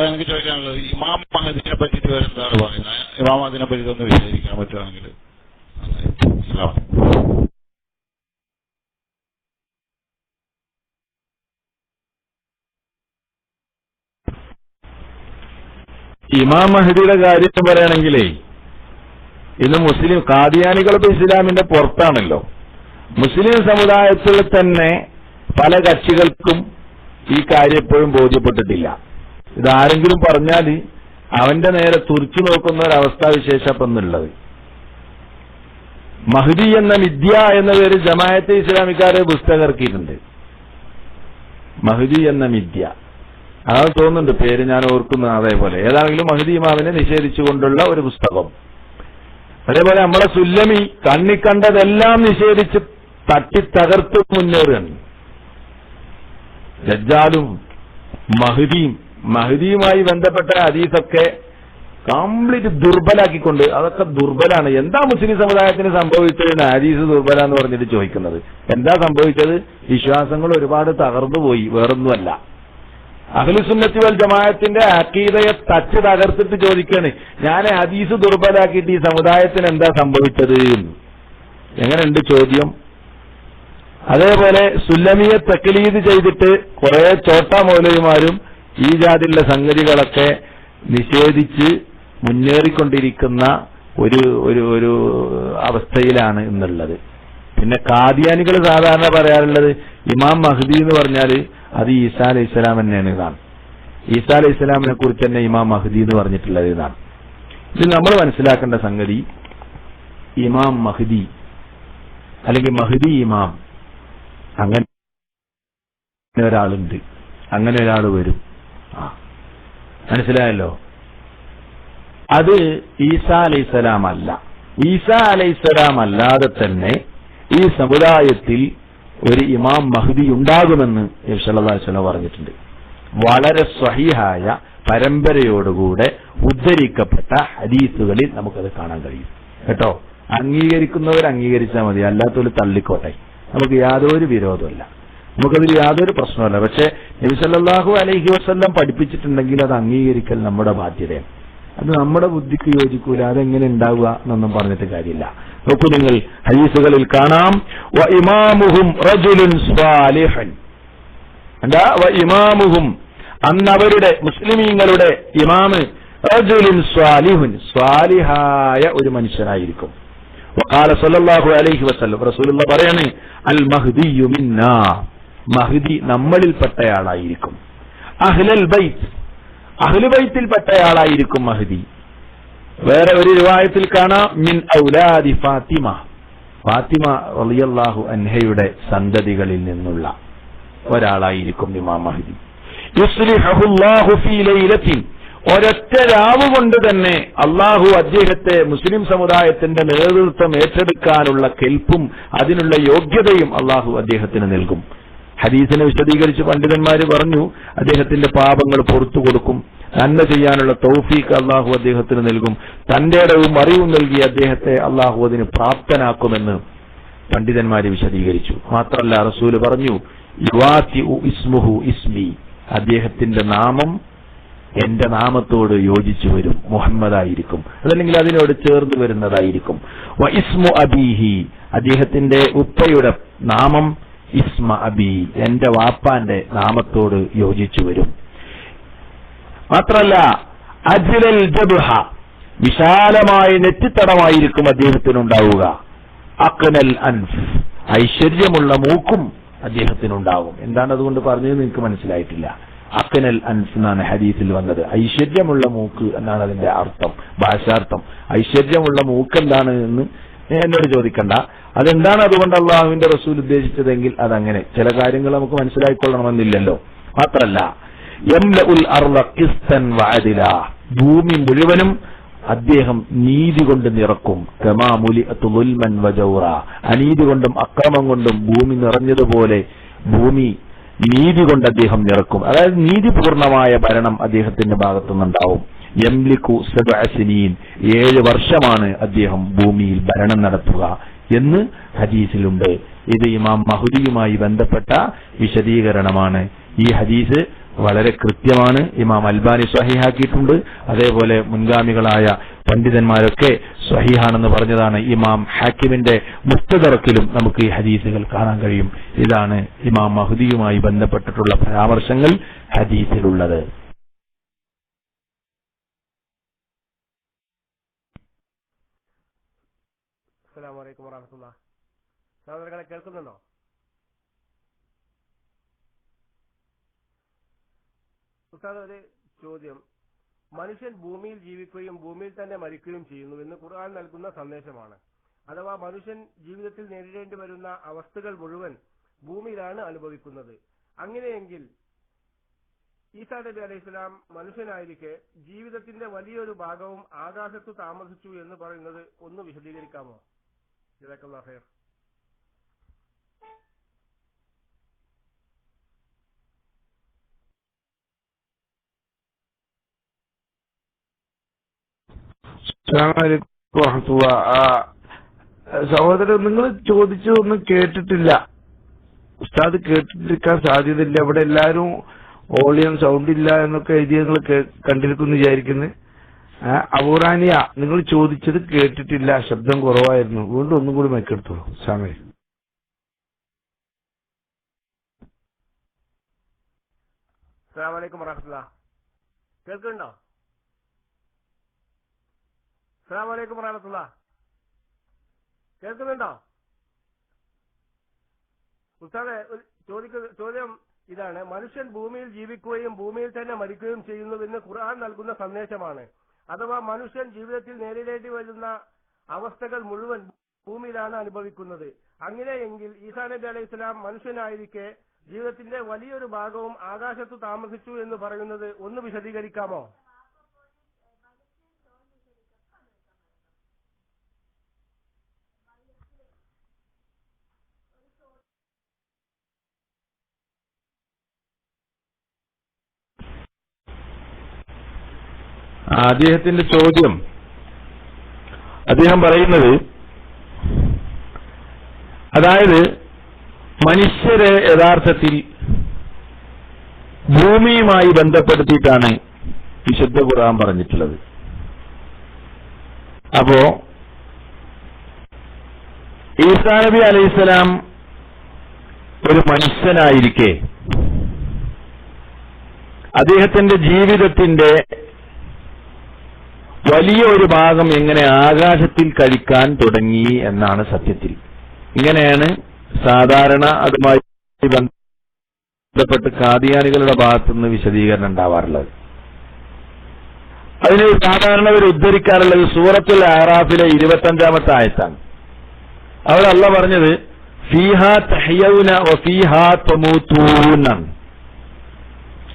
എനിക്ക് ചോദിക്കാനുള്ളത്, ഇമാം മഹദിനെ പറ്റിയിട്ട് എന്താണ് പറയുന്നത്? ഇമാം അതിനെ പറ്റി ഒന്ന് വിശദീകരിക്കാൻ പറ്റുവാണെങ്കിൽ. ഇമാം മഹദിയുടെ കാര്യം പറയുകയാണെങ്കിലേ, ഇന്ന് മുസ്ലിം ഖാദിയാനികളൊക്കെ ഇസ്ലാമിന്റെ പുറത്താണല്ലോ. മുസ്ലിം സമുദായത്തിൽ തന്നെ പല കക്ഷികൾക്കും ഈ കാര്യം എപ്പോഴും ബോധ്യപ്പെട്ടിട്ടില്ല. ഇതാരെങ്കിലും പറഞ്ഞാൽ അവന്റെ നേരെ തുറിച്ചു നോക്കുന്ന ഒരവസ്ഥാവിശേഷം എന്നുള്ളത്. മഹ്ദി എന്ന മിഥ്യ എന്ന പേര് ജമാഅത്തെ ഇസ്ലാമിക്കാരെ പുസ്തകം ഇറക്കിയിട്ടുണ്ട്. മഹ്ദി എന്ന മിഥ്യ, അത് തോന്നുന്നുണ്ട് പേര്, ഞാൻ ഓർക്കുന്നത് അതേപോലെ. ഏതാണെങ്കിലും മഹ്ദി ഇമാമിനെ നിഷേധിച്ചുകൊണ്ടുള്ള ഒരു പുസ്തകം. അതേപോലെ നമ്മളെ സുല്ലമി കണ്ണിക്കണ്ടതെല്ലാം നിഷേധിച്ച് തട്ടിത്തകർത്ത് മുന്നേറുകയാണ്. ദജ്ജാലും മഹ്ദിയുമായി ബന്ധപ്പെട്ട ഹദീസൊക്കെ കംപ്ലീറ്റ് ദുർബലാക്കിക്കൊണ്ട്, അതൊക്കെ ദുർബലാണ്. എന്താ മുസ്ലിം സമുദായത്തിന് സംഭവിച്ചത്? ഹദീസ് ദുർബല എന്ന് പറഞ്ഞിട്ട് ചോദിക്കുന്നത് എന്താ സംഭവിച്ചത്? വിശ്വാസങ്ങൾ ഒരുപാട് തകർന്നു പോയി, വേറൊന്നുമല്ല. അഹ്ലുസുന്നത്തി വൽ ജമാഅത്തിന്റെ അഖീദയെ തച്ച് തകർത്തിട്ട് ചോദിക്കാണ്, ഞാൻ ഹദീസ് ദുർബലാക്കിയിട്ട് ഈ സമുദായത്തിന് എന്താ സംഭവിച്ചത്? എങ്ങനെയുണ്ട് ചോദ്യം? അതേപോലെ സുല്ലമിയെ തക്ലീദ് ചെയ്തിട്ട് കുറെ ചോട്ടാ മൗലവിമാരും ഈ ജാതിയുള്ള സംഗതികളൊക്കെ നിഷേധിച്ച് മുന്നേറിക്കൊണ്ടിരിക്കുന്ന ഒരു അവസ്ഥയിലാണ് ഇന്നുള്ളത്. പിന്നെ ഖാദിയാനികൾ സാധാരണ പറയാറുള്ളത്, ഇമാം മഹ്ദി എന്ന് പറഞ്ഞാൽ അത് ഈസാ അലൈഹി ഇസ്ലാം തന്നെയാണ്. ഇതാണ് ഈസാ അലൈഹി ഇസ്ലാമിനെ കുറിച്ച് തന്നെ ഇമാം മഹ്ദി എന്ന് പറഞ്ഞിട്ടുള്ളത്. ഇതാണ് ഇത് നമ്മൾ മനസ്സിലാക്കേണ്ട സംഗതി. ഇമാം മഹ്ദി അല്ലെങ്കിൽ മഹ്ദി ഇമാം, അങ്ങനെ ഒരാളുണ്ട്, അങ്ങനെ ഒരാൾ വരും. മനസ്സിലായല്ലോ? അത് ഈസാ അലൈഹിസ്സലാം അല്ല. ഈസാ അലൈഹിസ്സലാം അല്ലാതെ തന്നെ ഈ സമുദായത്തിൽ ഒരു ഇമാം മഹ്ദി ഉണ്ടാകുമെന്ന് നബി സല്ലല്ലാഹു അലൈഹി വസല്ലം പറഞ്ഞിട്ടുണ്ട്. വളരെ സ്വഹീഹായ പരമ്പരയോടുകൂടെ ഉദ്ധരിക്കപ്പെട്ട ഹദീസുകളിൽ നമുക്കത് കാണാൻ കഴിയും. കേട്ടോ, അംഗീകരിക്കുന്നവർ അംഗീകരിച്ചാൽ മതി, അല്ലാത്തവർ തള്ളിക്കോട്ടെ. നമുക്ക് യാതൊരു വിരോധമല്ല, നമുക്കതിൽ യാതൊരു പ്രശ്നമല്ല. പക്ഷെ നബി സല്ലല്ലാഹു അലൈഹി വസല്ലം പഠിപ്പിച്ചിട്ടുണ്ടെങ്കിൽ അത് അംഗീകരിക്കൽ നമ്മുടെ ബാധ്യതയാണ്. അത് നമ്മുടെ ബുദ്ധിക്ക് യോജിക്കൂല, അതെങ്ങനെ ഉണ്ടാവുക എന്നൊന്നും പറഞ്ഞിട്ട് കാര്യമില്ല. നോക്കൂ, നിങ്ങൾ ഹദീസുകളിൽ കാണാം, വ ഇമാമുഹും റജുലുൻ സ്വാലിഹൻ. എന്താ വ ഇമാമുഹും? അന്നവരുടെ മുസ്ലിമീങ്ങളുടെ ഇമാമ് റജുലുൻ സ്വാലിഹുൻ, സ്വാലിഹായ ഒരു മനുഷ്യനായിരിക്കും. വഖാല സല്ലല്ലാഹു അലൈഹി വസല്ലം, റസൂലുള്ളാഹി പറയാണ്, അൽ മഹ്ദിയു മിന്നാ, മഹ്ദി നമ്മളിൽപ്പെട്ടയാളായിരിക്കും. അഹ്ലൽ ബൈത്ത്, അഹ്ലുബൈത്തിൽപ്പെട്ടയാളായിരിക്കും മഹ്ദി. വേറെ ഒരു റിവായത്തിൽ കാണാം, മിൻ ഔലാദി ഫാത്തിമ, ഫാത്തിമ റളിയല്ലാഹു അൻഹയുടെ സന്തതികളിൽ നിന്നുള്ള ഒരാളായിരിക്കും ഇമാം മഹ്ദി. യുസ്ലിഹുല്ലാഹു ഫീ ലൈലത്തിൻ, ഒരൊറ്റ രാവ് കൊണ്ട് തന്നെ അള്ളാഹു അദ്ദേഹത്തെ മുസ്ലിം സമുദായത്തിന്റെ നേതൃത്വം ഏറ്റെടുക്കാനുള്ള കെൽപ്പും അതിനുള്ള യോഗ്യതയും അള്ളാഹു അദ്ദേഹത്തിന് നൽകും. ഹദീസിനെ വിശദീകരിച്ച് പണ്ഡിതന്മാര് പറഞ്ഞു, അദ്ദേഹത്തിന്റെ പാപങ്ങൾ പുറത്തു കൊടുക്കും, നന്മ ചെയ്യാനുള്ള തൗഫീഖ് അള്ളാഹു അദ്ദേഹത്തിന് നൽകും, തന്റെ ഇടവും അറിവും നൽകി അദ്ദേഹത്തെ അള്ളാഹു അതിന് പ്രാപ്തനാക്കുമെന്ന് പണ്ഡിതന്മാര് വിശദീകരിച്ചു. മാത്രമല്ല റസൂല് പറഞ്ഞു, യുവാതിഉ ഇസ്മുഹു ഇസ്മി, അദ്ദേഹത്തിന്റെ നാമം എന്റെ നാമത്തോട് യോജിച്ചു വരും, മുഹമ്മദായിരിക്കും, അതല്ലെങ്കിൽ അതിനോട് ചേർന്ന് വരുന്നതായിരിക്കും. വ ഇസ്മു അബീഹി, അദ്ദേഹത്തിന്റെ ഉപ്പയുടെ നാമം ഇസ്മ അബി, എന്റെ വാപ്പാന്റെ നാമത്തോട് യോജിച്ചു വരും. മാത്രല്ല അജ്ലൽ ജബ്ഹ, വിശാലമായ നെറ്റിത്തടമായിരിക്കും അദ്ദേഹത്തിനുണ്ടാവുക. അഖ്നൽ അൻഫ്, ഐശ്വര്യമുള്ള മൂക്കും അദ്ദേഹത്തിനുണ്ടാവും. എന്താണ് അതുകൊണ്ട് പറഞ്ഞത് നിങ്ങൾക്ക് മനസ്സിലായിട്ടില്ല. അഖ്നൽ അൻഫ് എന്നാണ് ഹദീസിൽ വന്നത്. ഐശ്വര്യമുള്ള മൂക്ക് എന്നാണ് അതിന്റെ അർത്ഥം, ഭാഷാർത്ഥം. ഐശ്വര്യമുള്ള മൂക്ക് എന്താണ് എന്ന് എന്നോട് ചോദിക്കണ്ട, അതെന്താണ് അതുകൊണ്ട് അള്ളാഹുവിന്റെ റസൂൽ ഉദ്ദേശിച്ചതെങ്കിൽ അതങ്ങനെ. ചില കാര്യങ്ങൾ നമുക്ക് മനസ്സിലായിക്കൊള്ളണമെന്നില്ലല്ലോ. മാത്രല്ല യംലഉൽ അർള ഖിസ്തൻ വഅദില, ഭൂമി മുഴുവനും അദ്ദേഹം നീതി കൊണ്ട് നിറക്കും. കമാ മുലിഅതു ദുൽമൻ വജൗറ, അനീതി കൊണ്ടും അക്രമം കൊണ്ടും ഭൂമി നിറഞ്ഞതുപോലെ ഭൂമി നീതി കൊണ്ട് അദ്ദേഹം നിറക്കും. അതായത് നീതിപൂർണമായ ഭരണം അദ്ദേഹത്തിന്റെ ഭാഗത്തുനിന്നുണ്ടാവും. യംലികു സബ്അ സിനീൻ, 7 വർഷമാണ് അദ്ദേഹം ഭൂമിയിൽ ഭരണം നടത്തുക എന്ന് ഹദീസിലുണ്ട്. ഇത് ഇമാം മഹ്ദിയുമായി ബന്ധപ്പെട്ട വിശദീകരണമാണ്. ഈ ഹദീസ് വളരെ കൃത്യമാണ്. ഇമാം അൽബാനി സ്വഹീഹാക്കിയിട്ടുണ്ട്. അതേപോലെ മുൻഗാമികളായ പണ്ഡിതന്മാരൊക്കെ സ്വഹീഹാണെന്ന് പറഞ്ഞതാണ്. ഇമാം ഹാക്കിമിന്റെ മുസ്തദറക്കിലും നമുക്ക് ഈ ഹദീസുകൾ കാണാൻ കഴിയും. ഇതാണ് ഇമാം മഹ്ദിയുമായി ബന്ധപ്പെട്ടിട്ടുള്ള പരാമർശങ്ങൾ ഹദീസിലുള്ളത്. അസ്സലാമു അലൈക്കും വറഹ്മത്തുള്ളാഹി. സഹോദരങ്ങളെ കേൾക്കുന്നുണ്ടോ? ഉസ്താദ്, ഒരു ചോദ്യം. മനുഷ്യൻ ഭൂമിയിൽ ജീവിക്കുകയും ഭൂമിയിൽ തന്നെ മരിക്കുകയും ചെയ്യുന്നു എന്ന് ഖുർആൻ നൽകുന്ന സന്ദേശമാണ്. അഥവാ മനുഷ്യൻ ജീവിതത്തിൽ നേരിടേണ്ടി വരുന്ന അവസ്ഥകൾ മുഴുവൻ ഭൂമിയിലാണ് അനുഭവിക്കുന്നത്. അങ്ങനെയെങ്കിൽ ഈസാ നബി അലൈഹിസ്സലാം മനുഷ്യനായിരിക്കെ ജീവിതത്തിന്റെ വലിയൊരു ഭാഗവും ആകാശത്തു താമസിച്ചു എന്ന് പറയുന്നത് ഒന്ന് വിശദീകരിക്കാമോ? ജസാക്കല്ലാഹു ഖൈർ. സഹോദരൻ, നിങ്ങൾ ചോദിച്ചതൊന്നും കേട്ടിട്ടില്ല. ഉസ്താദ് കേട്ടിരിക്കാൻ സാധ്യതയില്ല. ഇവിടെ എല്ലാരും വോളിയം സൗണ്ട് ഇല്ല എന്നൊക്കെ എഴുതി നിങ്ങൾ കണ്ടിരിക്കുന്നു വിചാരിക്കുന്നത്. അബൂറാനിയ, നിങ്ങൾ ചോദിച്ചത് കേട്ടിട്ടില്ല, ശബ്ദം കുറവായിരുന്നു. വീണ്ടും ഒന്നും കൂടി മൈക്കെടുത്തോളൂ. സമയം. അസ്സലാമു അലൈക്കും വറഹ്മത്തുള്ളാഹി. കേൾക്കുന്നുണ്ടോ? അസ്സലാമു അലൈക്കും വറഹ്മത്തുള്ളാഹി. കേൾക്കുന്നുണ്ടോ? ഉസ്താദെ, ചോദ്യം ഇതാണ്: മനുഷ്യൻ ഭൂമിയിൽ ജീവിക്കുകയും ഭൂമിയിൽ തന്നെ മരിക്കുകയും ചെയ്യുന്നുവെന്ന് ഖുർആൻ നൽകുന്ന സന്ദേശമാണ്. അഥവാ മനുഷ്യൻ ജീവിതത്തിൽ നേരിടേണ്ടി വരുന്ന അവസ്ഥകൾ മുഴുവൻ ഭൂമിയിലാണ് അനുഭവിക്കുന്നത്. അങ്ങനെയെങ്കിൽ ഈസാ നബി അലൈഹിസ്സലാം മനുഷ്യനായിരിക്കെ ജീവിതത്തിന്റെ വലിയൊരു ഭാഗവും ആകാശത്തു താമസിച്ചു എന്ന് പറയുന്നത് ഒന്ന് വിശദീകരിക്കാമോ? അദ്ദേഹത്തിന്റെ ചോദ്യം, അദ്ദേഹം പറയുന്നത്, അതായത് മനുഷ്യരെ യഥാർത്ഥത്തിൽ ഭൂമിയുമായി ബന്ധപ്പെടുത്തിയിട്ടാണ് വിശുദ്ധ ഖുർആൻ പറഞ്ഞിട്ടുള്ളത്. അപ്പോ ഈസാ നബി അലൈഹിസ്സലാം ഒരു മനുഷ്യനായിരിക്കെ അദ്ദേഹത്തിന്റെ ജീവിതത്തിന്റെ വലിയ ഒരു ഭാഗം എങ്ങനെ ആകാശത്തിൽ കഴിക്കാൻ തുടങ്ങി എന്നാണ് സത്യത്തിൽ. ഇങ്ങനെയാണ് സാധാരണ അതുമായി ബന്ധപ്പെട്ട് ഖാദിയാനികളുടെ ഭാഗത്തുനിന്ന് വിശദീകരണം ഉണ്ടാവാറുള്ളത്. അതിന് സാധാരണ അവർ ഉദ്ധരിക്കാറുള്ളത് സൂറത്തുൽ അഅറാഫിലെ 25-ാമത്തെ ആയത്താണ്. അവിടെ അല്ലാഹ് പറഞ്ഞത് ഫീഹാ തഹ്യൗന വഫീഹാ തമൂതൂന,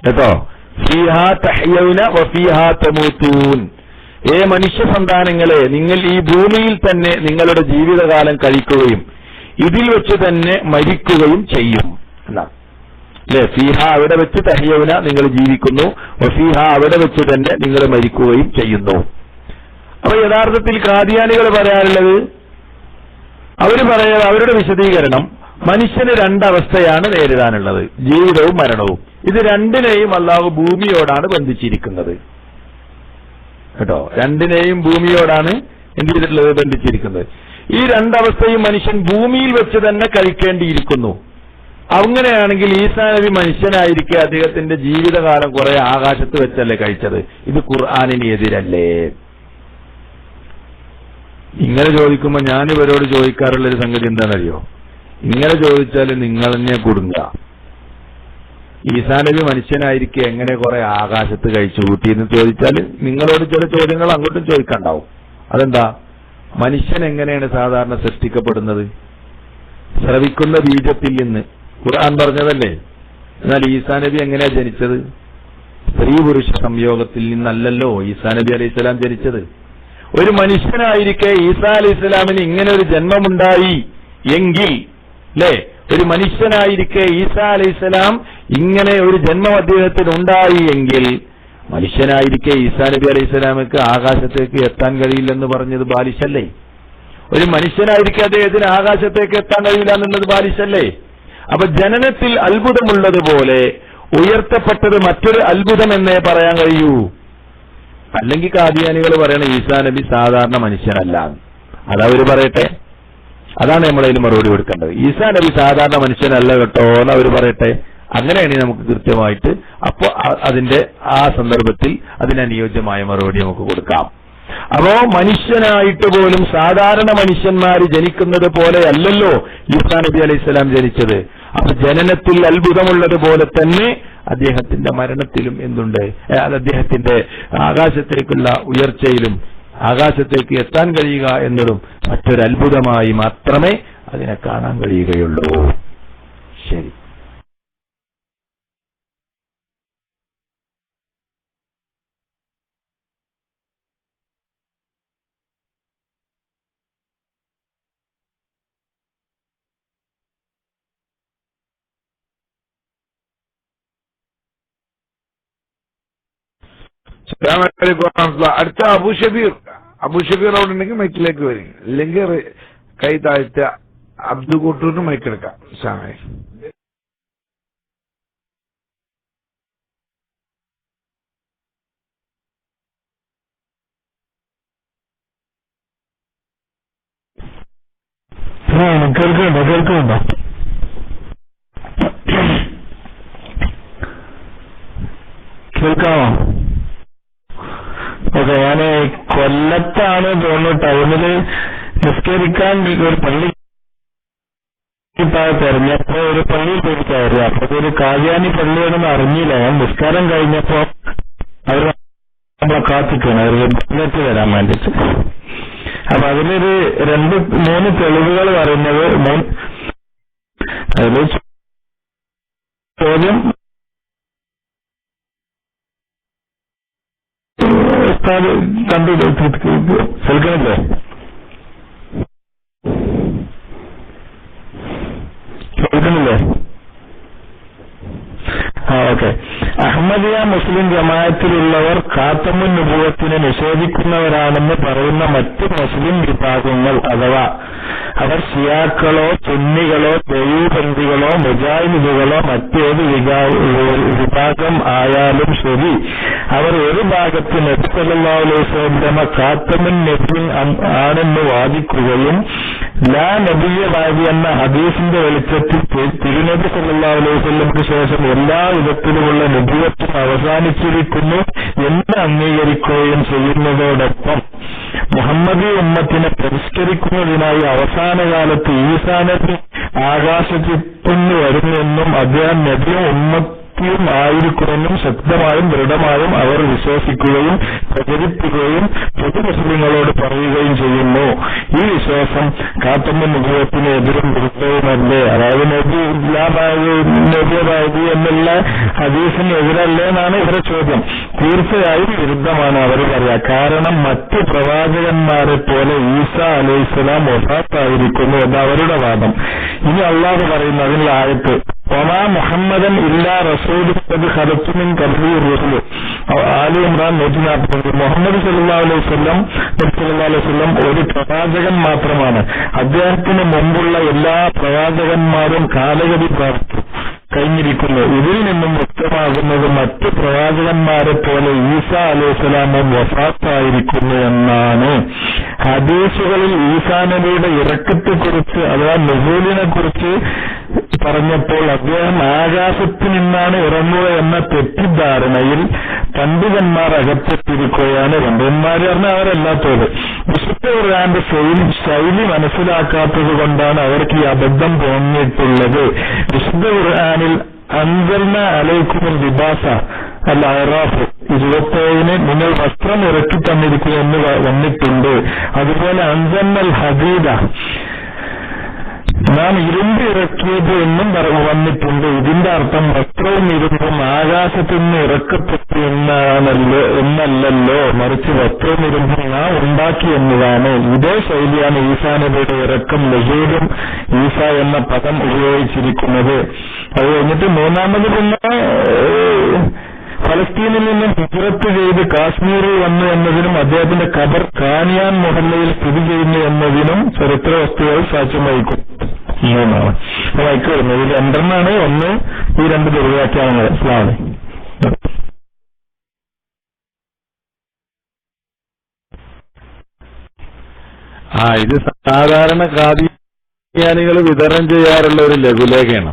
കേട്ടോ, ഫീഹാ തഹ്യൗന വഫീഹാ തമൂതൂൻ. മനുഷ്യ സന്താനങ്ങളെ, നിങ്ങൾ ഈ ഭൂമിയിൽ തന്നെ നിങ്ങളുടെ ജീവിതകാലം കഴിക്കുകയും ഇതിൽ വെച്ച് തന്നെ മരിക്കുകയും ചെയ്യും എന്നാണ് അല്ലെ. ഫീഹ അവിടെ വെച്ച് തഹ്യൗന നിങ്ങൾ ജീവിക്കുന്നു, വഫീഹ അവിടെ വെച്ച് തന്നെ നിങ്ങൾ മരിക്കുകയും ചെയ്യുന്നു. അപ്പൊ യഥാർത്ഥത്തിൽ ഖാദിയാനികൾ പറയാറുള്ളത്, അവരുടെ വിശദീകരണം, മനുഷ്യന് രണ്ടവസ്ഥയാണ് നേരിടാനുള്ളത്, ജീവിതവും മരണവും. ഇത് രണ്ടിനെയും അല്ലാഹു ഭൂമിയോടാണ് ബന്ധിച്ചിരിക്കുന്നത്, കേട്ടോ, രണ്ടിനെയും ഭൂമിയോടാണ് എന്ത് ചെയ്തിട്ടുള്ളത്, ബന്ധിച്ചിരിക്കുന്നത്. ഈ രണ്ടവസ്ഥയും മനുഷ്യൻ ഭൂമിയിൽ വെച്ച് തന്നെ കഴിക്കേണ്ടിയിരിക്കുന്നു. അങ്ങനെയാണെങ്കിൽ ഈസാ നബി മനുഷ്യനായിരിക്കെ അദ്ദേഹത്തിന്റെ ജീവിതകാലം കുറെ ആകാശത്ത് വെച്ചല്ലേ കഴിച്ചത്? ഇത് ഖുർആനിന് എതിരല്ലേ? ഇങ്ങനെ ചോദിക്കുമ്പോൾ ഞാൻ ഇവരോട് ചോദിക്കാറുള്ളൊരു സംഗതി എന്താണെന്നറിയോ? ഇങ്ങനെ ചോദിച്ചാൽ നിങ്ങൾ തന്നെ കുടുങ്ങുക. ഈസാ നബി മനുഷ്യനായിരിക്കെ എങ്ങനെ കുറെ ആകാശത്ത് കഴിച്ചു കൂട്ടി എന്ന് ചോദിച്ചാൽ നിങ്ങളോട് ചില ചോദ്യങ്ങൾ അങ്ങോട്ടും ചോദിക്കാണ്ടാവും. അതെന്താ? മനുഷ്യൻ എങ്ങനെയാണ് സാധാരണ സൃഷ്ടിക്കപ്പെടുന്നത്? സ്രവിക്കുന്ന ബീജത്തിൽ നിന്ന്, ഖുർആൻ പറഞ്ഞതല്ലേ. എന്നാൽ ഈസാ നബി എങ്ങനെയാ ജനിച്ചത്? സ്ത്രീ പുരുഷ സംയോഗത്തിൽ നിന്നല്ലല്ലോ ഈസാ നബി അലൈഹിസ്സലാം ജനിച്ചത്. ഒരു മനുഷ്യനായിരിക്കെ ഈസാ അലൈഹിസ്സലാമിന് ഇങ്ങനെ ഒരു ജന്മമുണ്ടായി എങ്കിൽ, അല്ലേ, ഒരു മനുഷ്യനായിരിക്കെ ഈസാ അലൈഹിസ്സലാം ഇങ്ങനെ ഒരു ജന്മം അദ്ദേഹത്തിന് ഉണ്ടായി എങ്കിൽ, മനുഷ്യനായിരിക്കെ ഈസാ നബി അലൈഹിസ്സലാമക്ക് ആകാശത്തേക്ക് എത്താൻ കഴിയില്ലെന്ന് പറഞ്ഞത് ബാലിശല്ലേ? ഒരു മനുഷ്യനായിരിക്കെ അദ്ദേഹത്തിന് ആകാശത്തേക്ക് എത്താൻ കഴിയില്ല എന്നുള്ളത് ബാലിശല്ലേ? അപ്പൊ ജനനത്തിൽ അത്ഭുതമുള്ളതുപോലെ ഉയർത്തപ്പെട്ടത് മറ്റൊരു അത്ഭുതം എന്നേ പറയാൻ കഴിയൂ. അല്ലെങ്കിൽ ഖാദിയാനികൾ പറയണ ഈസാ നബി സാധാരണ മനുഷ്യനല്ല. അതവര് പറയട്ടെ, അതാണ് നമ്മളതിന് മറുപടി കൊടുക്കേണ്ടത്. ഈസാ നബി സാധാരണ മനുഷ്യനല്ല കേട്ടോ എന്ന് അവർ പറയട്ടെ. അങ്ങനെയാണെങ്കിൽ നമുക്ക് കൃത്യമായിട്ട് അപ്പോ അതിന്റെ ആ സന്ദർഭത്തിൽ അതിനനുയോജ്യമായ മറുപടി നമുക്ക് കൊടുക്കാം. അപ്പോ മനുഷ്യനായിട്ട് പോലും സാധാരണ മനുഷ്യന്മാര് ജനിക്കുന്നത് പോലെ അല്ലല്ലോ ഈസാ നബി അലൈഹിസ്സലാം ജനിച്ചത്. അപ്പൊ ജനനത്തിൽ അത്ഭുതമുള്ളതുപോലെ തന്നെ അദ്ദേഹത്തിന്റെ മരണത്തിലും എന്തുണ്ട്? അദ്ദേഹത്തിന്റെ ആകാശത്തേക്കുള്ള ഉയർച്ചയിലും ആകാശത്തേക്ക് എത്താൻ കഴിയുക എന്നതും മറ്റൊരത്ഭുതമായി മാത്രമേ അതിനെ കാണാൻ കഴിയുകയുള്ളൂ. ശരി. അടുത്ത അബൂ ഷബീർ അവിടെ ഉണ്ടെങ്കിൽ മൈക്കിലേക്ക് വരും, ഇല്ലെങ്കിൽ കൈ താഴ്ത്ത അബ്ദു കൂട്ടൂരിന് മൈക്കെടുക്കാം. സമയം കേൾക്കുന്നുണ്ടോ? കേൾക്കാമോ? ഓക്കെ, ഞാന് കൊല്ലത്താണ് തോന്നുന്നു ടൗണില് നിസ്കരിക്കാൻ ഒരു പള്ളി തെരഞ്ഞപ്പോ ഒരു പള്ളിയിൽ പോയി കയറി. അപ്പൊ ഒരു കാദ്യാനി പള്ളിയാണെന്ന് അറിഞ്ഞില്ല. ഞാൻ നിസ്കാരം കഴിഞ്ഞപ്പോ അവർ നമ്മളെ കാത്തിക്കണം അവർക്ക് വരാൻ വേണ്ടിട്ട്. അപ്പൊ അതിലൊരു 2-3 തെളിവുകൾ പറയുന്നത് അതിൽ ചോദ്യം കണ്ടു കേൾക്കണില്ലേ? കേൾക്കുന്നില്ലേ? ഓക്കെ. അഹമ്മദിയ മുസ്ലിം ജമാഅത്തിലുള്ളവർ ഖാത്തമുൻ നുബുവത്തിനെ നിഷേധിക്കുന്നവരാണെന്ന് പറയുന്ന മറ്റ് മുസ്ലിം വിഭാഗങ്ങൾ അഥവാ അവർ ഷിയാക്കളോ സുന്നികളോ ദൈവബന്ധികളോ മുജാഹിദുകളോ മറ്റേത് വിഭാഗം ആയാലും ശരി, അവർ ഒരു ഭാഗത്ത് നബി സല്ലല്ലാഹു അലൈഹി വസല്ലം ഖാത്തമുൻ നബി ആണെന്ന് വാദിക്കുകയും ലാ നബിയ്യവാദി എന്ന ഹദീസിന്റെ വെളിച്ചത്തിൽ തിരുനബി സല്ലല്ലാഹു അലൈഹി വസല്ലമക്ക് ശേഷം എല്ലാ വിധത്തിലുമുള്ള നബിവത്തും അവസാനിച്ചിരിക്കുന്നു എന്ന് അംഗീകരിക്കുകയും ചെയ്യുന്നതോടൊപ്പം മുഹമ്മദി ഉമ്മത്തിനെ പരിഷ്കരിക്കുന്നതിനായി അവസാന കാലത്ത് ഈസാ നബി ആകാശത്തിന്ന് വരുമെന്നും അദ്ദേഹം നബിയും ഉമ്മത്തിയും ആയിരിക്കുമെന്നും ശക്തമായും ദൃഢമായും അവർ വിശ്വസിക്കുകയും പ്രചരിപ്പിക്കുകയും പൊതു മുസ്ലിങ്ങളോട് പറയുകയും ചെയ്യുന്നു. ഈ വിശ്വാസം ഖാത്തമുൻ നുബുവത്തിന് എതിരും വിരുദ്ധവുമല്ലേ? അതായത് നബിയബാദി എന്നുള്ള ഹദീസിന് എതിരല്ലേ എന്നാണ് ഇവരുടെ ചോദ്യം. തീർച്ചയായും വിരുദ്ധമാണ് അവർ പറയാ. കാരണം മറ്റു പ്രവാചകന്മാരെ പോലെ ഈസാ അലൈഹിസ്സലാം വഫാത്തായിരിക്കുന്നു എന്ന് അവരുടെ വാദം. ഇനി അള്ളാഹു പറയുന്നു അതിനുള്ള ആയത്ത് വമാ മുഹമ്മദൻ ഇല്ലാ റസൂലുൻ ഖദ് ഖലത്ത് മിൻ ഖബ്ലിഹി റസൂൽ. ആലി ഇംറാൻ 140. മുഹമ്മദ് സല്ലല്ലാഹു അലൈഹി വസല്ലം ഒരു പ്രവാചകൻ മാത്രമാണ്. അദ്ദേഹത്തിന് മുമ്പുള്ള എല്ലാ പ്രവാചകന്മാരും കാലഗതി പ്രാപിച്ചു കഴിഞ്ഞിരിക്കുന്നു. ഇതിൽ നിന്നും വ്യക്തമാകുന്നത് മറ്റ് പ്രവാചകന്മാരെ പോലെ ഈസാ അലൈഹിസ്സലാമും വഫാത്തായിരിക്കുന്നു എന്നാണ്. ഹദീസുകളിൽ ഈസാ നബിയുടെ ഇറക്കത്തെക്കുറിച്ച് അഥവാ നുസൂലിനെ കുറിച്ച് പറഞ്ഞപ്പോൾ അദ്ദേഹം ആകാശത്ത് നിന്നാണ് ഇറങ്ങുക എന്ന തെറ്റിദ്ധാരണയിൽ പണ്ഡിതന്മാർ അകപ്പെട്ടിരിക്കുകയാണ്. പണ്ഡിതന്മാർ പറഞ്ഞാൽ അവരല്ലാത്തത് വിശുദ്ധ ഖുർആന്റെ ശൈലി മനസ്സിലാക്കാത്തത് കൊണ്ടാണ് അവർക്ക് ഈ അബദ്ധം തോന്നിയിട്ടുള്ളത്. വിശുദ്ധ ഖുർആനിൽ അൻസൽന അലൈക്കുമുൽ ലിബാസ അൽ-അറാഫ് 27 നിങ്ങൾ വസ്ത്രം ഇറക്കി തന്നിരിക്കുക എന്ന് വന്നിട്ടുണ്ട്. അതുപോലെ അൻസൽനൽ ഹദീദ നാം ഇരുമ്പ് ഇറക്കിയത് എന്നും വന്നിട്ടുണ്ട്. ഇതിന്റെ അർത്ഥം വസ്ത്രവും ഇരുമ്പും ആകാശത്തു നിന്ന് ഇറക്കപ്പെട്ടു എന്നല്ലല്ലോ, മറിച്ച് വസ്ത്രവും ഇരുമ്പും നാം ഉണ്ടാക്കി എന്നതാണ്. ഇതേ ശൈലിയാണ് ഈസാ നബിയുടെ ഇറക്കം നസൂലും ഈസ എന്ന പദം ഉപയോഗിച്ചിരിക്കുന്നത്. അത് കഴിഞ്ഞിട്ട് മൂന്നാമത് പിന്നെ ഫലസ്തീനിൽ നിന്നും ഹിജ്റത്ത് ചെയ്ത് കാശ്മീരിൽ വന്നു എന്നതിനും അദ്ദേഹത്തിന്റെ ഖബർ കാനിയാൻ മുഹല്ലയിൽ സ്ഥിതി ചെയ്യുന്നു എന്നതിനും ചരിത്ര വസ്തുക്കൾ സാക്ഷ്യം വഹിക്കും. വായിക്കുമായിരുന്നു. ഇത് 2 ഒന്ന് ഈ 2 ദുർവ്യാഖ്യാനങ്ങൾ. ഇസ്ലാമിൽ ഇത് സാധാരണ ഖാദിയാനികൾ വിതരണം ചെയ്യാറുള്ള ഒരു ലഘുലേഖയാണ്.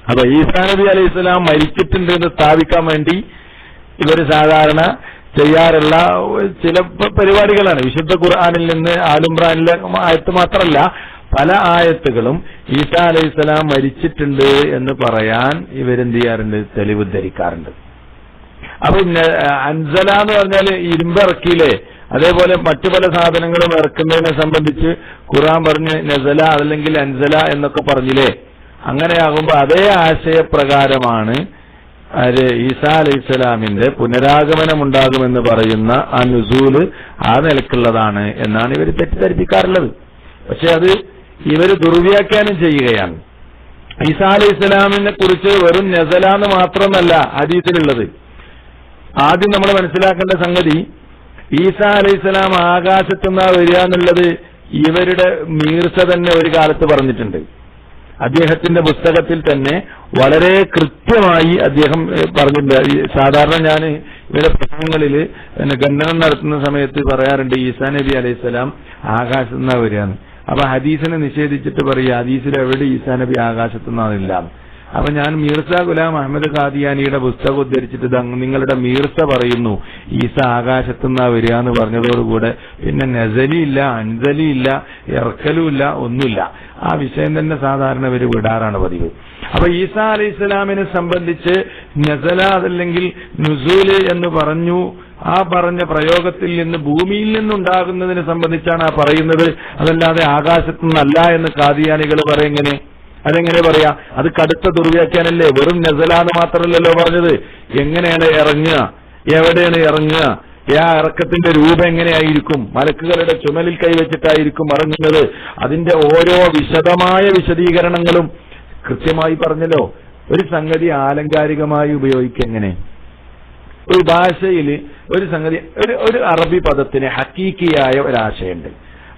അപ്പൊ ഈസാ നബി അലൈഹി സ്വലാം മരിച്ചിട്ടുണ്ട് എന്ന് സ്ഥാപിക്കാൻ വേണ്ടി ഇവര് സാധാരണ ചെയ്യാറുള്ള ചില പരിപാടികളാണ്. വിശുദ്ധ ഖുർആനിൽ നിന്ന് ആലുംറാനിലെ ആയത്ത് മാത്രമല്ല പല ആയത്തുകളും ഈസാ അലൈഹി സ്വലാം മരിച്ചിട്ടുണ്ട് എന്ന് പറയാൻ ഇവരെന്ത് ചെയ്യാറുണ്ട്? തെളിവ് ധരിക്കാറുണ്ട്. അപ്പൊ അൻസല എന്ന് പറഞ്ഞാൽ ഇരുമ്പിറക്കിയില്ലേ, അതേപോലെ മറ്റു പല സാധനങ്ങളും ഇറക്കുന്നതിനെ സംബന്ധിച്ച് ഖുർആൻ പറഞ്ഞ് നസല അല്ലെങ്കിൽ അൻസല എന്നൊക്കെ പറഞ്ഞില്ലേ. അങ്ങനെയാകുമ്പോ അതേ ആശയപ്രകാരമാണ് ഈസാ അലൈഹിസ്സലാമിന്റെ പുനരാഗമനമുണ്ടാകുമെന്ന് പറയുന്ന ആ നുസൂല് ആ നിലക്കുള്ളതാണ് എന്നാണ് ഇവർ തെറ്റിദ്ധരിപ്പിക്കാറുള്ളത്. പക്ഷെ അത് ഇവര് ദുർവ്യാഖ്യാനം ചെയ്യുകയാണ്. ഈസാ അലൈഹിസ്സലാമിനെ കുറിച്ച് വെറും നസല എന്ന് മാത്രമല്ല ഹദീസിലുള്ളത്. ആദ്യം നമ്മൾ മനസ്സിലാക്കേണ്ട സംഗതി ഈസാ അലൈഹിസ്സലാം ആകാശത്തുനിന്നാ വരിക എന്നുള്ളത് ഇവരുടെ മീർസ തന്നെ ഒരു കാലത്ത് പറഞ്ഞിട്ടുണ്ട്. അദ്ദേഹത്തിന്റെ പുസ്തകത്തിൽ തന്നെ വളരെ കൃത്യമായി അദ്ദേഹം പറഞ്ഞിട്ടുണ്ട്. സാധാരണ ഞാൻ ഇവരുടെ പ്രസംഗങ്ങളിൽ ഖണ്ഡനം നടത്തുന്ന സമയത്ത് പറയാറുണ്ട് ഈസാ നബി അലൈഹിസ്സലാം ആകാശത്തുനിന്നാ വരികയാണ്. അപ്പൊ ഹദീസിനെ നിഷേധിച്ചിട്ട് പറയുക ഹദീസിൽ എവിടെ ഈസാ നബി ആകാശത്തുനിന്നില്ല. അപ്പൊ ഞാൻ മീർസ ഗുലാം അഹമ്മദ് ഖാദിയാനിയുടെ പുസ്തകം ഉദ്ധരിച്ചിട്ട് നിങ്ങളുടെ മീർസ പറയുന്നു ഈസ ആകാശത്തുനിന്നാ വരിക എന്ന് പറഞ്ഞതോടുകൂടെ പിന്നെ നസലിയില്ല, അൻസലിയില്ല, ഇറക്കലുമില്ല, ഒന്നുമില്ല. ആ വിഷയം തന്നെ സാധാരണ ഇവര് വിടാറാണ് പതിവ്. അപ്പൊ ഈസാ അലൈഹി സ്വലാമിനെ സംബന്ധിച്ച് നസല അതല്ലെങ്കിൽ നുസൂല് എന്ന് പറഞ്ഞു. ആ പറഞ്ഞ പ്രയോഗത്തിൽ നിന്ന് ഭൂമിയിൽ നിന്നുണ്ടാകുന്നതിനെ സംബന്ധിച്ചാണ് ആ പറയുന്നത്, അതല്ലാതെ ആകാശത്തുനിന്നല്ല എന്ന് ഖാദിയാനികൾ പറയെങ്ങനെ? അതെങ്ങനെ പറയാ? അത് കടുത്ത ദുർവ്യാഖ്യാനല്ലേ? വെറും നസലാന്ന് മാത്രമല്ലല്ലോ പറഞ്ഞത്. എങ്ങനെയാണ് ഇറങ്ങുക, എവിടെയാണ് ഇറങ്ങുക, ആ ഇറക്കത്തിന്റെ രൂപം എങ്ങനെയായിരിക്കും, മലക്കുകളുടെ ചുമലിൽ കൈവച്ചിട്ടായിരിക്കും ഇറങ്ങുന്നത്, അതിന്റെ ഓരോ വിശദമായ വിശദീകരണങ്ങളും കൃത്യമായി പറഞ്ഞല്ലോ. ഒരു സംഗതി ആലങ്കാരികമായി ഉപയോഗിക്കെങ്ങനെ? ഒരു ഭാഷയിൽ ഒരു സംഗതി, ഒരു അറബി പദത്തിന് ഹക്കീക്കിയായ ഒരാശയുണ്ട്,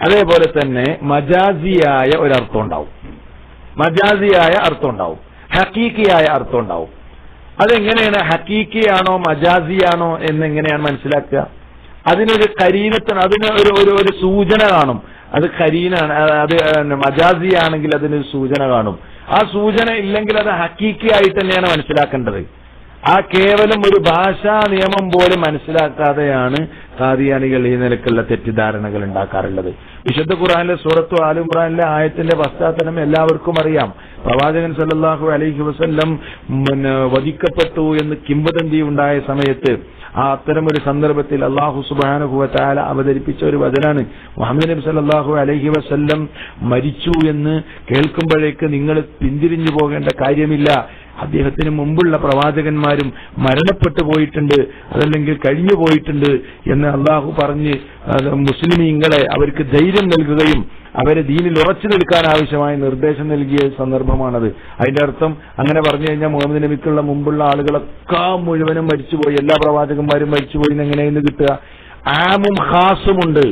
അതേപോലെ തന്നെ മജാസിയായ ഒരർത്ഥം ഉണ്ടാവും. മജാസിയായ അർത്ഥം ഉണ്ടാവും, ഹക്കീക്കിയായ അർത്ഥം ഉണ്ടാവും. അതെങ്ങനെയാണ് ഹക്കീക്കിയാണോ മജാസിയാണോ എന്നെങ്ങനെയാണ് മനസ്സിലാക്കുക? അതിനൊരു കരീനത്തിന്, അതിന് ഒരു സൂചന കാണും. അത് കരീനാണ്, അത് മജാസിയാണെങ്കിൽ അതിനൊരു സൂചന കാണും. ആ സൂചന ഇല്ലെങ്കിൽ അത് ഹക്കീക്കിയായിട്ട് തന്നെയാണ് മനസ്സിലാക്കേണ്ടത്. ആ കേവലം ഒരു ഭാഷാ നിയമം പോലും മനസ്സിലാക്കാതെയാണ് ഖാദിയാനികൾ ഈ നിലക്കുള്ള തെറ്റിദ്ധാരണകൾ ഉണ്ടാക്കാറുള്ളത്. വിശുദ്ധ ഖുർആനിലെ സൂറത്തു ആൽ ഇംറാനിലെ ആയത്തിന്റെ പശ്ചാത്തലം എല്ലാവർക്കും അറിയാം. പ്രവാചകൻ സല്ലല്ലാഹു അലൈഹി വസല്ലം വധിക്കപ്പെട്ടു എന്ന് കിംവദന്തി ഉണ്ടായ സമയത്ത് ആ അത്തരമൊരു സന്ദർഭത്തിൽ അല്ലാഹു സുബ്ഹാനഹു വ തആല അവതരിപ്പിച്ച ഒരു വചനാണ്, മുഹമ്മദ് നബി സല്ലല്ലാഹു അലൈഹി വസല്ലം മരിച്ചു എന്ന് കേൾക്കുമ്പോഴേക്ക് നിങ്ങൾ പിന്തിരിഞ്ഞു പോകേണ്ട കാര്യമില്ല. അദ്ദേഹത്തിന് മുമ്പുള്ള പ്രവാചകന്മാരും മരണപ്പെട്ടു പോയിട്ടുണ്ട്, അതല്ലെങ്കിൽ കഴിഞ്ഞു പോയിട്ടുണ്ട് എന്ന് അള്ളാഹു പറഞ്ഞ് മുസ്ലിമീങ്ങളെ അവർക്ക് ധൈര്യം നൽകുകയും അവരെ ദീനിൽ ഉറച്ചു നിൽക്കാൻ ആവശ്യമായ നിർദ്ദേശം നൽകിയ സന്ദർഭമാണത്. അതിന്റെ അർത്ഥം അങ്ങനെ പറഞ്ഞു കഴിഞ്ഞാൽ മുഹമ്മദ് നബിക്കുള്ള മുമ്പുള്ള ആളുകളൊക്കെ മുഴുവനും മരിച്ചുപോയി, എല്ലാ പ്രവാചകന്മാരും മരിച്ചുപോയി എങ്ങനെയെന്ന് കിട്ടുക? ആമും ഖാസുമുണ്ട്.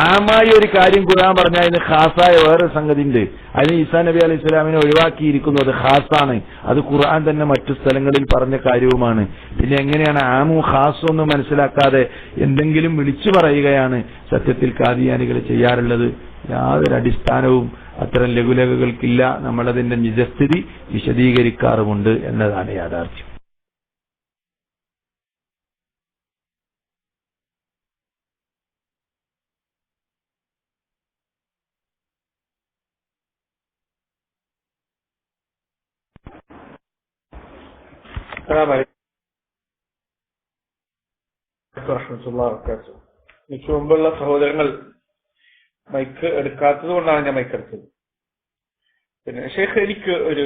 ആമായി ഒരു കാര്യം ഖുർആൻ പറഞ്ഞാൽ അതിന് ഖാസായ വേറെ സംഗതി ഉണ്ട്. അതിന് ഈസാ നബി അലൈഹി സ്വലാമിനെ ഒഴിവാക്കിയിരിക്കുന്നു, അത് ഖാസാണ്. അത് ഖുർആൻ തന്നെ മറ്റു സ്ഥലങ്ങളിൽ പറഞ്ഞ കാര്യവുമാണ്. പിന്നെ എങ്ങനെയാണ് ആമും ഖാസും ഒന്നും മനസ്സിലാക്കാതെ എന്തെങ്കിലും വിളിച്ചു പറയുകയാണ് സത്യത്തിൽ ഖാദിയാനികൾ ചെയ്യാറുള്ളത്. യാതൊരു അടിസ്ഥാനവും അത്തരം ലഘുലഘുകൾക്കില്ല. നമ്മളതിന്റെ നിജസ്ഥിതി വിശദീകരിക്കാറുമുണ്ട് എന്നതാണ് യാഥാർത്ഥ്യം. എനിക്ക് മുമ്പുള്ള സഹോദരങ്ങൾ മൈക്ക് എടുക്കാത്തത് കൊണ്ടാണ് ഞാൻ മൈക്ക് എടുത്തത്. പിന്നെ ഷേഖ്, എനിക്ക് ഒരു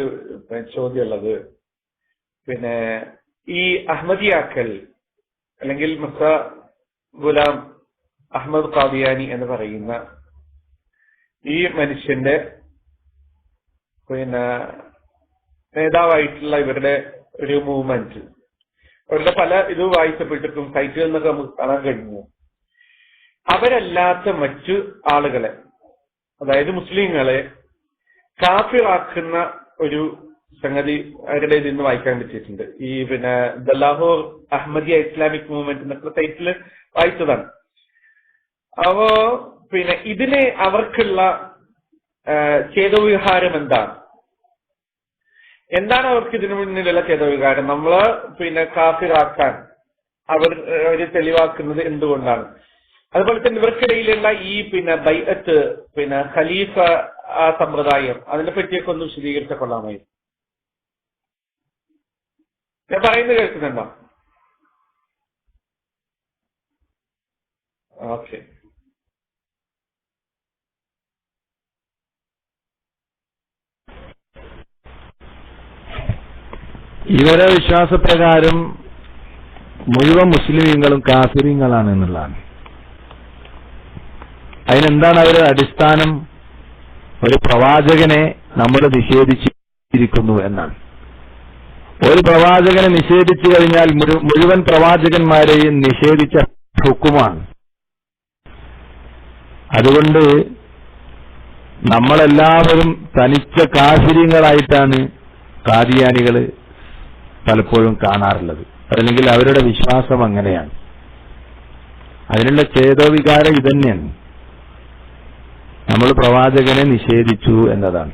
ചോദ്യമുള്ളത്, പിന്നെ ഈ അഹമ്മദിയാക്കൽ അല്ലെങ്കിൽ മിർസ ഗുലാം അഹമ്മദ് ഖാദിയാനി എന്ന് പറയുന്ന ഈ മനുഷ്യന്റെ പിന്നെ നേതാവായിട്ടുള്ള ഇവരുടെ ഒരു മൂവ്മെന്റ്, അവരുടെ പല ഇത് വായിച്ചപ്പെട്ടിട്ടും സൈറ്റുകളിൽ നിന്നൊക്കെ നമുക്ക് കാണാൻ കഴിഞ്ഞു. അവരല്ലാത്ത മറ്റു ആളുകളെ, അതായത് മുസ്ലിങ്ങളെ കാഫിറാക്കുന്ന ഒരു സംഗതി അവരുടെ ഇതിൽ നിന്ന് വായിക്കാൻ പറ്റിയിട്ടുണ്ട്. ഈ പിന്നെ the Lahore Ahmadiyya Islamic movement എന്നൊക്കെ സൈറ്റിൽ വായിച്ചതാണ്. അപ്പോ പിന്നെ ഇതിന് അവർക്കുള്ള ചേതോവിഹാരം എന്താണ് അവർക്ക് ഇതിനു മുന്നിലുള്ള ചേതോവികാരം? നമ്മള് പിന്നെ കാഫിറാക്കാൻ അവർ തെളിവാക്കുന്നത് എന്തുകൊണ്ടാണ്? അതുപോലെ തന്നെ ഇവർക്കിടയിലുള്ള ഈ പിന്നെ ബൈഅത്ത്, പിന്നെ ഖലീഫ ആ സമ്പ്രദായം, അതിനെ പറ്റിയൊക്കെ ഒന്ന് വിശദീകരിച്ച കൊള്ളാമായി. ഞാൻ പറയുന്നത് കേൾക്കുന്നുണ്ടോ? ഓക്കെ. ഇവരെ വിശ്വാസപ്രകാരം മുഴുവൻ മുസ്ലിമീങ്ങളും കാഫിരീങ്ങളാണ് എന്നുള്ളതാണ്. അതിനെന്താണ് അവരുടെ അടിസ്ഥാനം? ഒരു പ്രവാചകനെ നമ്മൾ നിഷേധിച്ചിരിക്കുന്നു എന്നാണ്. ഒരു പ്രവാചകനെ നിഷേധിച്ചു കഴിഞ്ഞാൽ മുഴുവൻ പ്രവാചകന്മാരെയും നിഷേധിച്ച ഹുക്കുമാണ്. അതുകൊണ്ട് നമ്മളെല്ലാവരും തനിച്ച കാഫിരീങ്ങളായിട്ടാണ് ഖാദിയാനികൾ പലപ്പോഴും കാണാറുള്ളത്. അല്ലെങ്കിൽ അവരുടെ വിശ്വാസം അങ്ങനെയാണ്. അതിനുള്ള ചേതോവികാരം ഇതന്നെയാണ്. നമ്മൾ പ്രവാചകനെ നിഷേധിച്ചു എന്നതാണ്.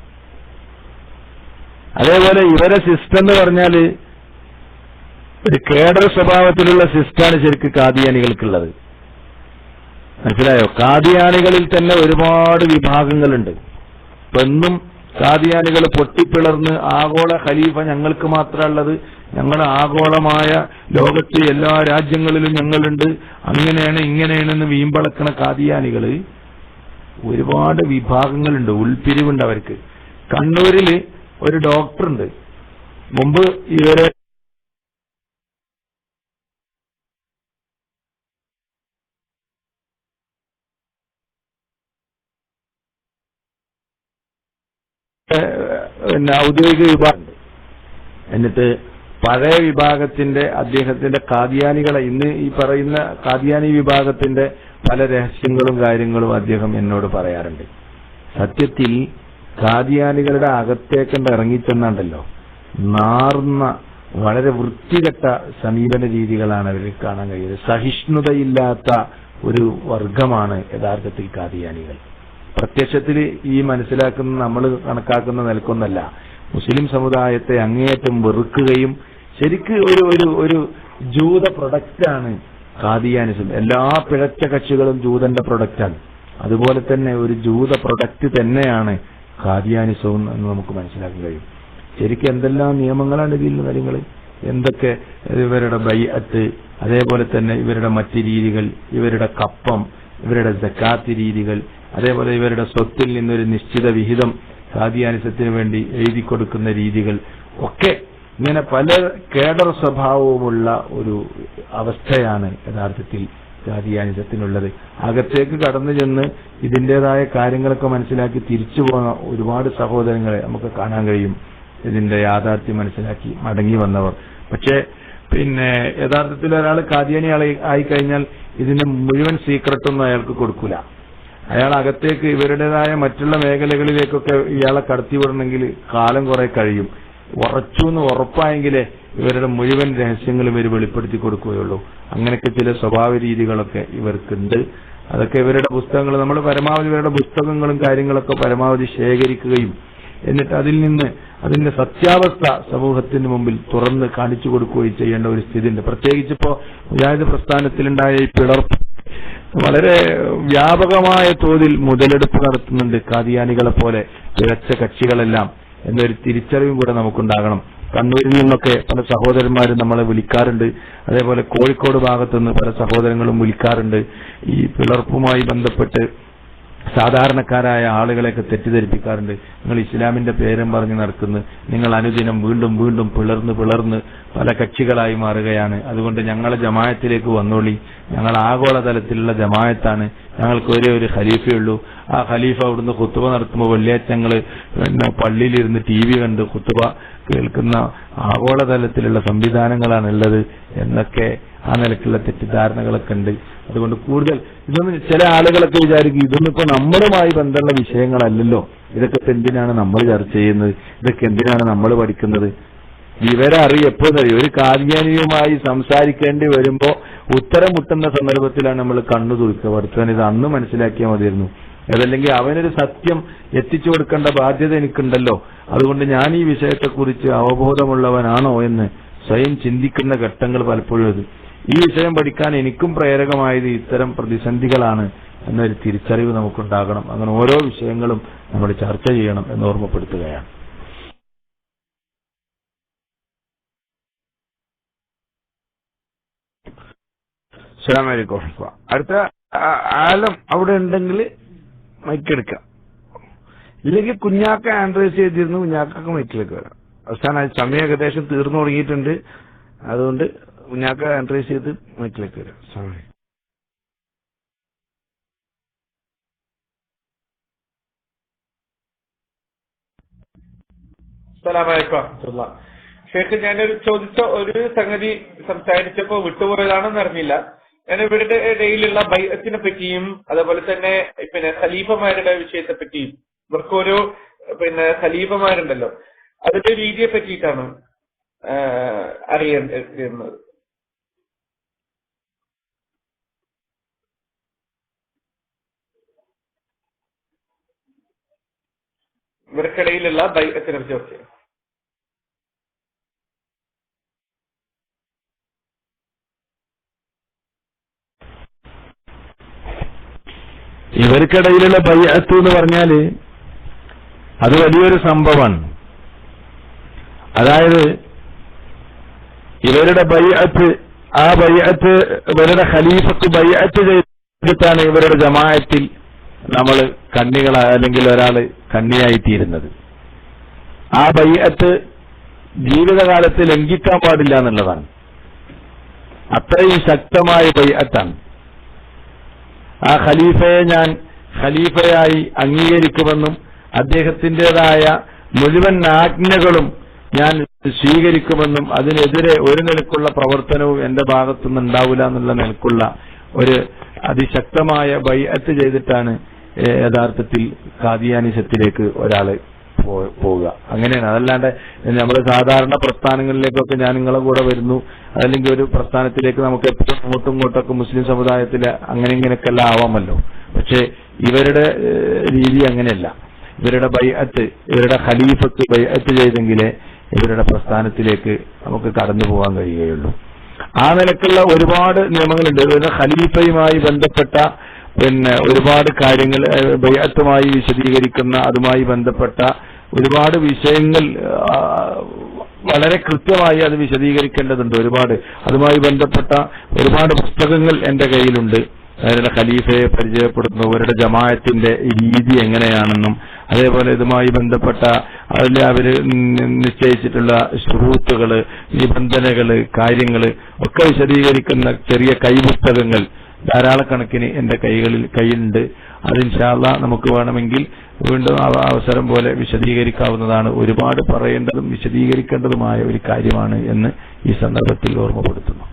അതേപോലെ ഇവരെ സിസ്റ്റം എന്ന് പറഞ്ഞാൽ ഒരു കേഡർ സ്വഭാവത്തിലുള്ള സിസ്റ്റാണ് ശരിക്കും കാദിയാനികൾക്കുള്ളത്. മനസ്സിലായോ? കാദിയാനികളിൽ തന്നെ ഒരുപാട് വിഭാഗങ്ങളുണ്ട്. ഇപ്പൊ എന്നും കാദിയാനികൾ പൊട്ടിപ്പിളർന്ന് ആഗോള ഖലീഫ ഞങ്ങൾക്ക് മാത്രമുള്ളത്, ഞങ്ങളുടെ ആഗോളമായ ലോകത്തെ എല്ലാ രാജ്യങ്ങളിലും ഞങ്ങളുണ്ട്, അങ്ങനെയാണ് ഇങ്ങനെയാണെന്ന് വീമ്പളക്കണ കാദിയാനികള് ഒരുപാട് വിഭാഗങ്ങളുണ്ട്, ഉൾപിരിവുണ്ട് അവർക്ക്. കണ്ണൂരിൽ ഒരു ഡോക്ടറുണ്ട്, മുമ്പ് ഇവരെ ഔദ്യോഗിക വിഭാഗമുണ്ട്. എന്നിട്ട് പഴയ വിഭാഗത്തിന്റെ അദ്ദേഹത്തിന്റെ കാദിയാനികളെ ഇന്ന് ഈ പറയുന്ന കാദിയാനി വിഭാഗത്തിന്റെ പല രഹസ്യങ്ങളും കാര്യങ്ങളും അദ്ദേഹം എന്നോട് പറയാറുണ്ട്. സത്യത്തിൽ കാദിയാനികളുടെ അകത്തേക്കണ്ട് ഇറങ്ങിച്ചെന്നുണ്ടല്ലോ, നാർന്ന വളരെ വൃത്തികെട്ട സമീപന രീതികളാണ് അവരിൽ കാണാൻ കഴിയുന്നത്. സഹിഷ്ണുതയില്ലാത്ത ഒരു വർഗമാണ് യഥാർത്ഥത്തിൽ കാദിയാനികൾ. പ്രത്യക്ഷത്തിൽ ഈ മനസ്സിലാക്കുന്ന നമ്മൾ കണക്കാക്കുന്ന നിലക്കൊന്നല്ല. മുസ്ലിം സമുദായത്തെ അങ്ങേയറ്റം വെറുക്കുകയും ശരിക്ക് ഒരു ജൂത പ്രൊഡക്റ്റാണ് കാദിയാനിസം. എല്ലാ പിഴച്ച കക്ഷികളും ജൂതന്റെ പ്രൊഡക്റ്റാണ്. അതുപോലെ തന്നെ ഒരു ജൂത പ്രൊഡക്റ്റ് തന്നെയാണ് കാദിയാനിസവും എന്ന് നമുക്ക് മനസ്സിലാക്കാൻ കഴിയും. ശരിക്കും എന്തെല്ലാം നിയമങ്ങളാണ് ഇതിൽ കാര്യങ്ങൾ, എന്തൊക്കെ ഇവരുടെ ബൈഅത്ത്, അതേപോലെ തന്നെ ഇവരുടെ മറ്റ് രീതികൾ, ഇവരുടെ കപ്പം, ഇവരുടെ സക്കാത്ത് രീതികൾ, അതേപോലെ ഇവരുടെ സ്വത്തിൽ നിന്നൊരു നിശ്ചിത വിഹിതം കാദിയാനിസത്തിന് വേണ്ടി എഴുതി കൊടുക്കുന്ന രീതികൾ ഒക്കെ ഇങ്ങനെ പല കേഡർ സ്വഭാവവുമുള്ള ഒരു അവസ്ഥയാണ് യഥാർത്ഥത്തിൽ കാദിയാനിസത്തിനുള്ളത്. അകത്തേക്ക് കടന്നു ചെന്ന് ഇതിൻ്റെതായ കാര്യങ്ങളൊക്കെ മനസ്സിലാക്കി തിരിച്ചു പോകുന്ന ഒരുപാട് സഹോദരങ്ങളെ നമുക്ക് കാണാൻ കഴിയും, ഇതിന്റെ യാഥാർത്ഥ്യം മനസ്സിലാക്കി മടങ്ങി വന്നവർ. പക്ഷേ യഥാർത്ഥത്തിൽ ഒരാൾ കാദിയാനി ആയിക്കഴിഞ്ഞാൽ ഇതിന്റെ മുഴുവൻ സീക്രട്ടൊന്നും അയാൾക്ക് കൊടുക്കൂല. അയാൾ അകത്തേക്ക് ഇവരുടേതായ മറ്റുള്ള മേഖലകളിലേക്കൊക്കെ ഇയാളെ കടത്തിവിടണമെങ്കിൽ കാലം കുറെ കഴിയും. ഉറച്ചു എന്ന് ഉറപ്പായെങ്കിലേ ഇവരുടെ മുഴുവൻ രഹസ്യങ്ങളും ഇവർ വെളിപ്പെടുത്തി കൊടുക്കുകയുള്ളൂ. അങ്ങനെയൊക്കെ ചില സ്വഭാവ രീതികളൊക്കെ ഇവർക്കുണ്ട്. അതൊക്കെ ഇവരുടെ പുസ്തകങ്ങൾ നമ്മൾ പരമാവധി ഇവരുടെ പുസ്തകങ്ങളും കാര്യങ്ങളൊക്കെ പരമാവധി ശേഖരിക്കുകയും എന്നിട്ട് അതിൽ നിന്ന് അതിന്റെ സത്യാവസ്ഥ സമൂഹത്തിന് മുമ്പിൽ തുറന്ന് കാണിച്ചു കൊടുക്കുകയും ചെയ്യേണ്ട ഒരു സ്ഥിതി ഉണ്ട്. പ്രത്യേകിച്ചിപ്പോ മുജാഹിദ് പ്രസ്ഥാനത്തിലുണ്ടായ ഈ പിളർപ്പ് വളരെ വ്യാപകമായ തോതിൽ മുതലെടുപ്പ് നടത്തുന്നുണ്ട് കാദിയാനികളെ പോലെ പിഴച്ച കക്ഷികളെല്ലാം എന്നൊരു തിരിച്ചറിവും കൂടെ നമുക്കുണ്ടാകണം. കണ്ണൂരിൽ നിന്നൊക്കെ പല സഹോദരന്മാരും നമ്മളെ വിളിക്കാറുണ്ട്. അതേപോലെ കോഴിക്കോട് ഭാഗത്തുനിന്ന് പല സഹോദരങ്ങളും വിളിക്കാറുണ്ട്. ഈ പിളർപ്പുമായി ബന്ധപ്പെട്ട് സാധാരണക്കാരായ ആളുകളെയൊക്കെ തെറ്റിദ്ധരിപ്പിക്കാറുണ്ട്. നിങ്ങൾ ഇസ്ലാമിന്റെ പേരും പറഞ്ഞ് നടക്കുന്നു, നിങ്ങൾ അനുദിനം വീണ്ടും വീണ്ടും പിളർന്ന് പല കക്ഷികളായി മാറുകയാണ്, അതുകൊണ്ട് ഞങ്ങളെ ജമായത്തിലേക്ക് വന്നോളി, ഞങ്ങൾ ആഗോളതലത്തിലുള്ള ജമായത്താണ്, ഞങ്ങൾക്ക് ഒരേ ഒരു ഖലീഫയുള്ളൂ, ആ ഖലീഫ അവിടുന്ന് ഖുത്തുബ നടത്തുമ്പോൾ വെള്ളിയാഴ്ച ഞങ്ങൾ പള്ളിയിലിരുന്ന് TV കണ്ട് ഖുത്തുബ കേൾക്കുന്ന ആഗോളതലത്തിലുള്ള സംവിധാനങ്ങളാണ് ഉള്ളത് എന്നൊക്കെ ആ നിലക്കുള്ള തെറ്റിദ്ധാരണകളൊക്കെ ഉണ്ട്. അതുകൊണ്ട് കൂടുതൽ ഇതൊന്നും ചില ആളുകളൊക്കെ വിചാരിക്കും ഇതൊന്നും ഇപ്പൊ നമ്മളുമായി ബന്ധമുള്ള വിഷയങ്ങളല്ലല്ലോ, ഇതൊക്കെ ഇപ്പൊ എന്തിനാണ് നമ്മൾ ചർച്ച ചെയ്യുന്നത്, ഇതൊക്കെ എന്തിനാണ് നമ്മൾ പഠിക്കുന്നത്. ഇവരെ എപ്പോഴും അറിയും, ഒരു കാദിയാനിയുമായി സംസാരിക്കേണ്ടി വരുമ്പോ ഉത്തരം മുട്ടുന്ന സന്ദർഭത്തിലാണ് നമ്മൾ കണ്ണു തുറക്കുക. പഠിച്ചവൻ ഇത് അന്ന് മനസ്സിലാക്കിയാൽ മതിയായിരുന്നു, അതല്ലെങ്കിൽ അവനൊരു സത്യം എത്തിച്ചു കൊടുക്കേണ്ട ബാധ്യത എനിക്കുണ്ടല്ലോ, അതുകൊണ്ട് ഞാൻ ഈ വിഷയത്തെക്കുറിച്ച് അവബോധമുള്ളവനാണോ എന്ന് സ്വയം ചിന്തിക്കുന്ന ഘട്ടങ്ങൾ പലപ്പോഴും അത്. ഈ വിഷയം പഠിക്കാൻ എനിക്കും പ്രേരകമായത് ഇത്തരം പ്രതിസന്ധികളാണ് എന്നൊരു തിരിച്ചറിവ് നമുക്കുണ്ടാകണം. അങ്ങനെ ഓരോ വിഷയങ്ങളും നമ്മൾ ചർച്ച ചെയ്യണം എന്ന് ഓർമ്മപ്പെടുത്തുകയാണ്. അസ്സലാമു അലൈക്കും. അടുത്ത ആലം അവിടെ ഉണ്ടെങ്കിൽ മൈക്കെടുക്കാം, ഇല്ലെങ്കിൽ കുഞ്ഞാക്ക ആൻഡ്രൈസ് ചെയ്തിരുന്നു, കുഞ്ഞാക്കൊക്കെ മൈക്കിലേക്ക് വരാം. അവസാനം സമയം ഏകദേശം തീർന്നു തുടങ്ങിയിട്ടുണ്ട്, അതുകൊണ്ട് കുഞ്ഞാക്ക ആൻഡ്രൈസ് ചെയ്ത് മൈക്കിലേക്ക് വരാം. സമയം ഷേഖ്, ഞാനൊരു ചോദിച്ച ഒരു സംഗതി സംസാരിച്ചപ്പോ വിട്ടുപോയതാണെന്ന് അറിഞ്ഞില്ല. ഞാൻ ഇവരുടെ ഇടയിലുള്ള ബൈഅത്തിനെ പറ്റിയും അതേപോലെ തന്നെ ഖലീഫമാരുടെ വിഷയത്തെ പറ്റിയും, ഇവർക്കൊരു ഖലീഫമാരുണ്ടല്ലോ, അതിന്റെ രീതിയെ പറ്റിയിട്ടാണ് അറിയേണ്ടത്. ഇവർക്കിടയിലുള്ള ബൈഅത്തിനെ പറ്റി. ഇവർക്കിടയിലുള്ള ബൈഅത്ത് എന്ന് പറഞ്ഞാല് അത് വലിയൊരു സംഭവമാണ്. അതായത് ഇവരുടെ ബൈഅത്ത്, ആ ബൈഅത്ത് ഇവരുടെ ഖലീഫക്ക് ബൈഅത്ത് ചെയ്തിട്ടാണ് ഇവരുടെ ജമാഅത്തിൽ നമ്മൾ കണ്ണികളായ അല്ലെങ്കിൽ ഒരാള് കണ്ണിയായിത്തീരുന്നത്. ആ ബൈഅത്ത് ജീവിതകാലത്ത് ലംഘിക്കാൻ പാടില്ല എന്നുള്ളതാണ്. അത്രയും ശക്തമായ ബൈഅത്താണ്. ആ ഖലീഫയെ ഞാൻ ഖലീഫയായി അംഗീകരിക്കുമെന്നും അദ്ദേഹത്തിൻ്റെതായ മുഴുവൻ ആജ്ഞകളും ഞാൻ സ്വീകരിക്കുമെന്നും അതിനെതിരെ ഒരു നിലക്കുള്ള പ്രവർത്തനവും എന്റെ ഭാഗത്തുനിന്ന് ഉണ്ടാവില്ല എന്നുള്ള നിലക്കുള്ള ഒരു അതിശക്തമായ ബൈഅത്ത് ചെയ്തിട്ടാണ് യഥാർത്ഥത്തിൽ ഖാദിയാനിസത്തിലേക്ക് ഒരാള് പോവുക. അങ്ങനെയാണ്. അതല്ലാണ്ട് നമ്മൾ സാധാരണ പ്രസ്ഥാനങ്ങളിലേക്കൊക്കെ ഞാൻ നിങ്ങളെ കൂടെ വരുന്നു, അതല്ലെങ്കിൽ ഒരു പ്രസ്ഥാനത്തിലേക്ക് നമുക്ക് എപ്പോഴും അങ്ങോട്ടും ഇങ്ങോട്ടൊക്കെ മുസ്ലിം സമുദായത്തിലെ അങ്ങനെ ഇങ്ങനെയൊക്കെ എല്ലാം ആവാമല്ലോ. പക്ഷെ ഇവരുടെ രീതി അങ്ങനെയല്ല. ഇവരുടെ ബൈഅത്ത്, ഇവരുടെ ഖലീഫത്ത് ബൈഅത്ത് ചെയ്തെങ്കിലേ ഇവരുടെ പ്രസ്ഥാനത്തിലേക്ക് നമുക്ക് കടന്നു പോകാൻ കഴിയുകയുള്ളൂ. ആ നിലക്കുള്ള ഒരുപാട് നിയമങ്ങളുണ്ട്. ഇവരുടെ ഖലീഫയുമായി ബന്ധപ്പെട്ട ഒരുപാട് കാര്യങ്ങൾ, ബൈഅത്തുമായി വിശദീകരിക്കുന്ന അതുമായി ബന്ധപ്പെട്ട ഒരുപാട് വിഷയങ്ങൾ വളരെ കൃത്യമായി അത് വിശദീകരിക്കേണ്ടതുണ്ട്. അതുമായി ബന്ധപ്പെട്ട ഒരുപാട് പുസ്തകങ്ങൾ എന്റെ കയ്യിലുണ്ട്. അവരുടെ ഖലീഫയെ പരിചയപ്പെടുത്തുന്നു, അവരുടെ ജമാഅത്തിന്റെ രീതി എങ്ങനെയാണെന്നും, അതേപോലെ ഇതുമായി ബന്ധപ്പെട്ട അതിൽ അവർ നിശ്ചയിച്ചിട്ടുള്ള ശുറൂത്തുകള്, നിബന്ധനകള്, കാര്യങ്ങള് ഒക്കെ വിശദീകരിക്കുന്ന ചെറിയ കൈപുസ്തകങ്ങൾ ധാരാളക്കണക്കിന് എന്റെ കയ്യിലുണ്ട്. അത് ഇൻഷാ അല്ലാഹ് നമുക്ക് വേണമെങ്കിൽ വീണ്ടും അവസരം പോലെ വിശദീകരിക്കാവുന്നതാണ്. ഒരുപാട് പറയേണ്ടതും വിശദീകരിക്കേണ്ടതുമായ ഒരു കാര്യമാണ് എന്ന് ഈ സന്ദർഭത്തിൽ ഓർമ്മപ്പെടുത്തുന്നു.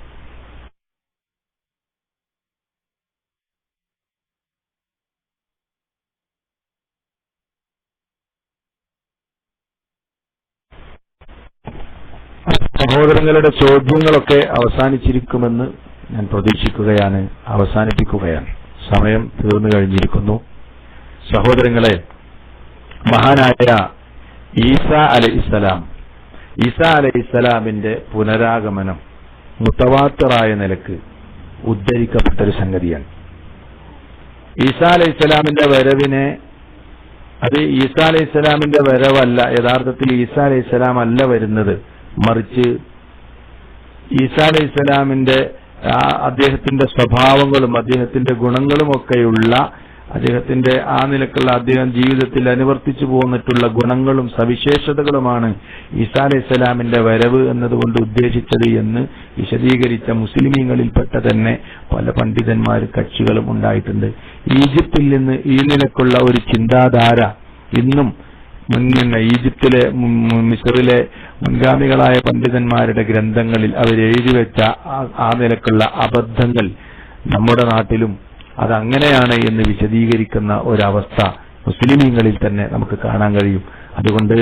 സഹോദരങ്ങളുടെ ചോദ്യങ്ങളൊക്കെ അവസാനിച്ചിരിക്കുമെന്ന് ഞാൻ പ്രതീക്ഷിക്കുകയാണ്, അവസാനിപ്പിക്കുകയാണ്. സമയം തീർന്നു കഴിഞ്ഞിരിക്കുന്നു. സഹോദരങ്ങളെ, മഹാനായ ഈസാ അലൈഹിസ്സലാമിന്റെ പുനരാഗമനം മുതവാത്തിറായ നിലക്ക് ഉദ്ധരിക്കപ്പെട്ടൊരു സംഗതിയാണ്. ഈസാ അലൈഹിസ്സലാമിന്റെ വരവിനെ, അത് ഈസാ അലൈഹിസ്സലാമിന്റെ വരവല്ല, യഥാർത്ഥത്തിൽ ഈസാ അലൈഹിസ്സലാം അല്ല വരുന്നത്, മറിച്ച് ഈസാ അലൈഹിസ്സലാമിന്റെ അദ്ദേഹത്തിന്റെ സ്വഭാവങ്ങളും അദ്ദേഹത്തിന്റെ ഗുണങ്ങളുമൊക്കെയുള്ള, അദ്ദേഹത്തിന്റെ ആ നിലക്കുള്ള അദ്ദേഹം ജീവിതത്തിൽ അനുവർത്തിച്ചു പോന്നിട്ടുള്ള ഗുണങ്ങളും സവിശേഷതകളുമാണ് ഈസാ അലൈഹിസ്സലാമിന്റെ വരവ് എന്നതുകൊണ്ട് ഉദ്ദേശിച്ചത് എന്ന് വിശദീകരിച്ച മുസ്ലിമീങ്ങളിൽപ്പെട്ട തന്നെ പല പണ്ഡിതന്മാരും കക്ഷികളും ഉണ്ടായിട്ടുണ്ട്. ഈജിപ്തിൽ നിന്ന് ഈ നിലക്കുള്ള ഒരു ചിന്താധാര ഇന്നും ഈജിപ്തിലെ, മിസ്റിലെ മുൻഗാമികളായ പണ്ഡിതന്മാരുടെ ഗ്രന്ഥങ്ങളിൽ അവരെഴുതി വെച്ച ആ നിലക്കുള്ള അബദ്ധങ്ങൾ നമ്മുടെ നാട്ടിലും അതങ്ങനെയാണ് എന്ന് വിശദീകരിക്കുന്ന ഒരവസ്ഥ മുസ്ലിമീങ്ങളിൽ തന്നെ നമുക്ക് കാണാൻ കഴിയും. അതുകൊണ്ട്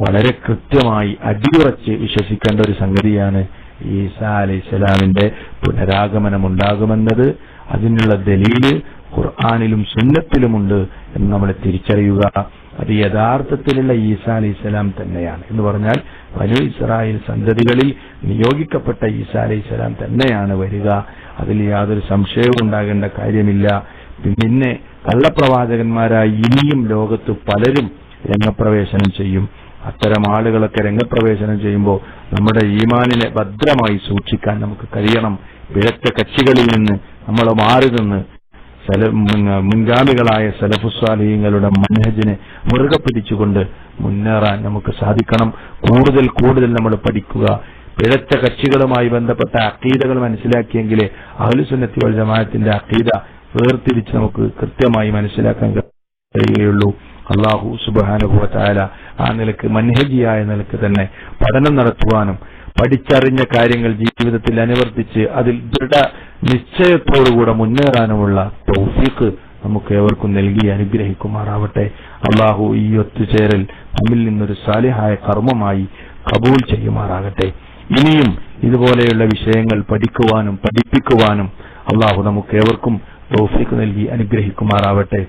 വളരെ കൃത്യമായി അടിയുറച്ച് വിശ്വസിക്കേണ്ട ഒരു സംഗതിയാണ് ഈസാ അലൈഹിസ്സലാമിന്റെ പുനരാഗമനമുണ്ടാകുമെന്നത്. അതിനുള്ള ദലീല് ഖുർആനിലും സുന്നത്തിലുമുണ്ട് എന്ന് നമ്മൾ തിരിച്ചറിയുക. അത് യഥാർത്ഥത്തിലുള്ള ഈസാ അലൈഹിസ്സലാം തന്നെയാണ് എന്ന് പറഞ്ഞാൽ ബനൂ ഇസ്രായേൽ സന്തതികളിൽ നിയോഗിക്കപ്പെട്ട ഈസാ അലൈഹിസ്സലാം തന്നെയാണ് വരിക. അതിൽ യാതൊരു സംശയവും ഉണ്ടാകേണ്ട കാര്യമില്ല. പിന്നെ കള്ളപ്രവാചകന്മാരായി ഇനിയും ലോകത്ത് പലരും രംഗപ്രവേശനം ചെയ്യും. അത്തരം ആളുകളൊക്കെ രംഗപ്രവേശനം ചെയ്യുമ്പോൾ നമ്മുടെ ഈമാനിനെ ഭദ്രമായി സൂക്ഷിക്കാൻ നമുക്ക് കഴിയണം. പിഴച്ച കക്ഷികളിൽ നിന്ന് നമ്മൾ മാറി നിന്ന് മുൻഗാമികളായ സലഫുസ്വാലിഹീങ്ങളുടെ മൻഹജിനെ മുറുകെ പിടിച്ചുകൊണ്ട് മുന്നേറാൻ നമുക്ക് സാധിക്കണം. കൂടുതൽ നമ്മൾ പഠിക്കുക. പിഴച്ച കക്ഷികളുമായി ബന്ധപ്പെട്ട അഖീദകൾ മനസ്സിലാക്കിയെങ്കിലേ അഹ്ലുസുന്നത്തി വൽ ജമാഅത്തിന്റെ അഖീദ വേർതിരിച്ച് നമുക്ക് കൃത്യമായി മനസ്സിലാക്കാൻ കഴിയുകയുള്ളൂ. അല്ലാഹു സുബ്ഹാനഹു വ തആല ആ നിലക്ക് മൻഹജിയായ നിലക്ക് തന്നെ പഠനം നടത്തുവാനും പഠിച്ചറിഞ്ഞ കാര്യങ്ങൾ ജീവിതത്തിൽ അനുവർത്തിച്ച് അതിൽ ദൃഢ നിശ്ചയത്തോടുകൂടെ മുന്നേറാനുമുള്ള തൗഫീഖ് നമുക്ക് ഏവർക്കും നൽകി അനുഗ്രഹിക്കുമാറാവട്ടെ. അല്ലാഹു ഈ ഒത്തുചേരൽ നമ്മിൽ നിന്നൊരു സാലിഹായ കർമ്മമായി കബൂൽ ചെയ്യുമാറാകട്ടെ. ഇനിയും ഇതുപോലെയുള്ള വിഷയങ്ങൾ പഠിക്കുവാനും പഠിപ്പിക്കുവാനും അല്ലാഹു നമുക്ക് ഏവർക്കും തൗഫീഖ് നൽകി അനുഗ്രഹിക്കുമാറാവട്ടെ.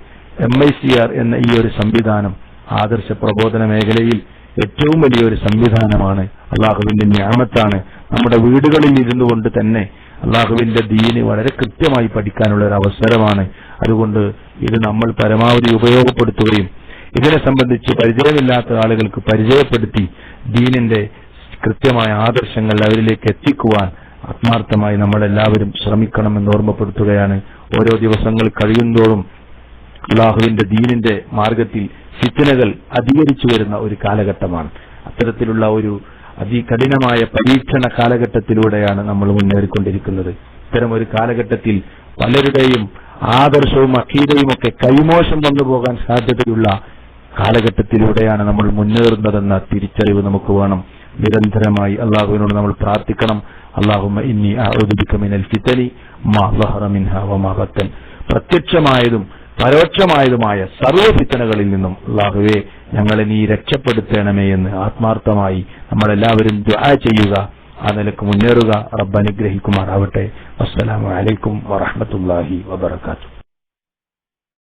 MICR എന്ന ഈ ഒരു സംവിധാനം ആദർശ പ്രബോധന മേഖലയിൽ ഏറ്റവും വലിയൊരു സംവിധാനമാണ്. അല്ലാഹുവിന്റെ നിഅമത്താണ്. നമ്മുടെ വീടുകളിൽ ഇരുന്നു കൊണ്ട് തന്നെ അള്ളാഹുവിന്റെ ദീന് വളരെ കൃത്യമായി പഠിക്കാനുള്ള ഒരു അവസരമാണ്. അതുകൊണ്ട് ഇത് നമ്മൾ പരമാവധി ഉപയോഗപ്പെടുത്തുകയും ഇതിനെ സംബന്ധിച്ച് പരിചയമില്ലാത്ത ആളുകൾക്ക് പരിചയപ്പെടുത്തി ദീനിന്റെ കൃത്യമായ ആദർശങ്ങൾ അവരിലേക്ക് എത്തിക്കുവാൻ ആത്മാർത്ഥമായി നമ്മളെല്ലാവരും ശ്രമിക്കണമെന്ന് ഓർമ്മപ്പെടുത്തുകയാണ്. ഓരോ ദിവസങ്ങൾ കഴിയുന്തോറും അള്ളാഹുവിന്റെ ദീനിന്റെ മാർഗത്തിൽ ഫിത്നകൾ അധികരിച്ചു വരുന്ന ഒരു കാലഘട്ടമാണ്. അത്തരത്തിലുള്ള ഒരു അതികഠിനമായ പരീക്ഷണ കാലഘട്ടത്തിലൂടെയാണ് നമ്മൾ മുന്നേറിക്കൊണ്ടിരിക്കുന്നത്. ഇത്തരം ഒരു കാലഘട്ടത്തിൽ പലരുടെയും ആദർശവും അഖീദയും ഒക്കെ കൈമോശം വന്നുപോകാൻ സാധ്യതയുള്ള കാലഘട്ടത്തിലൂടെയാണ് നമ്മൾ മുന്നേറുന്നതെന്ന തിരിച്ചറിവ് നമുക്ക് വേണം. നിരന്തരമായി അള്ളാഹുവിനോട് നമ്മൾ പ്രാർത്ഥിക്കണം. അല്ലാഹുമ്മ ഇന്നി അഊദു ബിക മിനൽ ഫിതനി മാ ളഹറ മിൻഹാ വമാ ബത്തൻ. പ്രത്യക്ഷമായതും പരോക്ഷമായതുമായ സർവ്വ ഫിത്തനകളിൽ നിന്നും അല്ലാഹുവേ ഞങ്ങളെ നീ രക്ഷപ്പെടുത്തണമേ എന്ന് ആത്മാർത്ഥമായി നമ്മളെല്ലാവരും ദുആ ചെയ്യുക. ആ നിലക്ക് മുന്നേറുക. റബ്ബ് അനുഗ്രഹിക്കുമാറാവട്ടെ. അസ്സലാമു അലൈക്കും വറഹ്മത്തുള്ളാഹി വബറകാതുഹു.